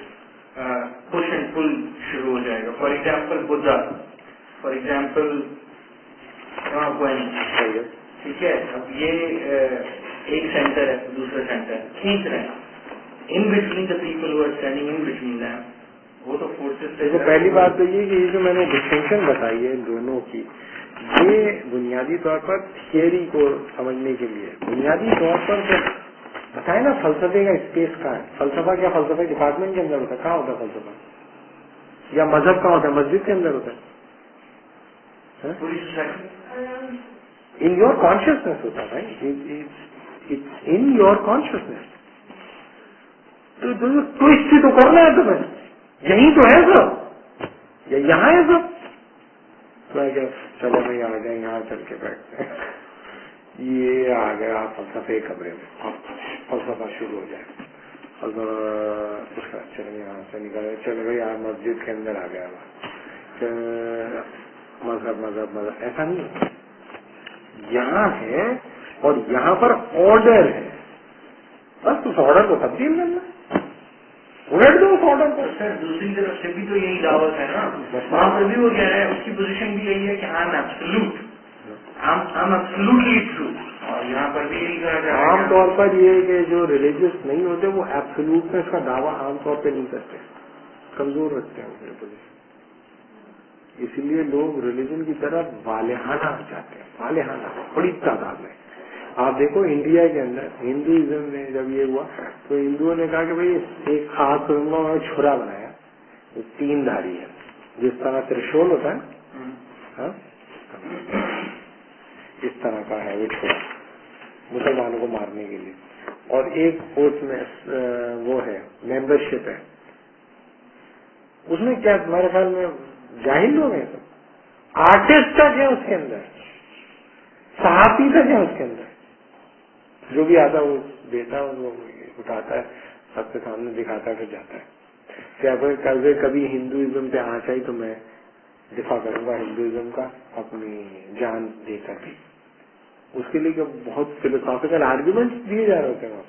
پش اینڈ پل شروع ہو جائے گا. For example Buddha, for example ٹھیک ہے, اب یہ ایک سینٹر ہے دوسرا سینٹر کھینچ رہے ہیں, in between the people who are standing in between them, وہ تو فورسز. دیکھو پہلی بات تو یہ کہ یہ جو میں نے ڈسٹنکشن بتائی ہے دونوں کی, یہ بنیادی طور پر تھیوری کو سمجھنے کے لیے, بنیادی طور پر بتائیں نا فلسفے کا اسپیس کہاں ہے. فلسفہ کیا فلسفہ ڈپارٹمنٹ کے اندر ہوتا ہے, کہاں ہوتا ہے فلسفہ, یا مذہب کہاں ہوتا ہے, مسجد کے اندر ہوتا ہے, پوری سوسائٹی ان یور کانشیسنیس ہوتا ہے بھائی, ان یور کانشیسنیس. تو ٹویسٹ تو کرنا ہے تمہیں, یہی تو ہے سب, یا یہاں ہے سب. چلو بھائی آ گئے یہاں چل کے بیٹھتے ہیں, یہ آ گیا فلسفے کمرے میں, فلسفہ شروع ہو جائے, اس کا چلو یہاں سے نکل, چلو بھائی آپ مسجد کے اندر آ گیا, مذہب مذہب مذہب, ایسا نہیں ہے. یہاں ہے اور یہاں پر آرڈر ہے, بس اس آرڈر کو تبدیل کرنا, الٹ دو اس آرڈر کو. سر دوسری طرف سے بھی تو یہی دعوت ہے نا, وہاں پر بھی وہ کہہ رہے ہیں, اس کی پوزیشن بھی یہی ہے کہ آئی ایم ایبسولوٹلی ٹرو, اور یہاں پر بھی یہی کہا جائے. عام طور پر یہ کہ جو ریلیجیس نہیں ہوتے وہ ایبسولوٹنس کا دعویٰ عام طور پہ نہیں کرتے, کمزور رکھتے ہیں اپنی پوزیشن. اسی لیے لوگ ریلیجن کی طرف والہانہ جاتے ہیں, والہانہ بڑی تعداد میں. آپ دیکھو انڈیا کے اندر ہندوازم میں جب یہ ہوا تو ہندوؤں نے کہا کہ بھائی ایک خاص قسم کا چھرا بنایا, وہ 3 دھاری ہے, جس طرح ترشول ہوتا ہے اس طرح کا ہے وہ چھرا, مسلمانوں کو مارنے کے لیے. اور ایک اس میں وہ ہے ممبرشپ ہے, اس میں کیا میرے خیال میں جاہل لوگ ہیں, آرٹسٹ تک ہے اس کے اندر, صحافی تک ہے اس کے اندر, جو بھی آتا ہے وہ دیتا ہے, وہ اٹھاتا ہے, سب کے سامنے دکھاتا ہے, پھر جاتا ہے. کہ کبھی ہندوازم پہ آ چاہیے تو میں دفاع کروں گا ہندوازم کا اپنی جان دے کر بھی. اس کے لیے بہت فلسافیکل آرگیومنٹس دیے جا رہے ہوتے ہیں.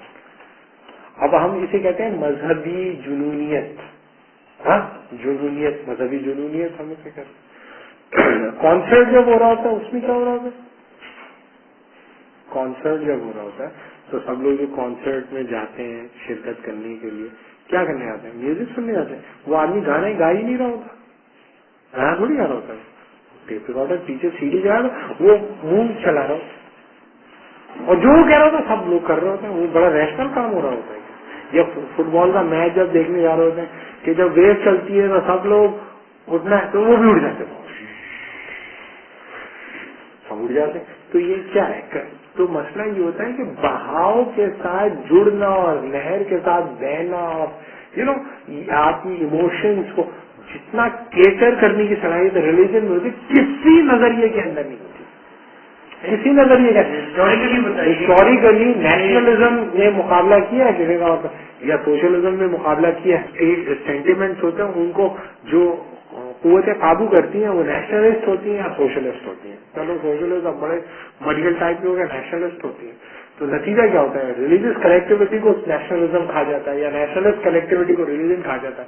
اب ہم اسے کہتے ہیں مذہبی جنونیت, جنونیت, مذہبی جنونیت ہم اسے کہتے ہیں. کانسرٹ جب ہو رہا ہوتا ہے اس میں کیا ہو رہا ہوتا ہے, کانسرٹ جب ہو رہا ہوتا ہے تو سب لوگ جو کانسرٹ میں جاتے ہیں شرکت کرنے کے لیے کیا کرنے آتے ہیں, میوزک سننے آتے ہیں. وہ آدمی گانے گا ہی نہیں رہا ہوتا, گانا تھوڑی گا رہا ہوتا ہے, ٹیپ ریکارڈر پیچھے سیڑھی جا رہا, وہ منہ چلا رہا ہوتا, اور جو وہ کہہ رہا ہوتا سب لوگ کر رہے ہوتے ہیں. وہ بڑا ریشنل کام ہو رہا ہوتا ہے. یا فٹ بال کا میچ جب دیکھنے جا رہے ہوتے ہیں کہ جب ویو چلتی ہے تو سب لوگ اٹھنا ہے تو وہ بھی اٹھ جاتے ہیں, سب اٹھ جاتے ہیں. تو یہ کیا ہے, تو مسئلہ یہ ہوتا ہے کہ بہاؤ کے ساتھ جڑنا اور لہر کے ساتھ بہنا, اور آپ کی ایموشنس کو جتنا کیٹر کرنے کی صلاحیت ریلیجن میں ہوتی کسی نظریے کے اندر نہیں ہوتی. اسی نظریے کا ہسٹوریکلی نیشنلزم نے مقابلہ کیا ہے کسی کا, یا سوشلزم نے مقابلہ کیا ہے. سینٹیمنٹس ہوتے ہیں ان کو جو قوتیں قابو کرتی ہیں وہ نیشنلسٹ ہوتی ہیں یا سوشلسٹ ہوتی ہیں. چلو سوشلسٹ اب بڑے مڈیل ٹائپ کے ہو گئے, نیشنلسٹ ہوتی ہیں. تو نتیجہ کیا ہوتا ہے, ریلیجیس کلیکٹیوٹی کو نیشنلزم کھا جاتا ہے یا نیشنلسٹ کلیکٹیوٹی کو ریلیجن کھا جاتا ہے.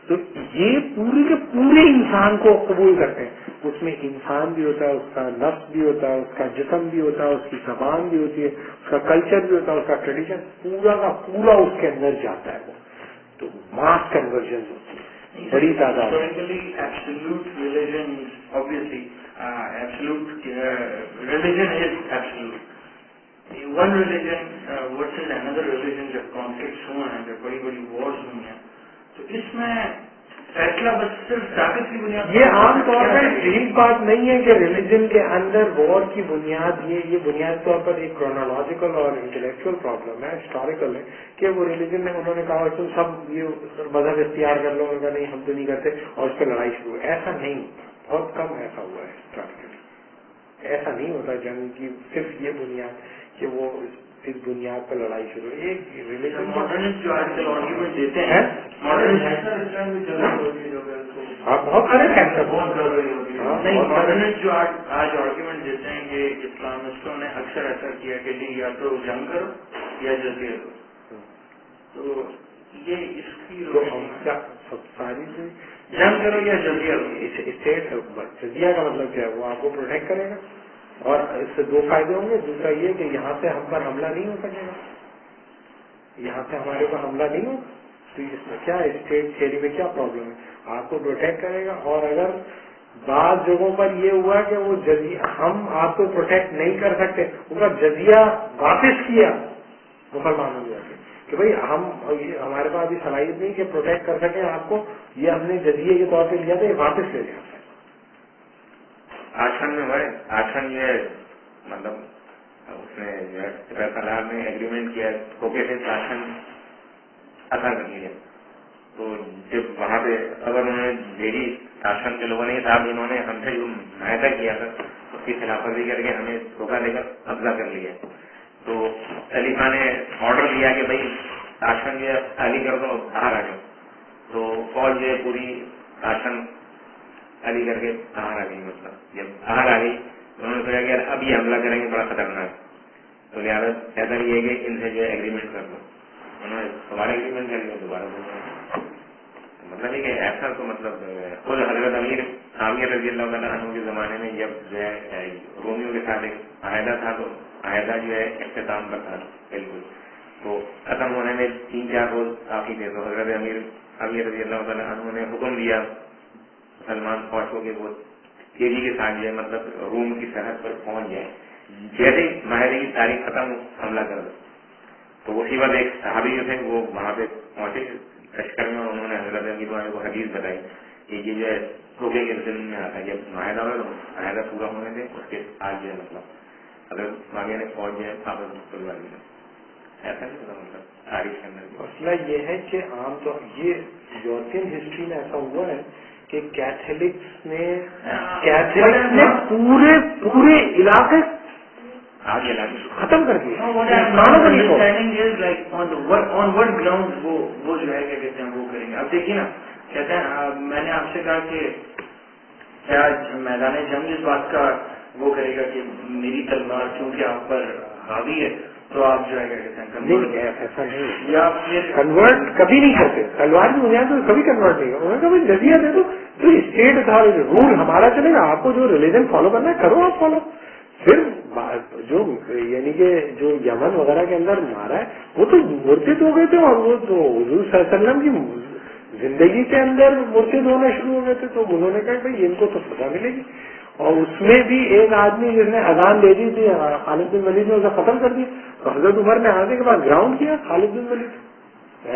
تو یہ پورے کے پورے انسان کو قبول کرتے ہیں. اس میں انسان بھی ہوتا ہے, اس کا نفس بھی ہوتا ہے, اس کا جسم بھی ہوتا ہے, اس کی زبان بھی ہوتی ہے, اس کا کلچر بھی ہوتا ہے, اس کا ٹریڈیشن پورا کا پورا اس کے اندر جاتا ہے. وہ تو ماس کنورژن ہوتی ہے بڑی تعداد. Absolute religion, obviously, absolute religion is absolute. One religion versus another religion جب conflicts ہوئے ہیں, جب بڑی بڑی wars ہوئی ہیں, تو اس میں فیصلہ بس صرف طاقت کی بنیاد. یہ عام طور پر ٹھیک بات نہیں ہے کہ ریلیجن کے اندر وار کی بنیاد یہ بنیادی طور پر ایک کرونالوجیکل اور انٹلیکچوئل پرابلم ہے, ہسٹوریکل ہے, کہ وہ ریلیجن میں انہوں نے کہا تم سب یہ مذہب اختیار کر لو, انہوں نے کہا نہیں ہم تو نہیں کرتے, اور اس پہ لڑائی شروع ہوئی. ایسا نہیں ہوتا, بہت کم ایسا ہوا ہے ہسٹوریکلی. ایسا نہیں ہوتا جنگ کی صرف یہ بنیاد کہ وہ اس بنیاد پر لڑائی شروع ہوئی. ایک ریلیجن ماڈرنسٹ جو آج کل آرگیومنٹ دیتے ہیں, بہت سارے نہیں, ماڈرنسٹ جو آج آرگیومنٹ دیتے ہیں کہ اسلامسٹوں نے اکثر ایسا کیا کہ جی یا تو جنگ کرو یا جزیہ کرو. تو یہ اس کی ساری جنگ کرو یا جزیہ اسٹیٹ جزیہ کا مطلب کیا ہے, وہ آپ کو پروٹیکٹ کرے گا, اور اس سے دو فائدے ہوں گے. دوسرا یہ کہ یہاں سے ہم پر حملہ نہیں ہو سکے گا, یہاں سے ہمارے اوپر حملہ نہیں ہوگا. تو اس میں کیا اسٹیٹ تھیوری میں کیا پرابلم ہے, آپ کو پروٹیکٹ کرے گا. اور اگر بعض جگہوں پر یہ ہوا کہ وہ جزیہ ہم آپ کو پروٹیکٹ نہیں کر سکتے, ان کا جزیہ واپس کیا مسلمانوں نے کہ بھائی ہمارے پاس ابھی صلاحیت نہیں کہ پروٹیکٹ کر سکیں آپ کو, یہ ہم نے جزیے کے طور پہ لیا تھا, یہ واپس لے لیا. آشن میں ہوئے, آشن جو ہے مطلب اس نے جو ہے سرکار نے ایگریمنٹ کیا اوکے سے آشن اثر کر لیا. تو جب وہاں پہ اگر انہوں نے بھیجی شاسن کے لوگوں نے صاحب انہوں نے ہم سے جو معاہدہ کیا تھا اس کی خلاف ورزی کر کے ہمیں دھوکہ دے کر قبضہ کر لیا. تو خلیفہ نے آرڈر دیا کہ بھائی شاسن جو ہے خالی کر دو, باہر آ جاؤ. تو فوج جو ہے پوری شاسن خالی کر کے باہر آ گئی. مطلب جب باہر آ گئی انہوں نے سوچا کہ اب یہ حملہ کریں گے بڑا خطرناک, تو لہٰذا بہتر یہ ہے کہ ان سے جو ہے ایگریمنٹ کر دو. انہوں نے ہمارا ایگریمنٹ کر لیا دوبارہ. مطلب یہ کہ ایسا تو مطلب خود حضرت امیر عاویہ رضی اللہ تعالیٰ عنہ کے زمانے میں جب جو ہے رومیوں کے ساتھ ایک معاہدہ تھا, تو معاہدہ جو ہے اختتام پر تھا بالکل, تو ختم ہونے میں 3-4 روز کافی تھے. تو حضرت امیر عاویہ رضی اللہ تعالیٰ عنہ نے حکم دیا مسلمان فوج کو کہ وہ تیزی کے ساتھ جو ہے مطلب روم کی سرحد پر پہنچ جائے, جیسے ہی معاہدے کی تاریخ ختم حملہ کر دو. تو اسی وقت ایک صحابی جو تھے وہ وہاں پہ پہنچے لشکر میں, اور انہوں نے حضرت امیر والے کو حدیث بتائی کہ یہ جو ہے دھوکے کے ضمن میں آتا ہے. جب معاہدہ ہوا تو معاہدہ پورا ہونے دے, اس کے آج جو ہے مطلب حضرت معاویہ نے فوج جو ہے واپس کھلوا دی. ایسا نہیں ہوتا مطلب تاریخ کے اندر. مسئلہ یہ ہے کہ عام طور یہ یورپین ہسٹری میں ایسا ہوا ہے کہ کیتھولکس نے پورے علاقے ختم کر دیا. وہ جو ہے کیا کہتے ہیں وہ کریں گے. اب دیکھیے نا, کہتے ہیں میں نے آپ سے کہا کہ کیا میدان جنگ اس بات کا وہ کرے گا کہ میری تلوار کیونکہ آپ پر حاوی ہے تو آپ جو ہے کیا کہتے ہیں ایسا نہیں, یا پھر کنورٹ کبھی نہیں کرتے. تلوار کی بنیاد تو کبھی کنورٹ نہیں کرتے. انہوں نے کبھی جزیہ دے دو تو اسٹیٹ تھا, رول ہمارا چلے گا, آپ کو جو ریلیجن فالو کرنا ہے کرو, آپ فالو. پھر جو یعنی کہ جو یمن وغیرہ کے اندر مارا ہے وہ تو مرتد ہو گئے تھے, اور وہ تو حضور صلی اللہ علیہ وسلم کی زندگی کے اندر مرتد ہونا شروع ہو گئے تھے. تو انہوں نے کہا بھائی ان کو تو سزا ملے گی. اور اس میں بھی ایک آدمی جس نے اذان دے دی تھی خالد بن ولید نے اسے ختم کر دیا. تو حضرت عمر نے آنے کے بعد گراؤنڈ کیا خالد بن ولید.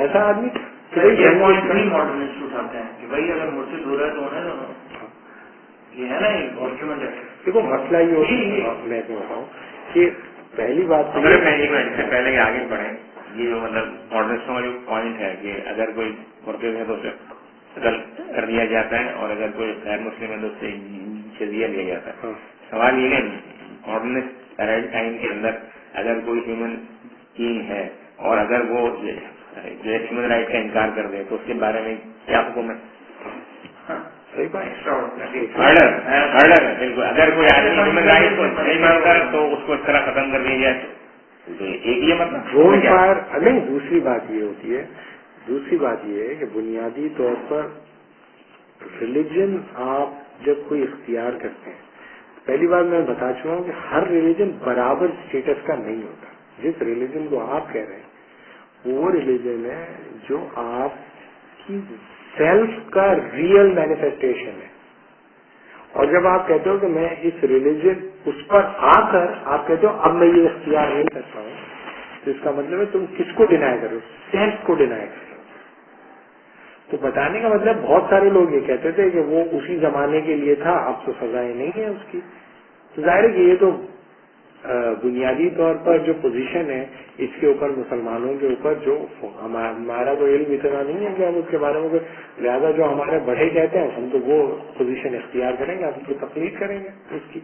ایسا آدمی ماڈرنسٹ اٹھاتے ہیں کہ بھائی اگر مرتد ہو رہا ہے تو ہونا نا, یہ ہے نا یہ ڈاکیومنٹ ہے. دیکھو مسئلہ یہ ہوتا ہے, میں بتاؤں کہ پہلی بات پہلے آگے بڑھیں, یہ جو مطلب ماڈرنسٹوں کا جو پوائنٹ ہے کہ اگر کوئی مرتد ہے تو اسے قتل کر دیا جاتا ہے, اور اگر کوئی غیر مسلم ہے تو اس سے جزیہ لیا جاتا ہے. سوال یہ ہے ماڈرنسٹ ٹائم کے اندر اگر کوئی ہیومن بینگ ہے اور اگر وہ جو ہیومن رائٹ کا انکار کر دے تو اس کے بارے میں کیا حکم ہے؟ صحیح بات, مرڈر بالکل. اگر کوئی آدمی ہیومن رائٹ کو نہیں مانتا تو اس کو اس طرح ختم کر دیا جائے تو ایک یہ مطلب نہیں. دوسری بات یہ ہوتی ہے دوسری بات یہ ہے کہ بنیادی طور پر ریلیجن آپ جب کوئی اختیار کرتے ہیں، پہلی بات میں بتا چکا ہوں کہ ہر ریلیجن برابر اسٹیٹس کا نہیں ہوتا. جس ریلیجن کو آپ کہہ رہے ہیں وہ ریلیجن ہے جو آپ کی سیلف کا ریئل مینیفیسٹیشن ہے. اور جب آپ کہتے ہو کہ میں اس ریلیجن اس پر آ کر آپ کہتے ہو اب میں یہ اختیار نہیں کرتا ہوں، تو اس کا مطلب ہے تم کس کو ڈینائی کرو؟ سیلف کو ڈینائی کرو. تو بتانے کا مطلب بہت سارے لوگ یہ کہتے تھے کہ وہ اسی زمانے کے لیے تھا، اب تو سزائیں نہیں ہے اس کی. تو ظاہر ہے کہ یہ تو بنیادی طور پر جو پوزیشن ہے اس کے اوپر مسلمانوں کے اوپر جو ہمارا تو علم اتنا نہیں ہے کہ ہم اس کے بارے میں، لہٰذا جو ہمارے بڑے کہتے ہیں ہم تو وہ پوزیشن اختیار کریں گے، ہم تو تقلید کریں گے اس کی.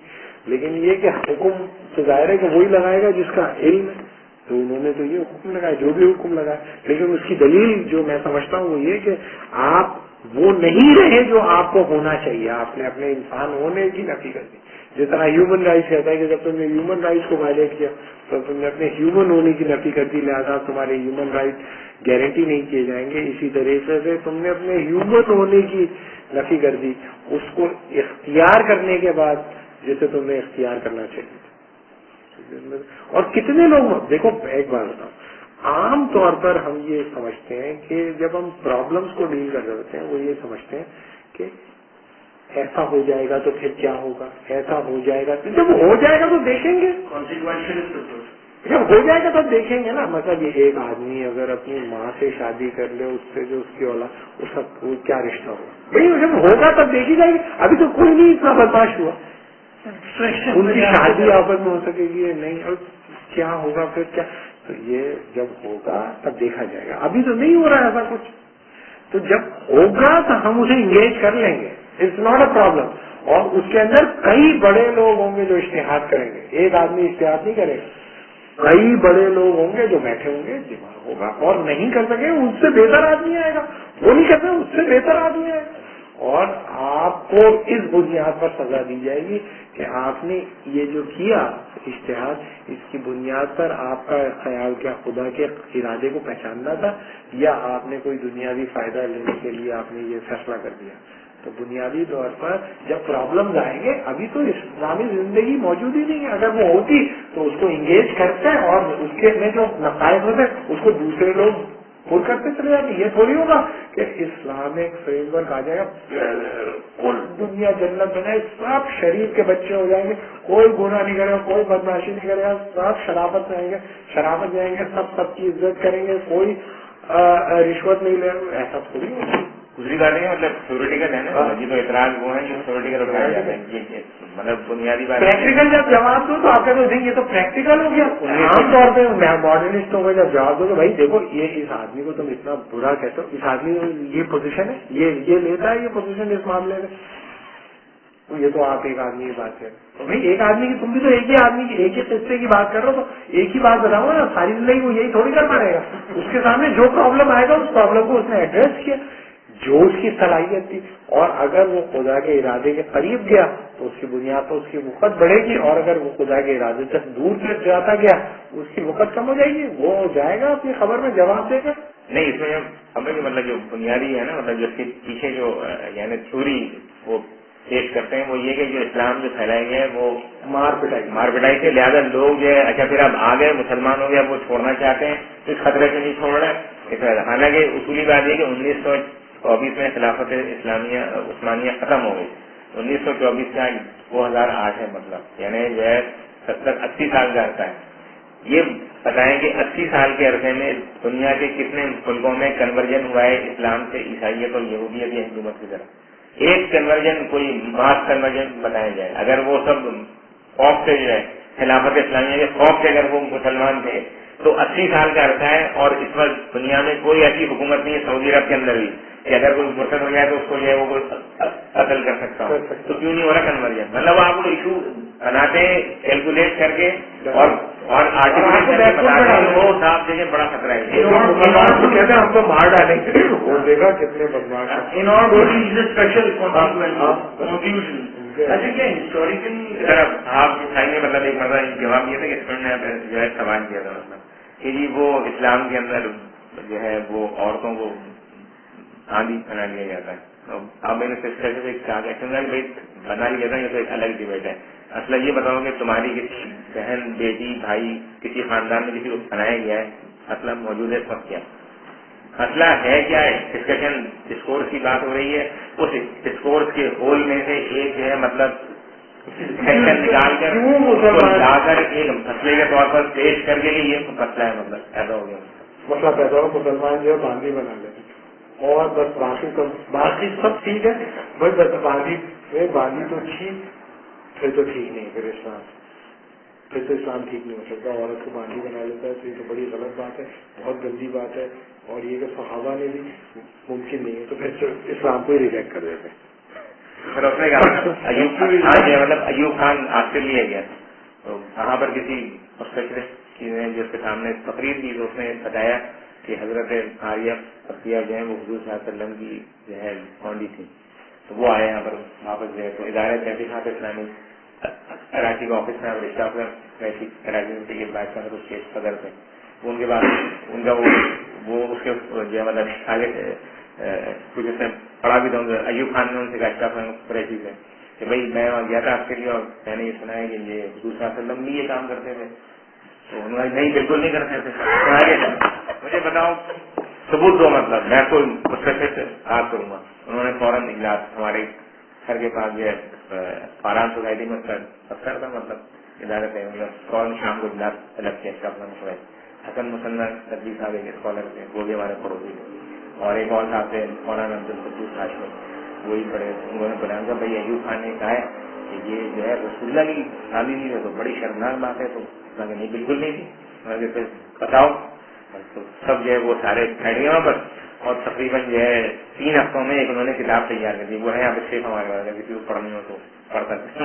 لیکن یہ کہ حکم تو ظاہر ہے کہ وہی لگائے گا جس کا علم ہے. تو انہوں نے تو یہ حکم لگایا جو بھی حکم لگایا، لیکن اس کی دلیل جو میں سمجھتا ہوں وہ یہ کہ آپ وہ نہیں رہے جو آپ کو ہونا چاہیے. آپ نے اپنے انسان ہونے کی نفی کر دی. جس طرح ہیومن رائٹس کہتا ہے کہ جب تم نے ہیومن رائٹس کو وائلیٹ کیا تو تم نے اپنے ہیومن ہونے کی نفی کر دی، لہٰذا تمہارے ہیومن رائٹ گارنٹی نہیں کیے جائیں گے. اسی طریقے سے تم نے اپنے ہیومن ہونے کی نفی کر دی اس کو اختیار کرنے کے بعد جسے تم نے اختیار کرنا چاہیے. اور کتنے لوگ دیکھو ایک بات بتاؤں، عام طور پر ہم یہ سمجھتے ہیں کہ جب ہم پرابلمس کو ڈیل کر رہے ہوتے ہیں وہ یہ سمجھتے ہیں کہ ایسا ہو جائے گا تو پھر کیا ہوگا، ایسا ہو جائے گا جب ہو جائے گا تو دیکھیں گے، جب ہو جائے گا تو دیکھیں گے نا. مطلب یہ ایک آدمی اگر اپنی ماں سے شادی کر لے اس سے جو اس کی اولاد اس کا کیا رشتہ ہوگا؟ بھائی جب ہوگا تب دیکھی جائے گی. ابھی تو کوئی نہیں اتنا برداشت ہوا، ان کی شادی آپس میں ہو سکے گی نہیں، اور کیا ہوگا پھر کیا. تو یہ جب ہوگا تب دیکھا جائے گا. ابھی تو نہیں ہو رہا ہے ایسا کچھ. تو جب ہوگا تو ہم اسے انگیج کر لیں گے، اٹس ناٹ اے پرابلم. اور اس کے اندر کئی بڑے لوگ ہوں گے جو اشتہار کریں گے. ایک آدمی اشتہار نہیں کرے گا، کئی بڑے لوگ ہوں گے جو بیٹھے ہوں گے، دماغ ہوگا اور نہیں کر سکے اس سے بہتر آدمی آئے گا. وہ نہیں کر سکے اس سے بہتر آدمی آئے گا. اور آپ کو اس بنیاد پر سزا دی جائے گی کہ آپ نے یہ جو کیا اشتہار، اس کی بنیاد پر آپ کا خیال کیا خدا کے ارادے کو پہچاننا تھا یا آپ نے کوئی دنیاوی فائدہ لینے کے لیے آپ نے یہ فیصلہ کر دیا. تو بنیادی طور پر جب پرابلمز آئیں گے، ابھی تو اسلامی زندگی موجود ہی نہیں ہے. اگر وہ ہوتی تو اس کو انگیج کرتے ہیں اور اس کے میں جو نقائص ہوتے ہیں اس کو دوسرے لوگ پور کرتے چلے جاتے. یہ تھوڑی ہوگا کہ اسلامک فریم ورک آ جائے گا، کل دنیا جنت بنے، سب شریف کے بچے ہو جائیں گے، کوئی گناہ نہیں کرے گا، کوئی بدماشی نہیں کرے گا، سب شرافت رہیں گے، شرافت جائیں گے، سب کی عزت کریں گے، کوئی رشوت نہیں لے گا. ایسا تھوڑی ہوگا. دوسری بات ہے مطلب تھیوریٹیکل ہے نا، یہ تو اعتراض وہ ہیں جو تھیوریٹیکل اٹھائے جاتے ہیں. مطلب بنیادی بات پریکٹیکل جب جواب دو تو آپ کہتے ہیں یہ تو پریکٹیکل ہو گیا. عام طور پہ ماڈرنسٹوں کو جب جواب دو تو بھائی دیکھو یہ اس آدمی کو تم اتنا برا کہتے ہو، اس آدمی کو یہ پوزیشن ہے، یہ لیتا ہے یہ پوزیشن اس معاملے میں. یہ تو آپ ایک آدمی کی بات کر رہے ہو. بھائی ایک آدمی کی، تم بھی تو ایک ہی آدمی کی ایک ہی قصے کی بات کر رہے ہو، تو ایک ہی بات بتاؤ نا. ساری زندگی وہ یہی تھوڑی کرتا رہے گا. اس کے سامنے جو پرابلم آئے گا اس پرابلم کو اس نے ایڈریس کیا جو اس کی صلاحیت تھی. اور اگر وہ خدا کے ارادے کے قریب گیا تو اس کی بنیاد تو اس کی وقت بڑھے گی، اور اگر وہ خدا کے ارادے تک دور جاتا گیا اس کی وقت کم ہو جائے گی. وہ جائے گا اپنی خبر میں جواب دے گا. نہیں، اس میں ہمیں جو مطلب جو بنیادی ہے نا، مطلب جو اس کے پیچھے جو یعنی تھیوری وہ پیش کرتے ہیں وہ یہ کہ جو اسلام جو پھیلائی ہے وہ مار پٹائی سے، لہٰذا لوگ جو ہے اچھا پھر اب آ گئے مسلمان ہو گیا، وہ چھوڑنا چاہتے ہیں تو اس خطرے سے نہیں چھوڑ رہے. حالانکہ اصولی بات یہ کہ 1924 میں خلافت اسلامیہ عثمانیہ ختم ہو گئی. 1924 سے 2008 ہے، مطلب یعنی جو ہے 70-80 سال کا عرصہ ہے. یہ بتائیں کہ 80 سال کے عرصے میں دنیا کے کتنے ملکوں میں کنورژن ہوا ہے اسلام سے عیسائیت اور یہودیت یا حکومت کی طرف. ایک کنورژن، کوئی ماس کنورژن بتایا جائے، اگر وہ سب خوف سے جو ہے خلافت اسلامیہ کے خوف سے اگر وہ مسلمان تھے تو 80 سال کا عرصہ ہے. اور اس وقت دنیا میں کوئی ایسی حکومت نہیں ہے، سعودی عرب کے اندر بھی، کہ اگر کوئی مرتد ہو جائے تو اس کو جو ہے وہ قتل کر سکتا ہوں. تو کیوں نہیں ہو رہا کنورژن؟ مطلب آپ کو ایشو بناتے کیلکولیٹ کر کے اور وہ صاحب دیکھیں بڑا خطرہ ہے. کہتے ہیں ہم تو مار ڈالیں گے، وہ دیکھا کتنے بدماش. اچھا کیا ہسٹوریکل آپ نے مطلب ایک مطلب جواب دیا تھا کہ اسٹوڈنٹ نے جو ہے سوال کیا تھا، مطلب کہ جی وہ اسلام کے اندر جو ہے وہ عورتوں کو آندھی بنا لیا جاتا ہے. اب میں نے اسپیسیفک کہا کہ بھائی بنا لیا جاتا ہے، یہ تو ایک الگ ڈیبیٹ ہے. اصل یہ بتاؤ کہ تمہاری کسی بہن بیٹی بھائی کسی خاندان میں کسی کو بنایا گیا ہے، مسئلہ موجود ہے سب کیا مسئلہ ہے کیا ہے. ڈسکشن ڈسکورس کی بات ہو رہی ہے، اس ڈسکورس کے ہول میں سے ایک جو ہے مطلب سیکشن نکال کر جا کر ایک مسئلے کے طور پر پیش کر کے یہ مسئلہ ہے، مطلب ایسا ہو گیا. مسئلہ پیدا ہو مسلمان جو ہے باندھی بنا لیتے اور بس باقی سب ٹھیک ہے، بس باندھی تو ٹھیک، پھر تو ٹھیک نہیں، پھر تو اسلام ٹھیک نہیں ہو سکتا. عورت کو باندھی بنا لیتا ہے تو یہ تو بڑی غلط بات ہے، بہت گندی بات ہے. اور یہ کہ صحابہ نے بھی ممکن نہیں ہے تو پھر اسلام کو ہی ریجیکٹ کر دیتے. پھر اس نے کہا مطلب ایوب خان آسٹریلیا گیا تو وہاں پر کسی مستشرق نے جو اس کے سامنے تقریر کی تو اس نے بتایا کہ حضرت آریہ صفیہ جو ہے وہ حضور صلی اللہ علیہ وسلم کی جو ہے کونڈی تھی. تو وہ آئے یہاں پر واپس گئے تو ادارے تحقیقات اسلامی کراچی کا آفس میں رشتہ کراچی کے بادشاہ صدر تھے. وہ ان کے بعد ان کا وہ اس کے جو ہے مطلب آگے کچھ اس نے پڑھا بھی تھا. ایوب خان نے ان سے کہا قریشی سے کہ بھائی میں وہاں گیا تھا آسٹریلیا اور میں نے یہ سنا ہے کہ یہ حضور صلی اللہ علیہ وسلم بھی یہ کام کرتے تھے. تو انہوں نے نہیں بالکل نہیں کرتے تھے. مجھے بتاؤ ثبوت دو، مطلب میں کوئی مستقبل سے بات کروں گا. انہوں نے فوراً اجلاس ہمارے گھر کے پاس جو ہے فاران سوسائٹی میں افسر تھا مطلب ادارے تھے، فوراً شام کو اجلاس الگ کیا. اس کا اپنا مسئلہ ہے. حسن مسلم تدبیر صاحب ایک اسکالر تھے، وہ بھی ہمارے پڑوسی تھے، اور ایک اور صاحب تھے مولانا عبدالقدوس ہاشمی، وہی پڑھے. انہوں نے بتایا تھا بھائی ایوب خان نے کہا ہے کہ یہ جو ہے رسول اللہ کی شادی نہیں ہے تو بڑی شرمناک بات ہے. تو نہیں بالکل نہیں تھی. پھر بتاؤ تو سب جو ہے وہ سارے بیٹھ گئے وہاں پر اور تقریباً جو ہے 3 ہفتوں میں ایک انہوں نے کتاب تیار کر دی. وہ ہے اب صرف ہمارے پاس کسی کو پڑھنی ہو تو پڑھ سکتے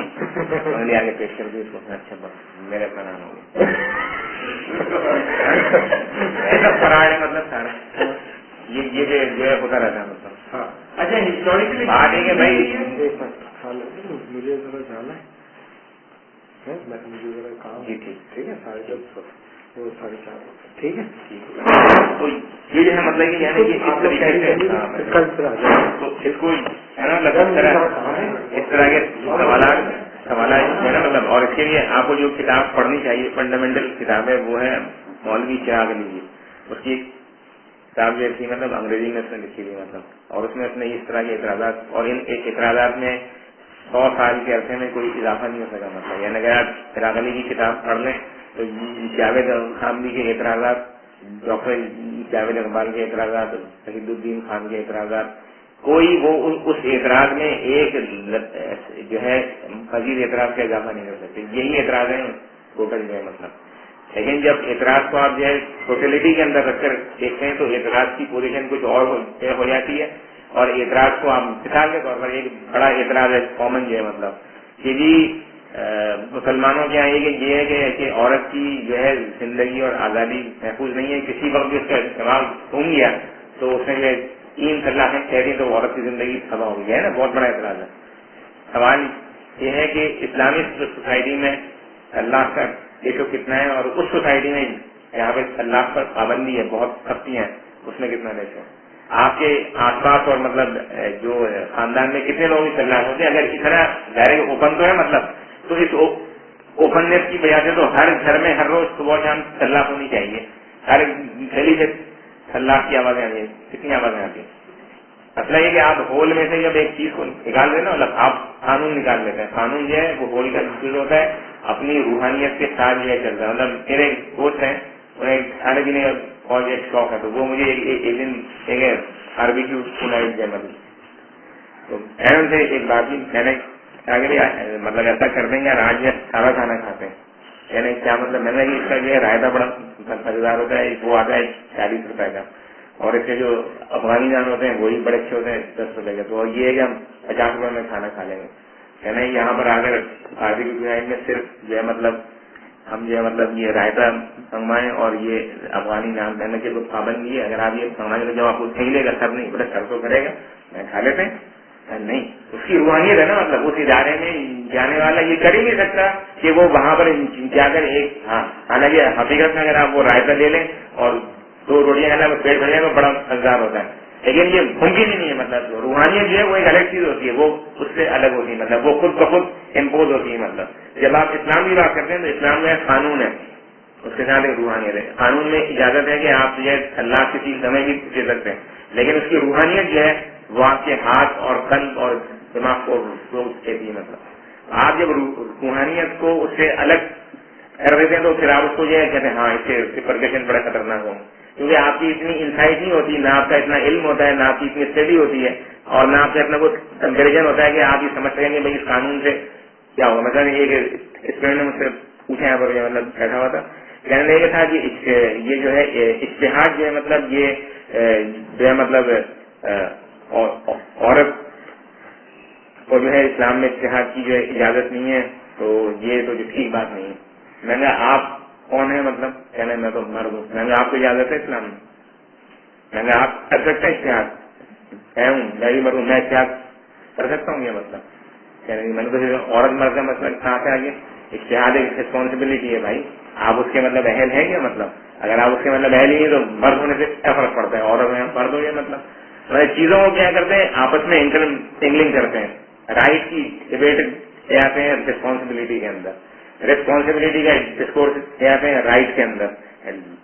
انہوں نے آگے پیش کر دی اس کو. اچھا بس میرے اپنا نام ہو گیا ایسا پڑھا مطلب سارا یہ جو ہے ہوتا رہتا ہے مطلب. اچھا ہسٹوریکلی بات ہے کہ بھائی مجھے ذرا جانا ہے، مجھے ذرا کام. جی ٹھیک ہے 10:30 وہ 4:30 ٹھیک ہے. تو یہ جو ہے مطلب کہ یعنی کہ اس طریقے سے تو اس کو ہے نا اس طرح کے سوالات ہے نا مطلب. اور اس کے لیے آپ کو جو کتاب پڑھنی چاہیے فنڈامنٹل کتاب ہے وہ ہے مولوی چراغ علی. اس کی کتاب جو تھی مطلب انگریزی میں اس نے لکھی تھی مطلب. اور اس میں اس نے اس طرح کے اعتراضات اور ان اعتراضات میں 100 سال کے عرصے میں کوئی اضافہ نہیں ہو سکا مطلب. یعنی اگر آپ چراغ علی کی کتاب پڑھ لیں تو جاوید خامنی کے اعتراضات، ڈاکٹر جاوید اقبال کے اعتراضات، شہید الدین خان کے اعتراضات، کوئی وہ اس اعتراض میں ایک جو ہے مزید اعتراض کا اضافہ نہیں کر سکتے. یہی اعتراض ہے ٹوٹل جو ہے مطلب. لیکن جب اعتراض کو آپ جو ہے ٹوٹلٹی کے اندر رکھ کر دیکھتے ہیں تو اعتراض کی پوزیشن کچھ اور ہو جاتی ہے. اور اعتراض کو آپ مثال کے طور پر ایک بڑا اعتراض ہے کامن جو ہے مطلب کہ جی مسلمانوں کے یہاں یہ ہے کہ عورت کی جو ہے زندگی اور آزادی محفوظ نہیں ہے. کسی وقت بھی اس کا استعمال ہو گیا تو اس نے جو 3 طلاقیں کہہ دی تو عورت کی زندگی تباہ ہو گئی ہے نا. بہت بڑا اعتراض ہے. سوال یہ ہے کہ اسلامک سوسائٹی میں طلاق کا ریشو کتنا ہے اور اس سوسائٹی میں یہاں پہ طلاق پر پابندی ہے، بہت سختیاں ہیں، اس میں کتنا ریشو ہے. آپ کے آس پاس اور مطلب جو خاندان میں کتنے لوگ طلاق ہوتے ہیں؟ اگر اتنا ڈائریکٹ اوپن تو ہے مطلب تو اس اوپننیس کی وجہ سے تو ہر گھر میں ہر روز صبح شام طلاق ہونی چاہیے. ہر گلی سے طلاق کی آوازیں آتی ہیں. کتنی آوازیں آتی ہیں؟ مسئلہ یہ کہ آپ ہول میں سے جب ایک چیز کو نکال دیں نا مطلب آپ قانون نکال لیتے ہیں. قانون جو ہے وہ ہول کا چیز ہوتا ہے، اپنی روحانیت کے ساتھ جو ہے چلتا ہے. مطلب میرے دوست ہیں انہیں کھانے پینے کا بہت ایک شوق ہے تو وہ مجھے ایک دن ایک باربیکیو سنائی دے مطلب. تو میں ان سے ایک بات کی میں نے مطلب ایسا کر دیں گے آج یہ سارا کھانا کھاتے ہیں. یعنی کیا مطلب میں نے اس کا جو ہے رائتا بڑا مزیدار ہوتا ہے، وہ آتا ہے 40 روپے کا. اور اس کے جو افغانی نان ہوتے ہیں وہی بڑے اچھے ہوتے ہیں 10 روپے کے. تو یہ ہے کہ ہم 50 روپے میں کھانا کھا لیں گے. یعنی یہاں پر اگر باربیکیو میں صرف جو ہے مطلب ہم جو ہے مطلب یہ رائتا منگوائیں اور یہ افغانی نان دینے کی کوئی پابندی ہے. اگر آپ یہ منگوائیں گے جب آپ کو نہیں لے گا سر نہیں بڑا سر تو کرے گا میں کھا لیتے ہیں نہیں. اس کی روحانیت ہے نا مطلب اس ادارے میں جانے والا یہ کر ہی نہیں سکتا کہ وہ وہاں پر جا کر ایک حالانکہ حقیقت میں اگر آپ وہ رائتا لے لیں اور دو روٹیاں کھانا پیٹ بھرنے میں بڑا مزدار ہوتا ہے، لیکن یہ ممکن ہی نہیں ہے. مطلب روحانیت جو ہے وہ ایک الگ چیز ہوتی ہے، وہ اس سے الگ ہوتی ہے، مطلب وہ خود بخود امپوز ہوتی ہے. مطلب جب آپ اسلام کی بات کرتے ہیں تو اسلام میں قانون ہے، اس کے ساتھ ایک روحانیت ہے. قانون میں اجازت ہے کہ آپ جو ہے اللہ کی چیز سمجھ بھی دے سکتے ہیں، لیکن اس کی روحانیت جو ہے وہ آپ کے ہاتھ اور قلب اور دماغ کو روک دیتی ہے. مطلب آپ جب روحانیت کو اس سے الگ کر دیتے ہیں تو پھر آپ اس کو جو ہے کہتے ہیں ہاں اس سے پرکشن بڑا خطرناک ہو، کیونکہ آپ کی اتنی انسائٹ نہیں ہوتی، نہ آپ کا اتنا علم ہوتا ہے، نہ آپ کی اتنی اسٹڈی ہوتی ہے، اور نہ آپ سے اتنا کچھ کمپیریزن ہوتا ہے کہ آپ یہ سمجھ سکیں گے بھائی اس قانون سے کیا ہوگا. مثلا ایک اسٹوڈنٹ نے مجھ سے پوچھا یہاں پر مطلب بیٹھا ہوا تھا، کہنے لگا تھا کہ یہ جو ہے اجتہاد جو ہے مطلب یہ جو ہے مطلب عورت کو جو ہے اسلام میں اجتہاد کی جو ہے اجازت نہیں ہے، تو یہ تو جو ٹھیک بات نہیں ہے. میں نے آپ کون ہے مطلب کہنا میں تو مرد ہوں. میں نے آپ کو اجازت ہے اسلام میں؟ میں نے آپ کر سکتے ہیں اجتہاد؟ میں بھی مرد ہوں، میں اجتہاد کر سکتا ہوں. یہ مطلب کہنے میں نے تو عورت مرد کا مطلب کہاں سے آگے؟ اجتہاد ایک ریسپانسبلٹی ہے بھائی، آپ اس کے مطلب اہل ہیں کیا؟ مطلب اگر آپ اس کے مطلب اہل ہی ہیں تو مرد ہونے سے کیا فرق پڑتا ہے؟ عورت میں مرد ہو گیا مطلب چیزوں کو کیا کرتے ہیں آپس میں انگلنگ کرتے ہیں. رائٹ کی ڈبیٹ لے آتے ہیں ریسپانسبلٹی کے اندر، ریسپانسبلٹی کا ڈسکورس لے آتے ہیں رائٹ کے اندر،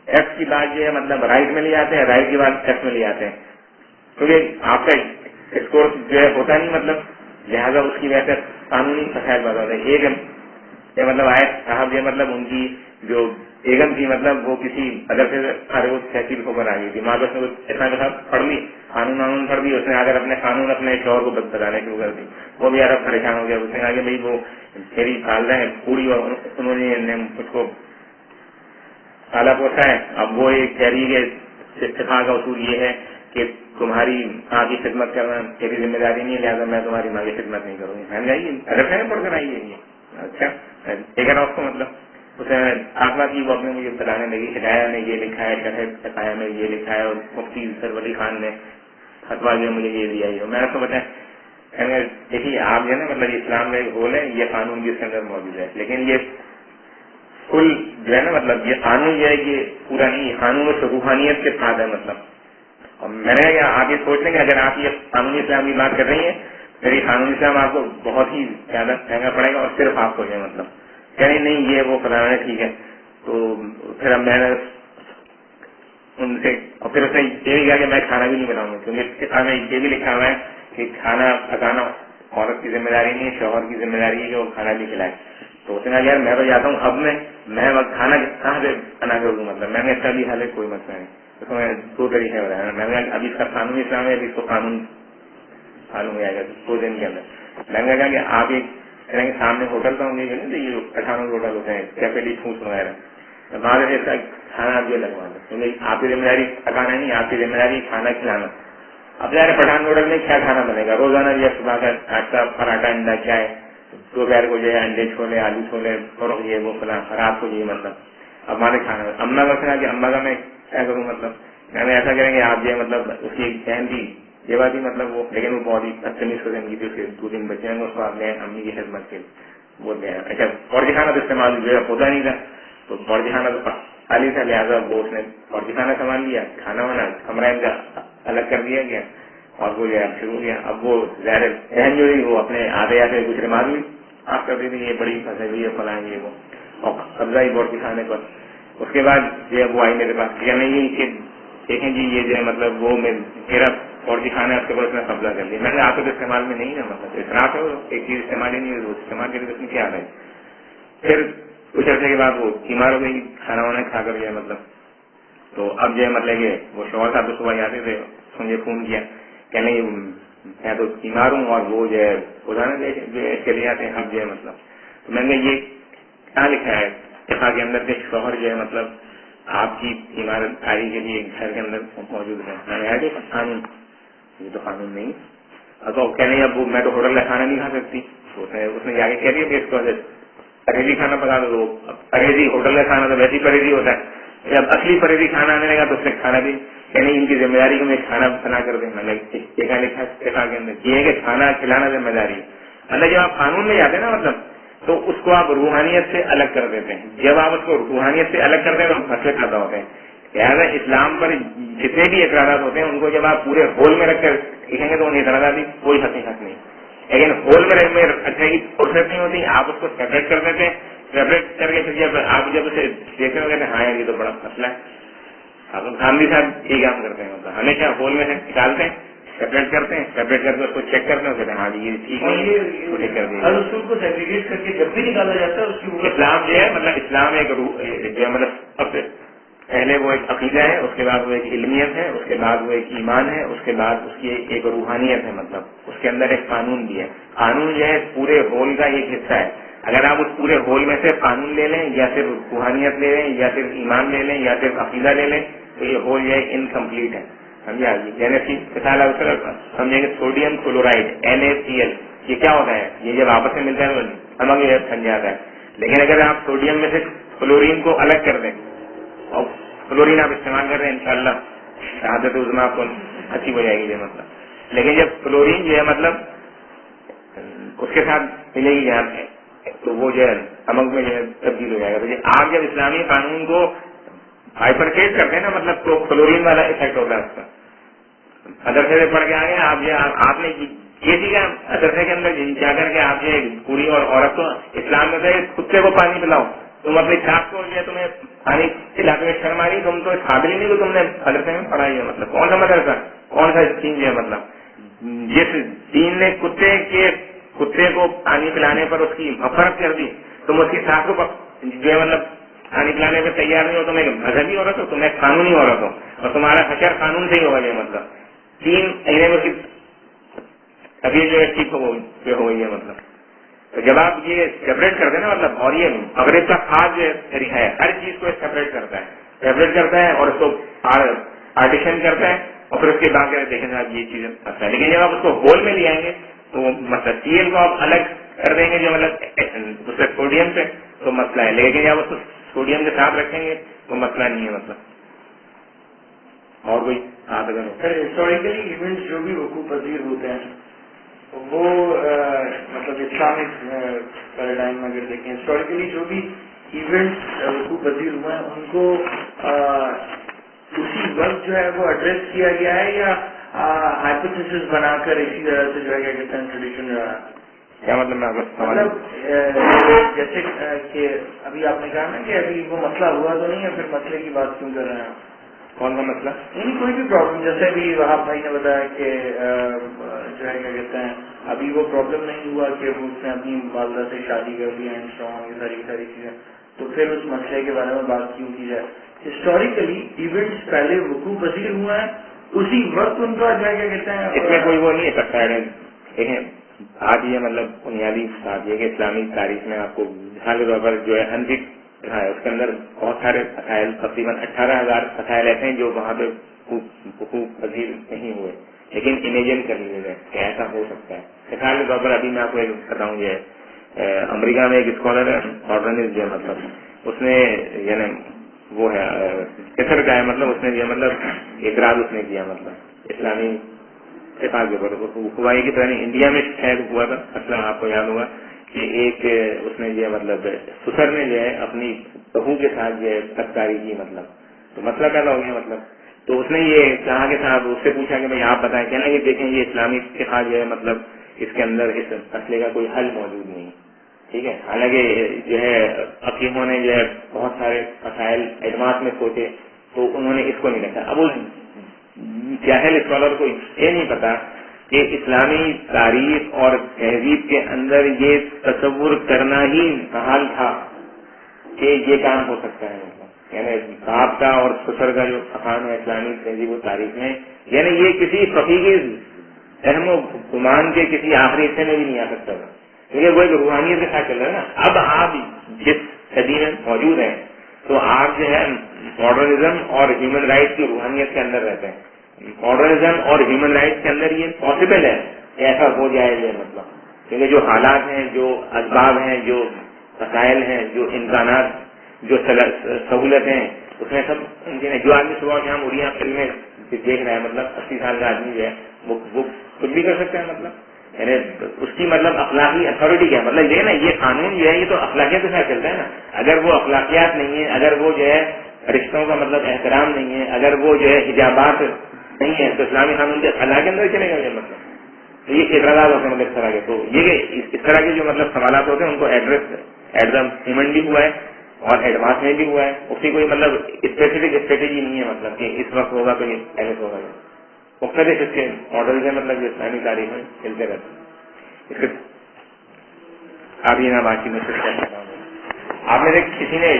ایف کی بات جو ہے مطلب رائٹ میں لے آتے ہیں، رائٹ کی بات ایف میں لے آتے ہیں، کیونکہ آپ کا ڈسکورس جو ہے ہوتا نہیں مطلب، لہٰذا اس کی وجہ سے قانونی مسائل پیدا ہوتے ہیں. ایک مطلب آئے صاحب یہ مطلب ان کی جو بیگم تھی مطلب وہ کسی مدرسے سے تحصیل کو بنا گئی تھی، ماں باپ نے اتنا کے ساتھ پڑھ لی، قانون پڑھ لی، اس نے اگر اپنے قانون اپنے شوہر کو بتانے شروع کر دی، وہ بھی یار پریشان ہو گیا. اس نے کہا کہ بھائی وہ میری والدہ ہے پوری اور انہوں نے مجھ کو پالا پوسا ہے، اب وہ یہ کہہ رہی ہے کہ اتفاق کا اصول یہ ہے کہ تمہاری ماں کی خدمت کرنا میری ذمہ داری نہیں ہے، لہٰذا میں تمہاری ماں کی خدمت نہیں کروں گی. میں نے ادب ہے پڑھ کر آئیے یہ اچھا دیکھا نا اس کو مطلب اس نے آسما کی وہ اپنے مجھے بتانے لگی، ہدایہ نے یہ لکھا ہے، شرح عقائد میں یہ لکھا ہے، اور مفتی سر ولی خان نے فتویٰ جو مجھے یہ دیا ہے. میں نے اس کو بتایا دیکھیے آپ جو ہے نا مطلب اسلام کا ایک گول ہے، یہ قانون بھی اس کے اندر موجود ہے، لیکن یہ کل جو ہے نا مطلب یہ قانون جو ہے یہ پورا نہیں، قانون اس روحانیت کے ساتھ ہے مطلب. اور میں نے کہا آپ یہ سوچ لیں کہ اگر آپ یہ قانونی اسلام کی بات کر رہی ہیں پھر یہ قانونی اسلام آپ کو بہت ہی زیادہ مہنگا پڑے گا اور صرف آپ کو جو ہے مطلب کہیں نہیں یہ وہ فلانا ٹھیک ہے. تو پھر اب میں نے ان سے اور پھر اس نے یہ بھی کہا کہ میں کھانا بھی نہیں بناؤں گا، کیونکہ اس کتاب میں یہ بھی لکھا ہوا ہے کہ کھانا پکانا عورت کی ذمہ داری نہیں ہے، شوہر کی ذمہ داری ہے کہ وہ کھانا بھی کھلائے. تو اس نے کہا یار میں تو جاتا ہوں، اب میں کھانا کہاں سے بنا کر دوں مطلب. میں نے اس کا بھی حال ہے کوئی مسئلہ نہیں. اس میں دو طریقے بتایا، میں نے ابھی اس کا قانونی اسلام ہے، ابھی اس کو قانون معلوم ہو جائے گا 2 دن کے اندر. میں نے کہا کہ آپ ایک سامنے ہوٹل کا ہوں گے یہ 18 ہوٹل ہوتے ہیں کیفے ٹھوس وغیرہ، بعد میں کھانا آپ یہ لگوا دیں، کیونکہ آپ کی ذمہ داری پکانا نہیں، آپ کی ذمہ داری کھانا کھلانا. اب ظاہر پٹھان ہوٹل میں کیا کھانا بنے گا؟ روزانہ یہ صبح کا ناشتہ پراٹھا انڈا چائے، دوپہر کو جو ہے انڈے چھولے آلو چھولے اور یہ وہ فلاں، رات کو یہ مطلب اب ہمارے کھانا. اماں کا کہ اماں کا میں کیا کروں مطلب. میں نے ایسا کریں گے آپ جو ہے مطلب اس کی ایک بہن تھی یہ بات ہی مطلب وہ، لیکن وہ بہت ہی بدتمیز قسم کی تھی، اس کے 2-3 بچے ہیں اس کو آپ نے امی کی خدمت کے وہ دیا. اچھا فوجی خانہ تو استعمال جو ہے ہوتا نہیں تھا، تو فوجی خانہ تو خالی تھا، لہٰذا وہ اس نے فوجی خانہ سامان لیا، کھانا وانا کمرہ ان کا الگ کر دیا گیا اور وہ جو ہے شروع کیا. اب وہ ظاہر بہن جو ہے وہ اپنے آتے دوسرے معلوم آپ کرتی تھی یہ بڑی پھنسے ہوئی ہے فلاں یہ وہ، اور قبضہ ہی فوجی خانے پر. اس کے بعد جو ہے وہ آئی میرے پاس کیا نہیں کہ دیکھیں جی یہ جو ہے مطلب وہ میرا فوجی خانہ ہے، اس کے بعد اس نے قبضہ کر لیا. میں نے آپ کو استعمال میں نہیں ہے مطلب اطراف ہے، ایک چیز استعمال ہی نہیں ہے، استعمال کے لیے اس میں کیا ہے. پھر کچھ عرصے کے بعد وہ بیمار ہو گئی کھانا وانا کھا کر جو ہے مطلب. تو اب جو ہے مطلب یہ وہ شوہر صاحب تو صبح آتے تھے، مجھے فون کیا کہنے میں تو بیمار ہوں اور وہ جو ہے روزانہ جو ہے چلے جاتے ہیں. اب جو ہے مطلب تو میں نے یہ کیا لکھا ہے اتفاق کے اندر کہ شوہر جو ہے مطلب آپ کی عمارت آئی کے لیے گھر کے اندر موجود ہے. میں نے کہا کہ قانون یہ تو قانون نہیں. اب کہنے اب وہ میں تو ہوٹل کا کھانا نہیں کھا سکتی. اس نے جا کے کہہ دیا کہ اس کو پرہیزی کھانا پکا دو. پرہیزی ہوٹل کا کھانا تو ویسے ہی پرہیزی ہوتا ہے، جب اصلی پرہیزی کھانا آنے لگا تو اس نے کھانا بھی یعنی ان کی ذمہ داری کو میں کھانا بنا کر دیں. مطلب دیکھا لکھا کے اندر یہ ہے کہ کھانا کھلانا ذمہ داری ہے. مطلب جب آپ قانون میں جاتے ہیں نا مطلب تو اس کو آپ روحانیت سے الگ کر دیتے ہیں. جب آپ اس کو روحانیت سے الگ کرتے ہیں تو مسئلے پیدا ہوتے ہیں. لہٰذا اسلام پر جتنے بھی اعتراضات ہوتے ہیں ان کو جب آپ پورے ہول میں رکھ کر لکھیں گے تو ان اعتراضات کی کوئی حقیقت نہیں. لیکن ہول میں رکھنے کی فرصت نہیں ہوتی, آپ اس کو سیپریٹ کر دیتے ہیں, سیپریٹ کر کے پھر جب اسے دیکھتے ہو کہتے ہیں ہاں یار یہ تو بڑا مسئلہ ہے. آپ گاندھی صاحب یہ کام کرتے ہیں, مطلب ہمیشہ ہول میں سے نکالتے ہیں, سیپریٹ کرتے ہیں, سیپریٹ کر کے اس کو چیک کرتے ہیں, کہتے ہیں ہاں جی یہ ٹھیک نہیں ٹھیک کر دیں. ہر اصول کو سیگریگیٹ کر کے جب بھی نکالا جاتا ہے اس کی اسلام جو ہے مطلب اسلام ایک جو ہے مطلب سب سے پہلے وہ ایک عقیدہ ہے, اس کے بعد وہ ایک علمیت ہے, اس کے بعد وہ ایک ایمان ہے, اس کے بعد اس کی ایک روحانیت ہے, مطلب اس کے اندر ایک قانون بھی ہے. قانون جو ہے پورے ہول کا ایک حصہ ہے. اگر آپ اس پورے ہول میں سے قانون لے لیں یا صرف روحانیت لے لیں یا صرف ایمان لے لیں یا صرف عقیدہ لے لیں تو یہ ہول جو ہے انکمپلیٹ ہے. سمجھا جی, یعنی سمجھیں گے سوڈیم کلورائڈ NaCl یہ کیا ہوتا ہے, یہ جب آپس میں ملتا ہے تو نمک جو ہے بن جاتا ہے. لیکن اگر آپ سوڈیم میں سے کلورین کو الگ کر دیں اور کلورین آپ استعمال کر رہے ہیں انشاءاللہ شہادت عظمیٰ آپ کو اچھی ہو جائے گی یہ مطلب. لیکن جب کلورین جو ہے مطلب اس کے ساتھ ملے گی جہاں تو وہ جو ہے نمک میں جو ہے تبدیل ہو جائے گا. تو آپ جب اسلامی قانون کو ہائپرکیٹ کرتے ہیں نا مطلب تو کلورین والا افیکٹ ہوتا ہے اس کا. مدرسے سے پڑھ کے آگے آپ نے یہ سیکھا مدرسے کے اندر جا کر کے آپ جو پوری اور عورت کو اسلام میں سے کتے کو پانی پلاؤ, تم اپنی چھاپ کو جو ہے تمہیں پانی پلانے میں شرم آ رہی, تم تو قابل ہی نہیں, تو تم نے مدرسے میں پڑھائی ہے. مطلب کون سا مدرسہ, کون سا دین ہے, مطلب جس دین نے کتے کو پانی پلانے پر اس کی مفرت کر دی, تم اس کی چھاپ کو جو ہے مطلب پانی پلانے پہ تیار نہیں ہو, تم ایک مذہبی عورت ہو, تم ایک قانونی عورت ہو اور تمہارا حشر قانون سے ہی ہوگا. یہ مطلب 3 مہینے میں ابھی جو ہے ٹھیک ہو گئی ہے. مطلب تو جب آپ یہ سیپریٹ کرتے ہیں نا مطلب, اور یہ مغرب کا خاص جو طریقہ ہے ہر چیز کو سیپریٹ کرتا ہے اور اس کو پارٹیشن کرتا ہے اور پھر اس کے بعد دیکھیں آپ یہ چیزیں کرتا ہے. لیکن جب آپ اس کو ہول میں لے آئیں گے تو مطلب CL کو آپ الگ کر دیں گے جو مطلب اس سے سوڈیم سے تو مسئلہ ہے. لیکن جب اس کو سوڈیم کے ساتھ رکھیں گے تو مسئلہ نہیں ہے. مطلب اور کوئی ہاتھ اگر سر ہسٹوریکلی ایونٹس جو بھی وقوع پذیر ہوتے ہیں وہ مطلب اسلامک پیراڈائم میں اگر دیکھیں ہسٹوریکلی جو بھی ایونٹس وقوع پذیر ہوئے ہیں ان کو اسی وقت جو ہے وہ ایڈریس کیا گیا ہے یا ہائپوتھیسس بنا کر اسی طرح سے جو ہے کیا کہتے ہیں ٹریڈیشن رہا ہے. کیا مطلب جیسے کہ ابھی آپ نے کہا نا کہ ابھی وہ مسئلہ ہوا تو نہیں ہے, پھر مسئلے کی بات کیوں کر رہے ہیں. کون سا مسئلہ؟ نہیں کوئی بھی پرابلم, جیسے بھی وہاں بھائی نے بتایا کہ جو ہے کیا کہتے ہیں ابھی وہ پرابلم نہیں ہوا کہ اس نے اپنی والدہ سے شادی کر لی اینڈ سو آن, یہ ساری چیزیں, تو پھر اس مسئلے کے بارے میں بات کیوں کی جائے. ہسٹوریکلی ایونٹس پہلے وقوع پذیر ہوئے ہیں اسی وقت ان کا جو ہے کیا کہتے ہیں اس میں کوئی وہ نہیں ہے. دیکھیں آج یہ مطلب بنیادی بات یہ کہ اسلامی تاریخ میں آپ کو مثال کے طور پر جو ہے ہنفک ہے اس کے اندر بہت سارے مسائل تقریباً 18,000 مسائل ایسے ہیں جو وہاں پہ وقوع پذیر نہیں ہوئے لیکن امیجن کر لیے گئے کہ ایسا ہو سکتا ہے. مثال کے طور پر ابھی میں آپ کو بتاؤں یہ امریکہ میں ایک اسکالر ہے ماڈرنسٹ جو ہے مطلب اس نے یعنی وہ ہے کیسر کا ہے مطلب اس نے یہ مطلب اعتراض اس نے کیا مطلب اسلامی اتفاق کے اوپر ہوا ہے کہ پہلے انڈیا میں شاید ہوا تھا مسئلہ آپ کو یاد ہوگا کہ ایک اس نے جو مطلب سسر نے جو ہے اپنی بہو کے ساتھ جو ہے بدکاری کی مطلب تو مسئلہ پیدا ہو گیا مطلب تو اس نے یہ کہا کہ صاحب اس سے پوچھا کہ بھائی آپ بتائیں کہنا کہ دیکھیں یہ اسلامی اتحاد جو ہے مطلب اس کے اندر اس مسئلے کا کوئی حل موجود نہیں. ٹھیک ہے, حالانکہ جو ہے حکیموں نے جو ہے بہت سارے مسائل ایڈوانس میں سوچے تو انہوں نے اس کو نہیں رکھا. اب اس جاہل اسکالر کو یہ نہیں پتا کہ اسلامی تاریخ اور تہذیب کے اندر یہ تصور کرنا ہی محال تھا کہ یہ کام ہو سکتا ہے. یعنی باپ کا اور سسر کا جو افہام ہے اسلامی تہذیب و تاریخ میں یعنی یہ کسی فقیہ کے اہم و گمان کے کسی آخری حصے میں بھی نہیں آ سکتا تھا کیونکہ وہ ایک روحانیت کے ساتھ چل رہا ہے نا. اب آپ جس صدی میں موجود ہیں تو آپ جو ہے ماڈرنزم اور ہیومن رائٹس کی روحانیت کے اندر رہتے ہیں. ماڈرنزم اور ہیومن رائٹس کے اندر یہ پاسبل ہے کہ ایسا ہو جائے یہ مطلب کیونکہ جو حالات ہیں جو اسباب ہیں جو مسائل ہیں جو امکانات جو سہولت ہیں اس میں سب ممکن ہے. جو آدمی صبح شام اڑیاں فلمیں دیکھ رہا ہے مطلب 80 سال کا آدمی جو ہے وہ کچھ بھی کر سکتا ہے مطلب یعنی اس کی مطلب اخلاقی اتھارٹی کیا مطلب یہ نا یہ قانون جو ہے یہ تو اخلاقیات کے ساتھ چلتا ہے نا. اگر وہ اخلاقیات نہیں ہے اگر وہ جو ہے رشتوں کا مطلب احترام نہیں ہے، اگر وہ جو ہے حجابات نہیں ہے تو اسلامی قانون کے خلا کے اندر چلے گا یہ مطلب. تو یہ اعتراضات ہوتے ہیں مطلب اس طرح کے. تو یہ اس طرح کے جو مطلب سوالات ہوتے ہیں ان کو ایڈریس ایٹ دا مومنٹ بھی ہوا ہے اور ایڈوانس میں بھی ہوا ہے. اس کی کوئی مطلب اسپیسیفک اسٹریٹجی نہیں ہے مطلب کہ اس وقت ہوگا تو یہ پہلے سے ہوگا. مختلف اس کے ماڈل ہے مطلب جو اسلامی تاریخ میں چلتے رہتے ہیں. اس کے آپ یہ نا باقی میں آپ نے کسی نے